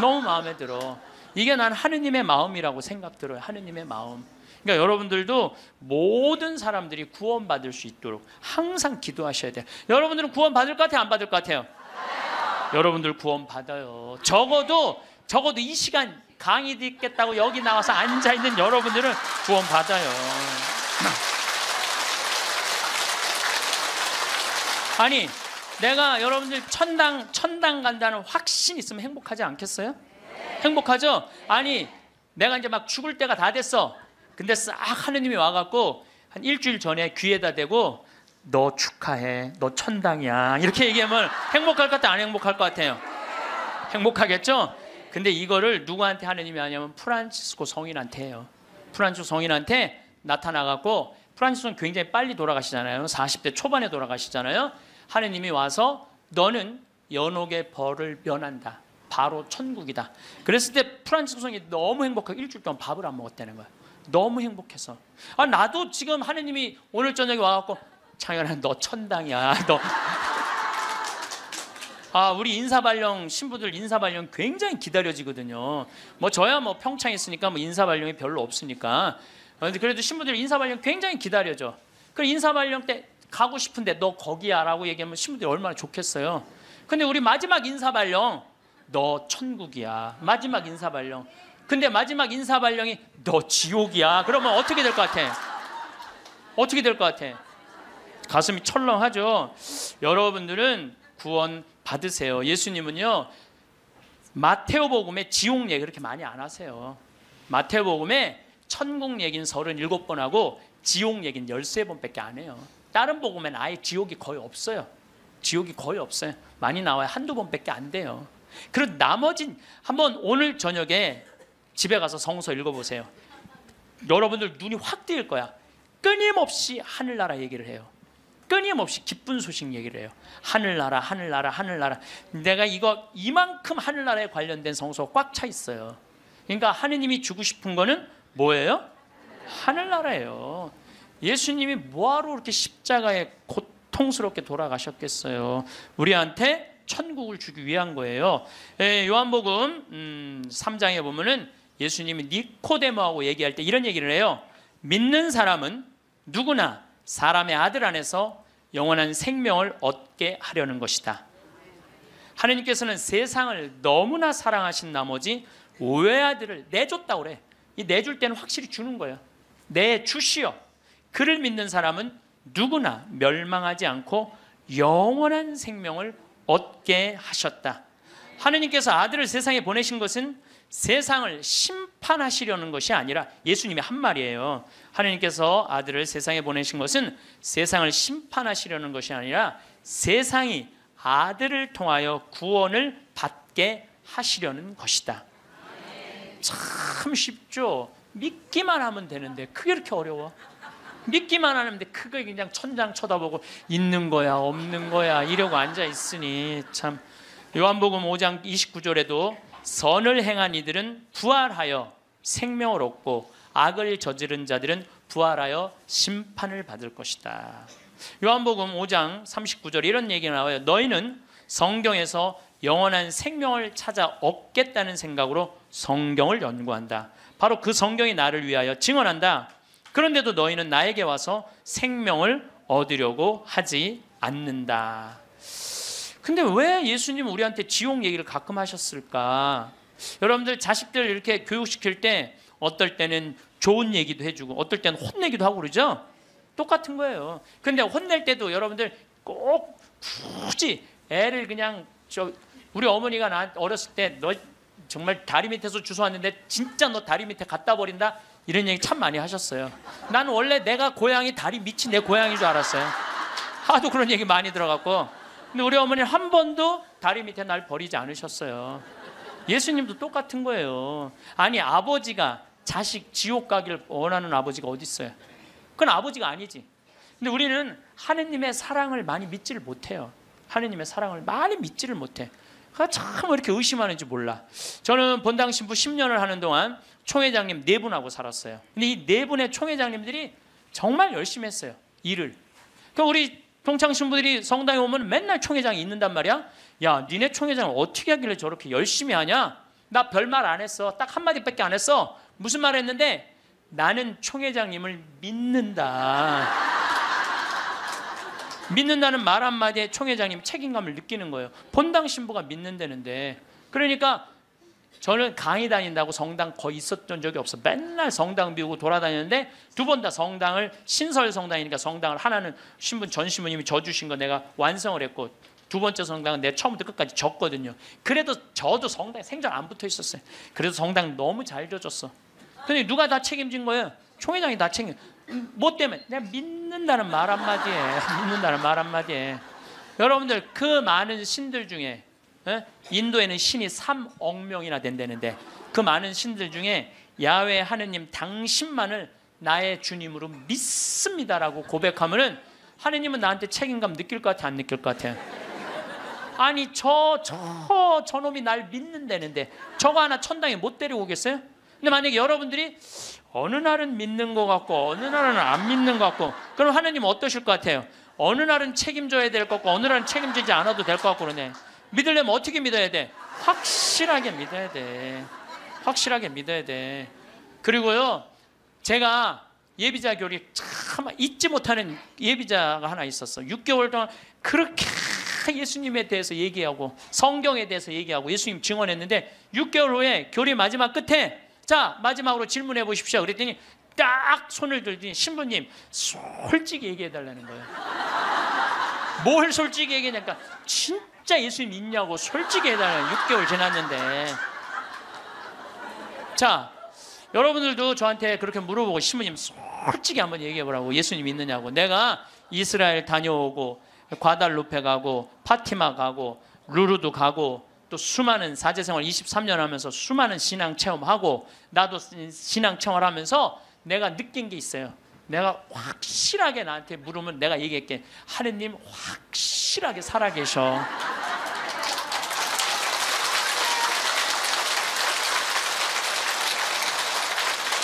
너무 마음에 들어. 이게 난 하느님의 마음이라고 생각 들어요. 하느님의 마음. 그러니까 여러분들도 모든 사람들이 구원받을 수 있도록 항상 기도하셔야 돼요. 여러분들은 구원받을 것 같아요? 안 받을 것 같아요? 여러분들 구원받아요. 적어도 이 시간 강의 듣겠다고 여기 나와서 앉아있는 여러분들은 구원받아요. 아니 내가 여러분들 천당 간다는 확신 있으면 행복하지 않겠어요? 행복하죠? 아니 내가 이제 막 죽을 때가 다 됐어. 근데 싹 하느님이 와갖고 한 일주일 전에 귀에다 대고 너 축하해, 너 천당이야 이렇게 얘기하면 행복할 것 같아? 안 행복할 것 같아요? 행복하겠죠? 근데 이거를 누구한테 하느님이 하냐면 프란치스코 성인한테 해요. 프란치스코 성인한테 나타나갖고 프란시스는 굉장히 빨리 돌아가시잖아요. 40대 초반에 돌아가시잖아요. 하느님이 와서 너는 연옥의 벌을 면한다. 바로 천국이다. 그랬을 때 프란시스성이 너무 행복하고 일주일 동안 밥을 안 먹었다는 거야. 너무 행복해서. 나도 지금 하느님이 오늘 저녁에 와갖고 창현아 너 천당이야. 너. 우리 인사발령 신부들 인사발령 굉장히 기다려지거든요. 뭐 저야 뭐 평창에 있으니까 뭐 인사발령이 별로 없으니까. 그래도 신부들 인사발령 굉장히 기다려져. 그 인사발령 때 가고 싶은데 너 거기야라고 얘기하면 신부들이 얼마나 좋겠어요. 근데 우리 마지막 인사발령 너 천국이야. 마지막 인사발령. 근데 마지막 인사발령이 너 지옥이야. 그러면 어떻게 될 것 같아? 어떻게 될 것 같아? 가슴이 철렁하죠. 여러분들은 구원 받으세요. 예수님은요 마테오복음에 지옥 얘기 그렇게 많이 안 하세요. 마테오복음에 천국 얘기는 37번 하고 지옥 얘기는 13번밖에 안 해요. 다른 복음에는 아예 지옥이 거의 없어요. 지옥이 거의 없어요. 많이 나와요. 한두 번밖에 안 돼요. 그리고 나머진 한번 오늘 저녁에 집에 가서 성서 읽어보세요. 여러분들 눈이 확 뜨일 거야. 끊임없이 하늘나라 얘기를 해요. 끊임없이 기쁜 소식 얘기를 해요. 하늘나라 하늘나라 하늘나라. 내가 이만큼 하늘나라에 관련된 성서가 꽉 차 있어요. 그러니까 하느님이 주고 싶은 거는 뭐예요? 하늘나라예요. 예수님이 뭐하러 그렇게 십자가에 고통스럽게 돌아가셨겠어요. 우리한테 천국을 주기 위한 거예요. 요한복음 3장에 보면은 예수님이 니코데모하고 얘기할 때 이런 얘기를 해요. 믿는 사람은 누구나 사람의 아들 안에서 영원한 생명을 얻게 하려는 것이다. 하느님께서는 세상을 너무나 사랑하신 나머지 외아들을 내줬다고 그래. 이 내줄 때는 확실히 주는 거예요. 내주시오. 그를 믿는 사람은 누구나 멸망하지 않고 영원한 생명을 얻게 하셨다. 하느님께서 아들을 세상에 보내신 것은 세상을 심판하시려는 것이 아니라 예수님이 한 말이에요. 하느님께서 아들을 세상에 보내신 것은 세상을 심판하시려는 것이 아니라 세상이 아들을 통하여 구원을 받게 하시려는 것이다. 참 쉽죠. 믿기만 하면 되는데 그게 이렇게 어려워. 믿기만 하는데 그거 그냥 천장 쳐다보고 있는 거야 없는 거야 이러고 앉아 있으니 참. 요한복음 5장 29절에도 선을 행한 이들은 부활하여 생명을 얻고 악을 저지른 자들은 부활하여 심판을 받을 것이다. 요한복음 5장 39절에 이런 얘기가 나와요. 너희는 성경에서 영원한 생명을 찾아 얻겠다는 생각으로 성경을 연구한다. 바로 그 성경이 나를 위하여 증언한다. 그런데도 너희는 나에게 와서 생명을 얻으려고 하지 않는다. 근데 왜 예수님은 우리한테 지옥 얘기를 가끔 하셨을까? 여러분들 자식들 이렇게 교육시킬 때 어떨 때는 좋은 얘기도 해주고 어떨 때는 혼내기도 하고 그러죠? 똑같은 거예요. 근데 혼낼 때도 여러분들 꼭 굳이 애를 그냥 우리 어머니가 나 어렸을 때 너 정말 다리 밑에서 주워왔는데 진짜 너 다리 밑에 갖다 버린다? 이런 얘기 참 많이 하셨어요. 나는 원래 내가 고향이 다리 밑이 내 고향인 줄 알았어요. 하도 그런 얘기 많이 들어갔고. 근데 우리 어머니는 한 번도 다리 밑에 날 버리지 않으셨어요. 예수님도 똑같은 거예요. 아니 아버지가 자식 지옥 가기를 원하는 아버지가 어디 있어요? 그건 아버지가 아니지. 근데 우리는 하느님의 사랑을 많이 믿지를 못해요. 하느님의 사랑을 많이 믿지를 못해. 참 이렇게 의심하는지 몰라. 저는 본당 신부 10년을 하는 동안 총회장님 4분하고 살았어요. 근데 이 4분의 총회장님들이 정말 열심히 했어요. 일을. 그러니까 우리 동창 신부들이 성당에 오면 맨날 총회장이 있는단 말이야. 야, 니네 총회장을 어떻게 하길래 저렇게 열심히 하냐? 나 별말 안 했어. 딱 한마디밖에 안 했어. 무슨 말 했는데? 나는 총회장님을 믿는다. 믿는다는 말 한마디에 총회장님 책임감을 느끼는 거예요. 본당 신부가 믿는다는데. 그러니까 저는 강의 다닌다고 성당 거의 있었던 적이 없어. 맨날 성당 비우고 돌아다녔는데 2번 다 성당을 신설 성당이니까 성당을 하나는 신부 전 신부님이 져주신 거 내가 완성을 했고 2번째 성당은 내가 처음부터 끝까지 졌거든요. 그래도 저도 성당에 생전 안 붙어 있었어요. 그래도 성당 너무 잘 져줬어. 근데 누가 다 책임진 거예요? 총회장이 다 책임. 뭐 때문에? 내가 믿는다는 말 한마디에. 믿는다는 말 한마디에. 여러분들 그 많은 신들 중에 인도에는 신이 3억 명이나 된다는데 그 많은 신들 중에 야훼 하느님 당신만을 나의 주님으로 믿습니다라고 고백하면은 하느님은 나한테 책임감 느낄 것 같아, 안 느낄 것 같아? 아니 저놈이 날 믿는다는데 저거 하나 천당에 못 데리고 오겠어요? 근데 만약에 여러분들이 어느 날은 믿는 것 같고 어느 날은 안 믿는 것 같고, 그럼 하느님 어떠실 것 같아요? 어느 날은 책임져야 될 것 같고 어느 날은 책임지지 않아도 될 것 같고 그러네. 믿으려면 어떻게 믿어야 돼? 확실하게 믿어야 돼. 확실하게 믿어야 돼. 그리고요, 제가 예비자 교리 참 잊지 못하는 예비자가 하나 있었어. 6개월 동안 그렇게 예수님에 대해서 얘기하고 성경에 대해서 얘기하고 예수님 증언했는데 6개월 후에 교리 마지막 끝에 자 마지막으로 질문해 보십시오 그랬더니 딱 손을 들더니 신부님 솔직히 얘기해 달라는 거예요. 뭘 솔직히 얘기하냐니까 진짜 예수님 있냐고 솔직히 해달라는. 6개월 지났는데. 자 여러분들도 저한테 그렇게 물어보고 신부님 솔직히 한번 얘기해 보라고, 예수님 있느냐고. 내가 이스라엘 다녀오고 과달루페 가고 파티마 가고 루르도 가고 또 수많은 사제생활 23년 하면서 수많은 신앙 체험하고 나도 신앙 체험하면서 내가 느낀 게 있어요. 내가 확실하게 나한테 물으면 내가 얘기할게. 하느님 확실하게 살아계셔.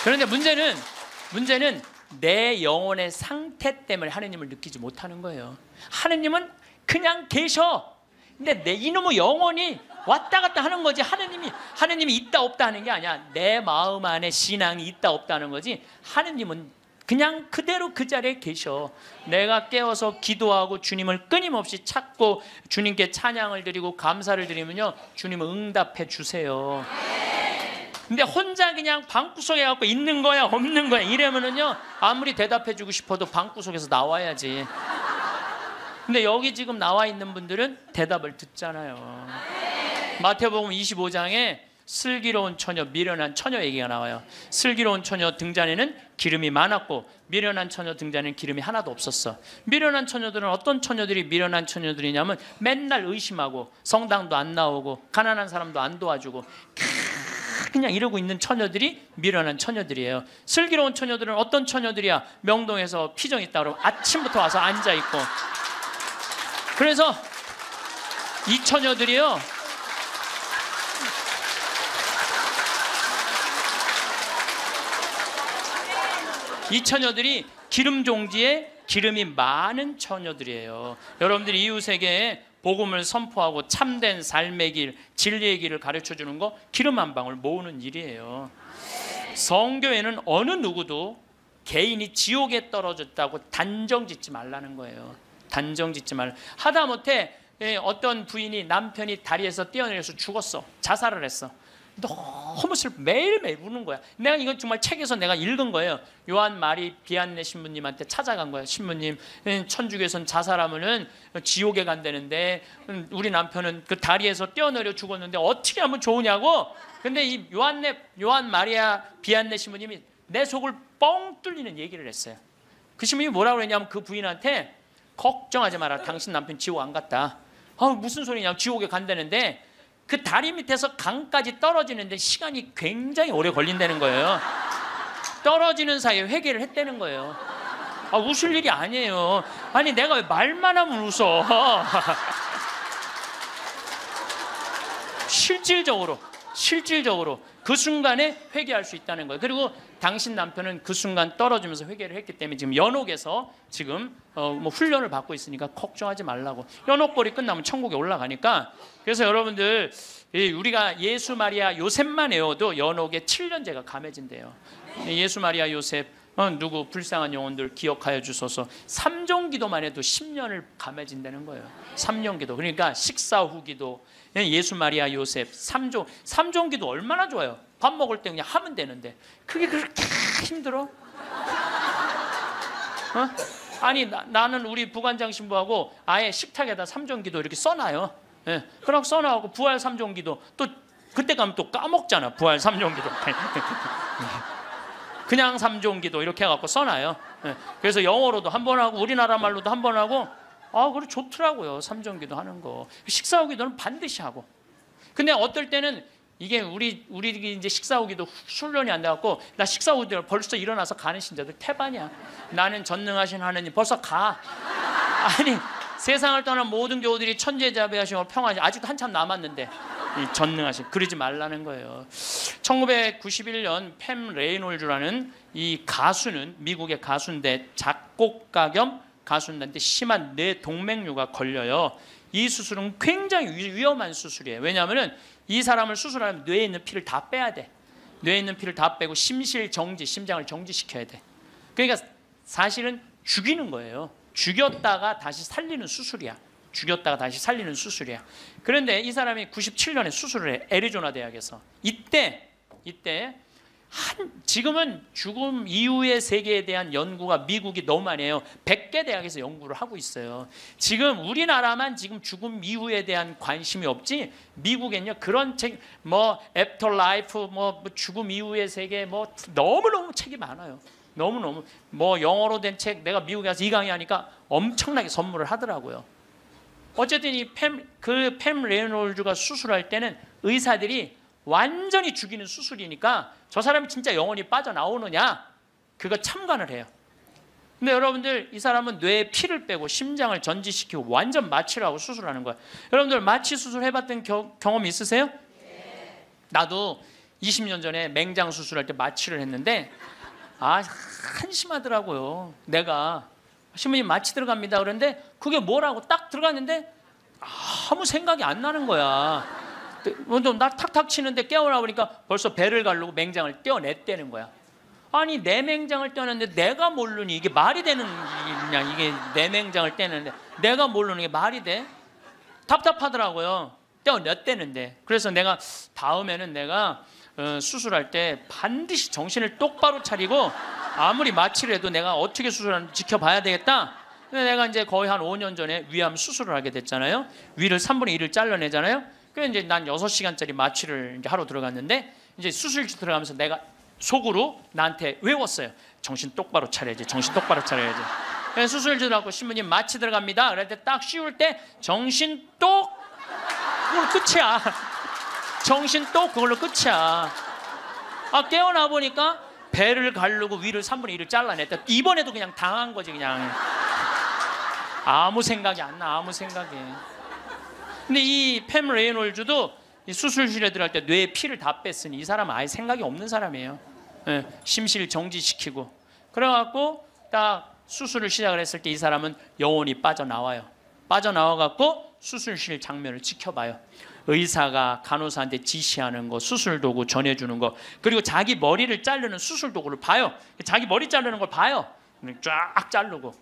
그런데 문제는 내 영혼의 상태 때문에 하느님을 느끼지 못하는 거예요. 하느님은 그냥 계셔. 근데 내 이놈의 영혼이 왔다 갔다 하는 거지. 하느님이 있다 없다 하는 게 아니야. 내 마음 안에 신앙이 있다 없다 하는 거지. 하느님은 그냥 그대로 그 자리에 계셔. 내가 깨어서 기도하고 주님을 끊임없이 찾고 주님께 찬양을 드리고 감사를 드리면요, 주님은 응답해 주세요. 근데 혼자 그냥 방구석에 갖고 있는 거야 없는 거야 이러면은요, 아무리 대답해 주고 싶어도 방구석에서 나와야지. 근데 여기 지금 나와 있는 분들은 대답을 듣잖아요. 마태복음 25장에 슬기로운 처녀, 미련한 처녀 얘기가 나와요. 슬기로운 처녀 등잔에는 기름이 많았고 미련한 처녀 등잔에는 기름이 하나도 없었어. 미련한 처녀들은 어떤 처녀들이 미련한 처녀들이냐면 맨날 의심하고 성당도 안 나오고 가난한 사람도 안 도와주고 그냥 이러고 있는 처녀들이 미련한 처녀들이에요. 슬기로운 처녀들은 어떤 처녀들이야? 명동에서 피정 있다 그러면 아침부터 와서 앉아있고. 그래서 이 처녀들이요, 이 처녀들이 기름 종지에 기름이 많은 처녀들이에요. 여러분들이 이웃에게 복음을 선포하고 참된 삶의 길, 진리의 길을 가르쳐주는 거 기름 한 방울 모으는 일이에요. 성교에는 어느 누구도 개인이 지옥에 떨어졌다고 단정 짓지 말라는 거예요. 단정 짓지 말라. 하다못해 어떤 부인이 남편이 다리에서 뛰어내려서 죽었어. 자살을 했어. 너무 슬퍼. 매일매일 우는 거야. 내가 이건 정말 책에서 내가 읽은 거예요. 요한 마리 비안네 신부님한테 찾아간 거야. 신부님, 천주교에선 자살하면은 지옥에 간다는데 우리 남편은 그 다리에서 뛰어내려 죽었는데 어떻게 하면 좋으냐고. 근데 이 요한 마리아 비안네 신부님이 내 속을 뻥 뚫리는 얘기를 했어요. 그 신부님이 뭐라고 그랬냐면 그 부인한테 걱정하지 마라. 당신 남편 지옥 안 갔다. 무슨 소리냐. 지옥에 간다는데 그 다리 밑에서 강까지 떨어지는데 시간이 굉장히 오래 걸린다는 거예요. 떨어지는 사이에 회개를 했다는 거예요. 웃을 일이 아니에요. 아니 내가 왜 말만 하면 웃어. 실질적으로 그 순간에 회개할 수 있다는 거예요. 그리고 당신 남편은 그 순간 떨어지면서 회개를 했기 때문에 지금 연옥에서 지금 훈련을 받고 있으니까 걱정하지 말라고. 연옥골이 끝나면 천국에 올라가니까. 그래서 여러분들 우리가 예수 마리아 요셉만 외워도 연옥에 7년제가 감해진대요. 예수 마리아 요셉 누구 불쌍한 영혼들 기억하여 주소서. 3종 기도만 해도 10년을 감해진다는 거예요. 3년 기도. 그러니까 식사 후 기도, 예수 마리아 요셉 3종 기도 얼마나 좋아요. 밥 먹을 때 그냥 하면 되는데 그게 그렇게 힘들어? 아니 나는 우리 부관장 신부하고 아예 식탁에다 3종 기도 이렇게 써놔요. 그럼 써놔고 부활 3종 기도 또 그때 가면 또 까먹잖아. 부활 3종 기도 그냥 3종 기도 이렇게 해갖고 써놔요. 그래서 영어로도 한 번 하고 우리나라 말로도 한 번 하고 그래 좋더라고요. 3종 기도 하는 거. 식사 후 기도는 반드시 하고. 근데 어떨 때는 이게 우리 이제 식사 오기도 훈련이 안 돼갖고 나 식사 오기도 벌써 일어나서 가는 신자들 태반이야. 나는 전능하신 하느님 벌써 가. 아니 세상을 떠난 모든 교우들이 천재자비하시고 평안하시 아직도 한참 남았는데 이 전능하신 그러지 말라는 거예요. 1991년 팸 레이놀즈라는 이 가수는 미국의 가수인데 작곡가 겸 가수인데 심한 뇌 동맥류가 걸려요. 이 수술은 굉장히 위험한 수술이에요. 왜냐하면 이 사람을 수술하면 뇌에 있는 피를 다 빼야 돼. 뇌에 있는 피를 다 빼고 심실 정지, 심장을 정지시켜야 돼. 그러니까 사실은 죽이는 거예요. 죽였다가 다시 살리는 수술이야. 죽였다가 다시 살리는 수술이야. 그런데 이 사람이 97년에 수술을 해. 애리조나 대학에서. 이때 지금은 죽음 이후의 세계에 대한 연구가 미국이 너무 많이 해요. 100개 대학에서 연구를 하고 있어요. 지금 우리나라만 지금 죽음 이후에 대한 관심이 없지 미국엔요 그런 책 뭐 애프터 라이프 뭐 죽음 이후의 세계 뭐 너무너무 책이 많아요. 너무너무 뭐 영어로 된 책 내가 미국에 가서 이 강의 하니까 엄청나게 선물을 하더라고요. 어쨌든 이 팸 레이놀즈가 수술할 때는 의사들이 완전히 죽이는 수술이니까 저 사람이 진짜 영혼이 빠져나오느냐 그거 참관을 해요. 근데 여러분들 이 사람은 뇌에 피를 빼고 심장을 전지시키고 완전 마취를 하고 수술하는 거예요. 여러분들 마취 수술 해봤던 경험 있으세요? 네. 나도 20년 전에 맹장 수술할 때 마취를 했는데 한심하더라고요. 내가 신부님 마취 들어갑니다 그런데 그게 뭐라고 딱 들어갔는데 아무 생각이 안 나는 거야. 나 탁탁 치는데 깨어나 보니까 벌써 배를 가르고 맹장을 떼어냈다는 거야. 아니 내 맹장을 떼어냈는데 내가 모르니 이게 말이 되는 일이냐. 이게 내 맹장을 떼는데 내가 모르는 게 말이 돼? 답답하더라고요. 떼어냈다는데. 그래서 내가 다음에는 내가 수술할 때 반드시 정신을 똑바로 차리고 아무리 마취를 해도 내가 어떻게 수술하는지 지켜봐야 되겠다. 근데 내가 이제 거의 한 5년 전에 위암 수술을 하게 됐잖아요. 위를 3분의 1을 잘라내잖아요. 그래서 이제 난 6시간짜리 마취를 이제 하러 들어갔는데 이제 수술실 들어가면서 내가 속으로 나한테 외웠어요. 정신 똑바로 차려야지. 정신 똑바로 차려야지. 그래서 수술실 들어가고 신부님 마취 들어갑니다. 그럴 때 딱 씌울 때 정신 똑 그걸로 끝이야. 정신 똑 그걸로 끝이야. 깨어나 보니까 배를 가르고 위를 3분의 1을 잘라냈다. 이번에도 그냥 당한 거지 그냥. 아무 생각이 안 나. 아무 생각이. 근데 이 팸 레이놀즈도 이 수술실에 들어갈 때 뇌에 피를 다 뺐으니 이 사람은 아예 생각이 없는 사람이에요. 심실 정지시키고 그래갖고 딱 수술을 시작을 했을 때 이 사람은 영혼이 빠져나와요. 빠져나와갖고 수술실 장면을 지켜봐요. 의사가 간호사한테 지시하는 거, 수술 도구 전해주는 거, 그리고 자기 머리를 자르는 수술 도구를 봐요. 자기 머리 자르는 걸 봐요. 쫙 자르고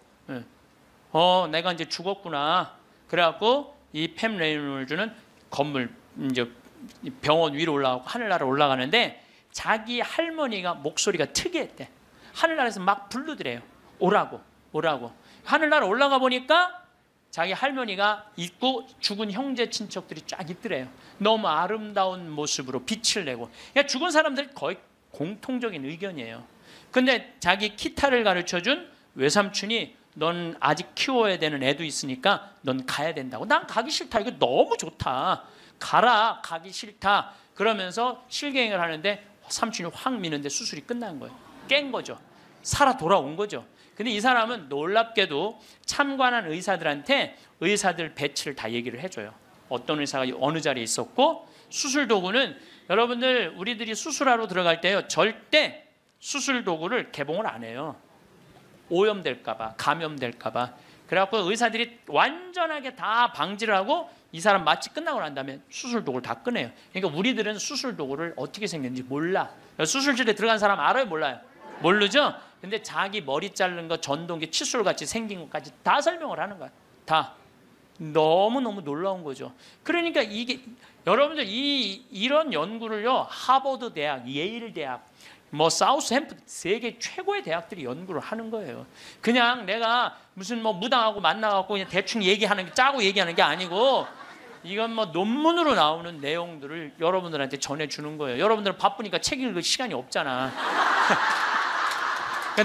내가 이제 죽었구나. 그래갖고 이 팸 레이놀즈는 건물 이제 병원 위로 올라가고 하늘나라 올라가는데 자기 할머니가 목소리가 특이했대. 하늘나라에서 막 부르더래요. 오라고. 하늘나라 올라가 보니까 자기 할머니가 있고 죽은 형제 친척들이 쫙 있더래요. 너무 아름다운 모습으로 빛을 내고. 그러니까 죽은 사람들 거의 공통적인 의견이에요. 근데 자기 기타를 가르쳐준 외삼촌이 넌 아직 키워야 되는 애도 있으니까 넌 가야 된다고. 난 가기 싫다. 이거 너무 좋다. 가라. 가기 싫다. 그러면서 실갱이를 하는데 삼촌이 확 미는데 수술이 끝난 거예요. 깬 거죠. 살아 돌아온 거죠. 근데 이 사람은 놀랍게도 참관한 의사들한테 의사들 배치를 다 얘기를 해줘요. 어떤 의사가 어느 자리에 있었고 수술 도구는 여러분들 우리들이 수술하러 들어갈 때요. 절대 수술 도구를 개봉을 안 해요. 오염될까봐, 감염될까봐. 그래갖고 의사들이 완전하게 다 방지를 하고 이 사람 마취 끝나고 난 다음에 수술 도구를 다 꺼내요. 그러니까 우리들은 수술 도구를 어떻게 생겼는지 몰라. 수술실에 들어간 사람 알아요? 몰라요? 모르죠? 근데 자기 머리 자른 거 전동기 칫솔같이 생긴 것까지 다 설명을 하는 거야. 다. 너무너무 놀라운 거죠. 그러니까 이게 여러분들 이런 연구를요. 하버드 대학, 예일 대학, 뭐 사우스햄프턴 세계 최고의 대학들이 연구를 하는 거예요. 그냥 내가 무슨 뭐 무당하고 만나갖고 그냥 대충 얘기하는 게 짜고 얘기하는 게 아니고 이건 뭐 논문으로 나오는 내용들을 여러분들한테 전해주는 거예요. 여러분들은 바쁘니까 책 읽을 시간이 없잖아.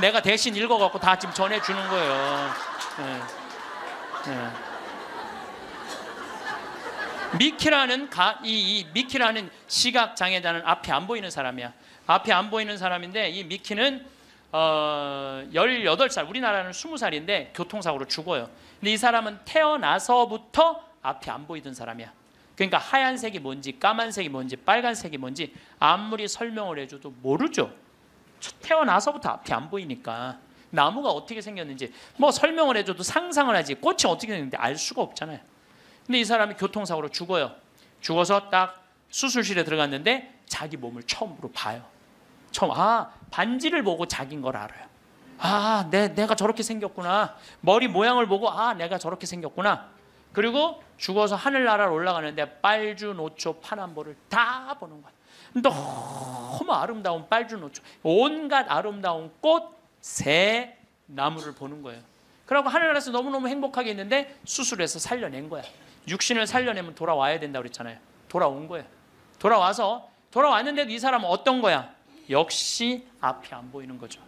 내가 대신 읽어갖고 다 지금 전해주는 거예요. 미키라는 이 미키라는 시각 장애자는 앞이 안 보이는 사람이야. 앞이 안 보이는 사람인데 이 미키는 18살, 우리나라는 20살인데 교통사고로 죽어요. 근데 이 사람은 태어나서부터 앞이 안 보이던 사람이야. 그러니까 하얀색이 뭔지 까만색이 뭔지 빨간색이 뭔지 아무리 설명을 해줘도 모르죠. 태어나서부터 앞이 안 보이니까. 나무가 어떻게 생겼는지 뭐 설명을 해줘도 상상을 하지 꽃이 어떻게 생겼는지 알 수가 없잖아요. 근데 이 사람이 교통사고로 죽어요. 죽어서 딱 수술실에 들어갔는데 자기 몸을 처음으로 봐요. 반지를 보고 자기인 걸 알아요. 내가 저렇게 생겼구나. 머리 모양을 보고 내가 저렇게 생겼구나. 그리고 죽어서 하늘나라로 올라가는데 빨주노초 파남보를 다 보는 거야. 너무 아름다운 빨주노초, 온갖 아름다운 꽃, 새, 나무를 보는 거예요. 그러고 하늘나라에서 너무너무 행복하게 있는데 수술해서 살려낸 거야. 육신을 살려내면 돌아와야 된다고 그랬잖아요. 돌아온 거예요. 돌아왔는데도 이 사람은 어떤 거야? 역시 앞이 안 보이는 거죠.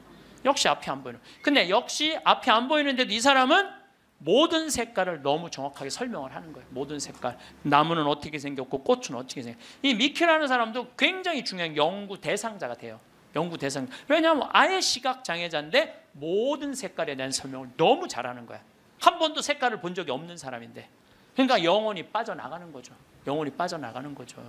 역시 앞이 안 보이는. 근데 역시 앞이 안 보이는데도 이 사람은 모든 색깔을 너무 정확하게 설명을 하는 거예요. 모든 색깔. 나무는 어떻게 생겼고 꽃은 어떻게 생겼고. 이 미키라는 사람도 굉장히 중요한 연구 대상자가 돼요. 연구 대상. 왜냐하면 아예 시각 장애자인데 모든 색깔에 대한 설명을 너무 잘하는 거야. 한 번도 색깔을 본 적이 없는 사람인데. 그러니까 영혼이 빠져나가는 거죠. 영혼이 빠져나가는 거죠.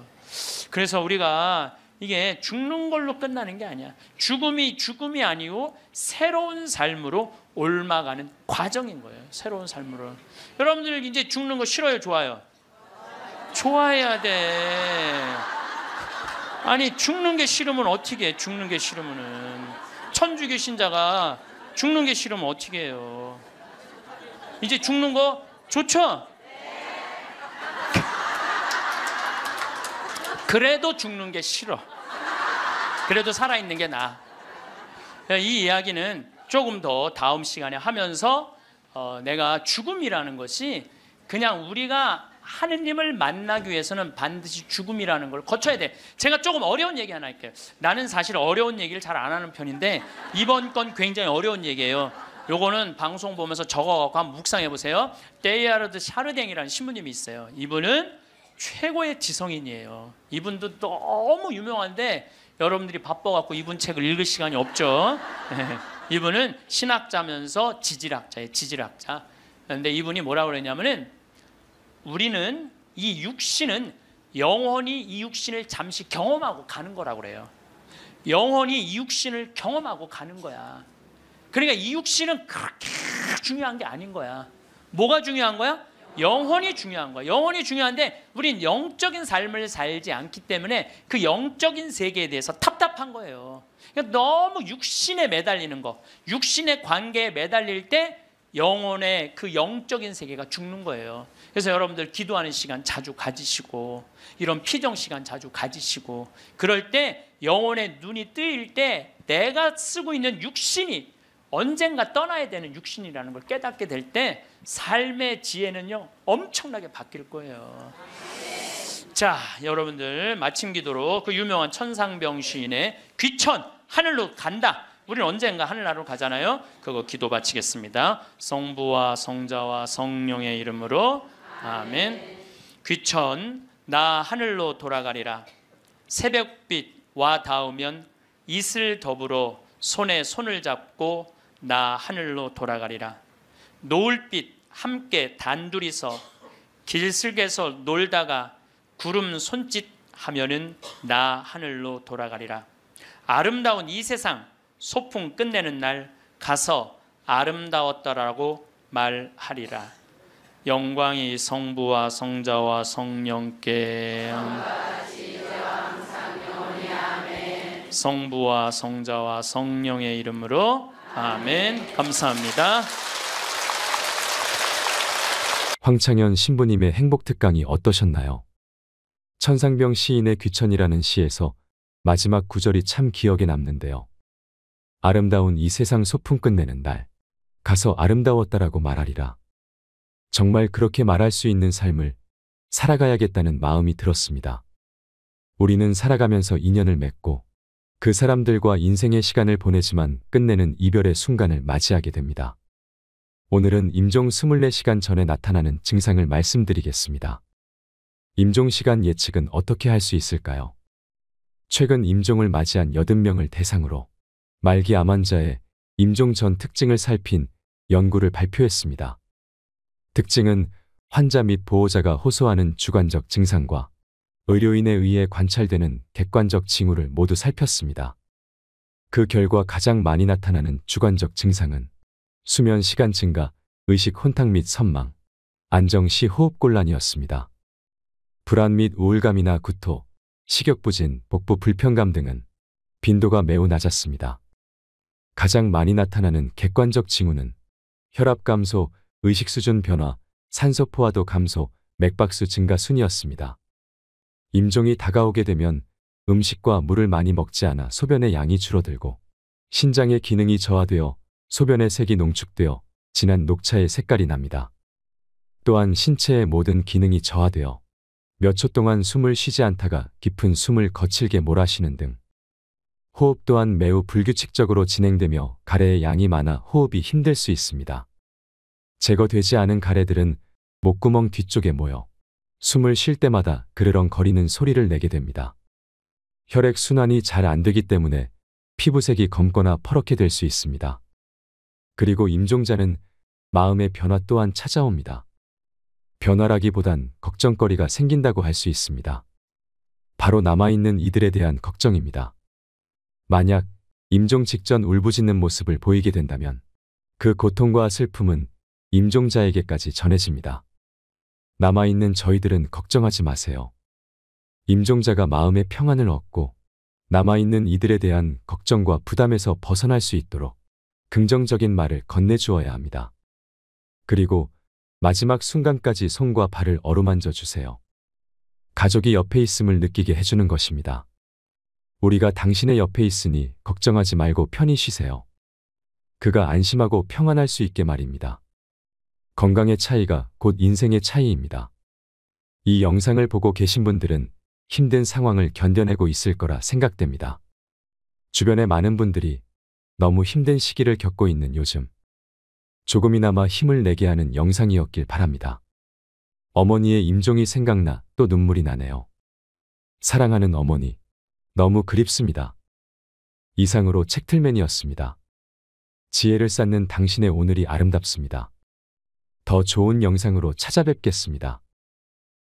그래서 우리가 이게 죽는 걸로 끝나는 게 아니야. 죽음이 아니고 새로운 삶으로 옮아가는 과정인 거예요. 새로운 삶으로. 여러분들 이제 죽는 거 싫어요, 좋아요? 좋아해야 돼. 아니 죽는 게 싫으면 어떻게 해? 죽는 게 싫으면은 천주교 신자가 죽는 게 싫으면 어떻게 해요? 이제 죽는 거 좋죠? 그래도 죽는 게 싫어. 그래도 살아있는 게 나아. 이 이야기는 조금 더 다음 시간에 하면서 내가 죽음이라는 것이 그냥 우리가 하느님을 만나기 위해서는 반드시 죽음이라는 걸 거쳐야 돼. 제가 조금 어려운 얘기 하나 할게요. 나는 사실 어려운 얘기를 잘 안 하는 편인데 이번 건 굉장히 어려운 얘기예요. 요거는 방송 보면서 적어갖고 한번 묵상해 보세요. 데이아르드 샤르댕이라는 신부님이 있어요. 이분은 최고의 지성인이에요. 이분도 너무 유명한데 여러분들이 바빠갖고 이분 책을 읽을 시간이 없죠. 이분은 신학자면서 지질학자예요. 지질학자. 그런데 이분이 뭐라고 그랬냐면은 우리는 이 육신은 영원히 이 육신을 잠시 경험하고 가는 거라고 그래요. 영원히 이 육신을 경험하고 가는 거야. 그러니까 이 육신은 그렇게 중요한 게 아닌 거야. 뭐가 중요한 거야? 영혼이 중요한 거야. 영혼이 중요한데 우린 영적인 삶을 살지 않기 때문에 그 영적인 세계에 대해서 답답한 거예요. 그러니까 너무 육신에 매달리는 거, 육신의 관계에 매달릴 때 영혼의 그 영적인 세계가 죽는 거예요. 그래서 여러분들 기도하는 시간 자주 가지시고 이런 피정 시간 자주 가지시고 그럴 때 영혼의 눈이 뜨일 때 내가 쓰고 있는 육신이 언젠가 떠나야 되는 육신이라는 걸 깨닫게 될 때 삶의 지혜는요 엄청나게 바뀔 거예요. 자, 여러분들 마침 기도로 그 유명한 천상병 시인의 귀천 하늘로 간다. 우리는 언젠가 하늘나라로 가잖아요. 그거 기도 바치겠습니다. 성부와 성자와 성령의 이름으로 아멘. 귀천 나 하늘로 돌아가리라. 새벽빛 와 닿으면 이슬 더불어 손에 손을 잡고 나 하늘로 돌아가리라. 노을빛 함께 단둘이서 길슬개서 놀다가 구름 손짓 하면은 나 하늘로 돌아가리라. 아름다운 이 세상 소풍 끝내는 날 가서 아름다웠더라고 말하리라. 영광이 성부와 성자와 성령께 성부와 성자와 성령의 이름으로 아멘. 감사합니다. 황창현 신부님의 행복특강이 어떠셨나요? 천상병 시인의 귀천이라는 시에서 마지막 구절이 참 기억에 남는데요. 아름다운 이 세상 소풍 끝내는 날 가서 아름다웠다라고 말하리라. 정말 그렇게 말할 수 있는 삶을 살아가야겠다는 마음이 들었습니다. 우리는 살아가면서 인연을 맺고 그 사람들과 인생의 시간을 보내지만 끝내는 이별의 순간을 맞이하게 됩니다. 오늘은 임종 24시간 전에 나타나는 증상을 말씀드리겠습니다. 임종 시간 예측은 어떻게 할 수 있을까요? 최근 임종을 맞이한 80명을 대상으로 말기 암 환자의 임종 전 특징을 살핀 연구를 발표했습니다. 특징은 환자 및 보호자가 호소하는 주관적 증상과 의료인에 의해 관찰되는 객관적 징후를 모두 살폈습니다. 그 결과 가장 많이 나타나는 주관적 증상은 수면 시간 증가, 의식 혼탁 및 선망, 안정 시 호흡곤란이었습니다. 불안 및 우울감이나 구토, 식욕부진, 복부 불편감 등은 빈도가 매우 낮았습니다. 가장 많이 나타나는 객관적 징후는 혈압 감소, 의식 수준 변화, 산소 포화도 감소, 맥박수 증가 순이었습니다. 임종이 다가오게 되면 음식과 물을 많이 먹지 않아 소변의 양이 줄어들고 신장의 기능이 저하되어 소변의 색이 농축되어 진한 녹차의 색깔이 납니다. 또한 신체의 모든 기능이 저하되어 몇 초 동안 숨을 쉬지 않다가 깊은 숨을 거칠게 몰아쉬는 등 호흡 또한 매우 불규칙적으로 진행되며 가래의 양이 많아 호흡이 힘들 수 있습니다. 제거되지 않은 가래들은 목구멍 뒤쪽에 모여 숨을 쉴 때마다 그르렁거리는 소리를 내게 됩니다. 혈액 순환이 잘 안 되기 때문에 피부색이 검거나 퍼렇게 될 수 있습니다. 그리고 임종자는 마음의 변화 또한 찾아옵니다. 변화라기보단 걱정거리가 생긴다고 할 수 있습니다. 바로 남아있는 이들에 대한 걱정입니다. 만약 임종 직전 울부짖는 모습을 보이게 된다면 그 고통과 슬픔은 임종자에게까지 전해집니다. 남아있는 저희들은 걱정하지 마세요. 임종자가 마음의 평안을 얻고 남아있는 이들에 대한 걱정과 부담에서 벗어날 수 있도록 긍정적인 말을 건네주어야 합니다. 그리고 마지막 순간까지 손과 발을 어루만져 주세요. 가족이 옆에 있음을 느끼게 해주는 것입니다. 우리가 당신의 옆에 있으니 걱정하지 말고 편히 쉬세요. 그가 안심하고 평안할 수 있게 말입니다. 건강의 차이가 곧 인생의 차이입니다. 이 영상을 보고 계신 분들은 힘든 상황을 견뎌내고 있을 거라 생각됩니다. 주변의 많은 분들이 너무 힘든 시기를 겪고 있는 요즘 조금이나마 힘을 내게 하는 영상이었길 바랍니다. 어머니의 임종이 생각나 또 눈물이 나네요. 사랑하는 어머니, 너무 그립습니다. 이상으로 책틀맨이었습니다. 지혜를 쌓는 당신의 오늘이 아름답습니다. 더 좋은 영상으로 찾아뵙겠습니다.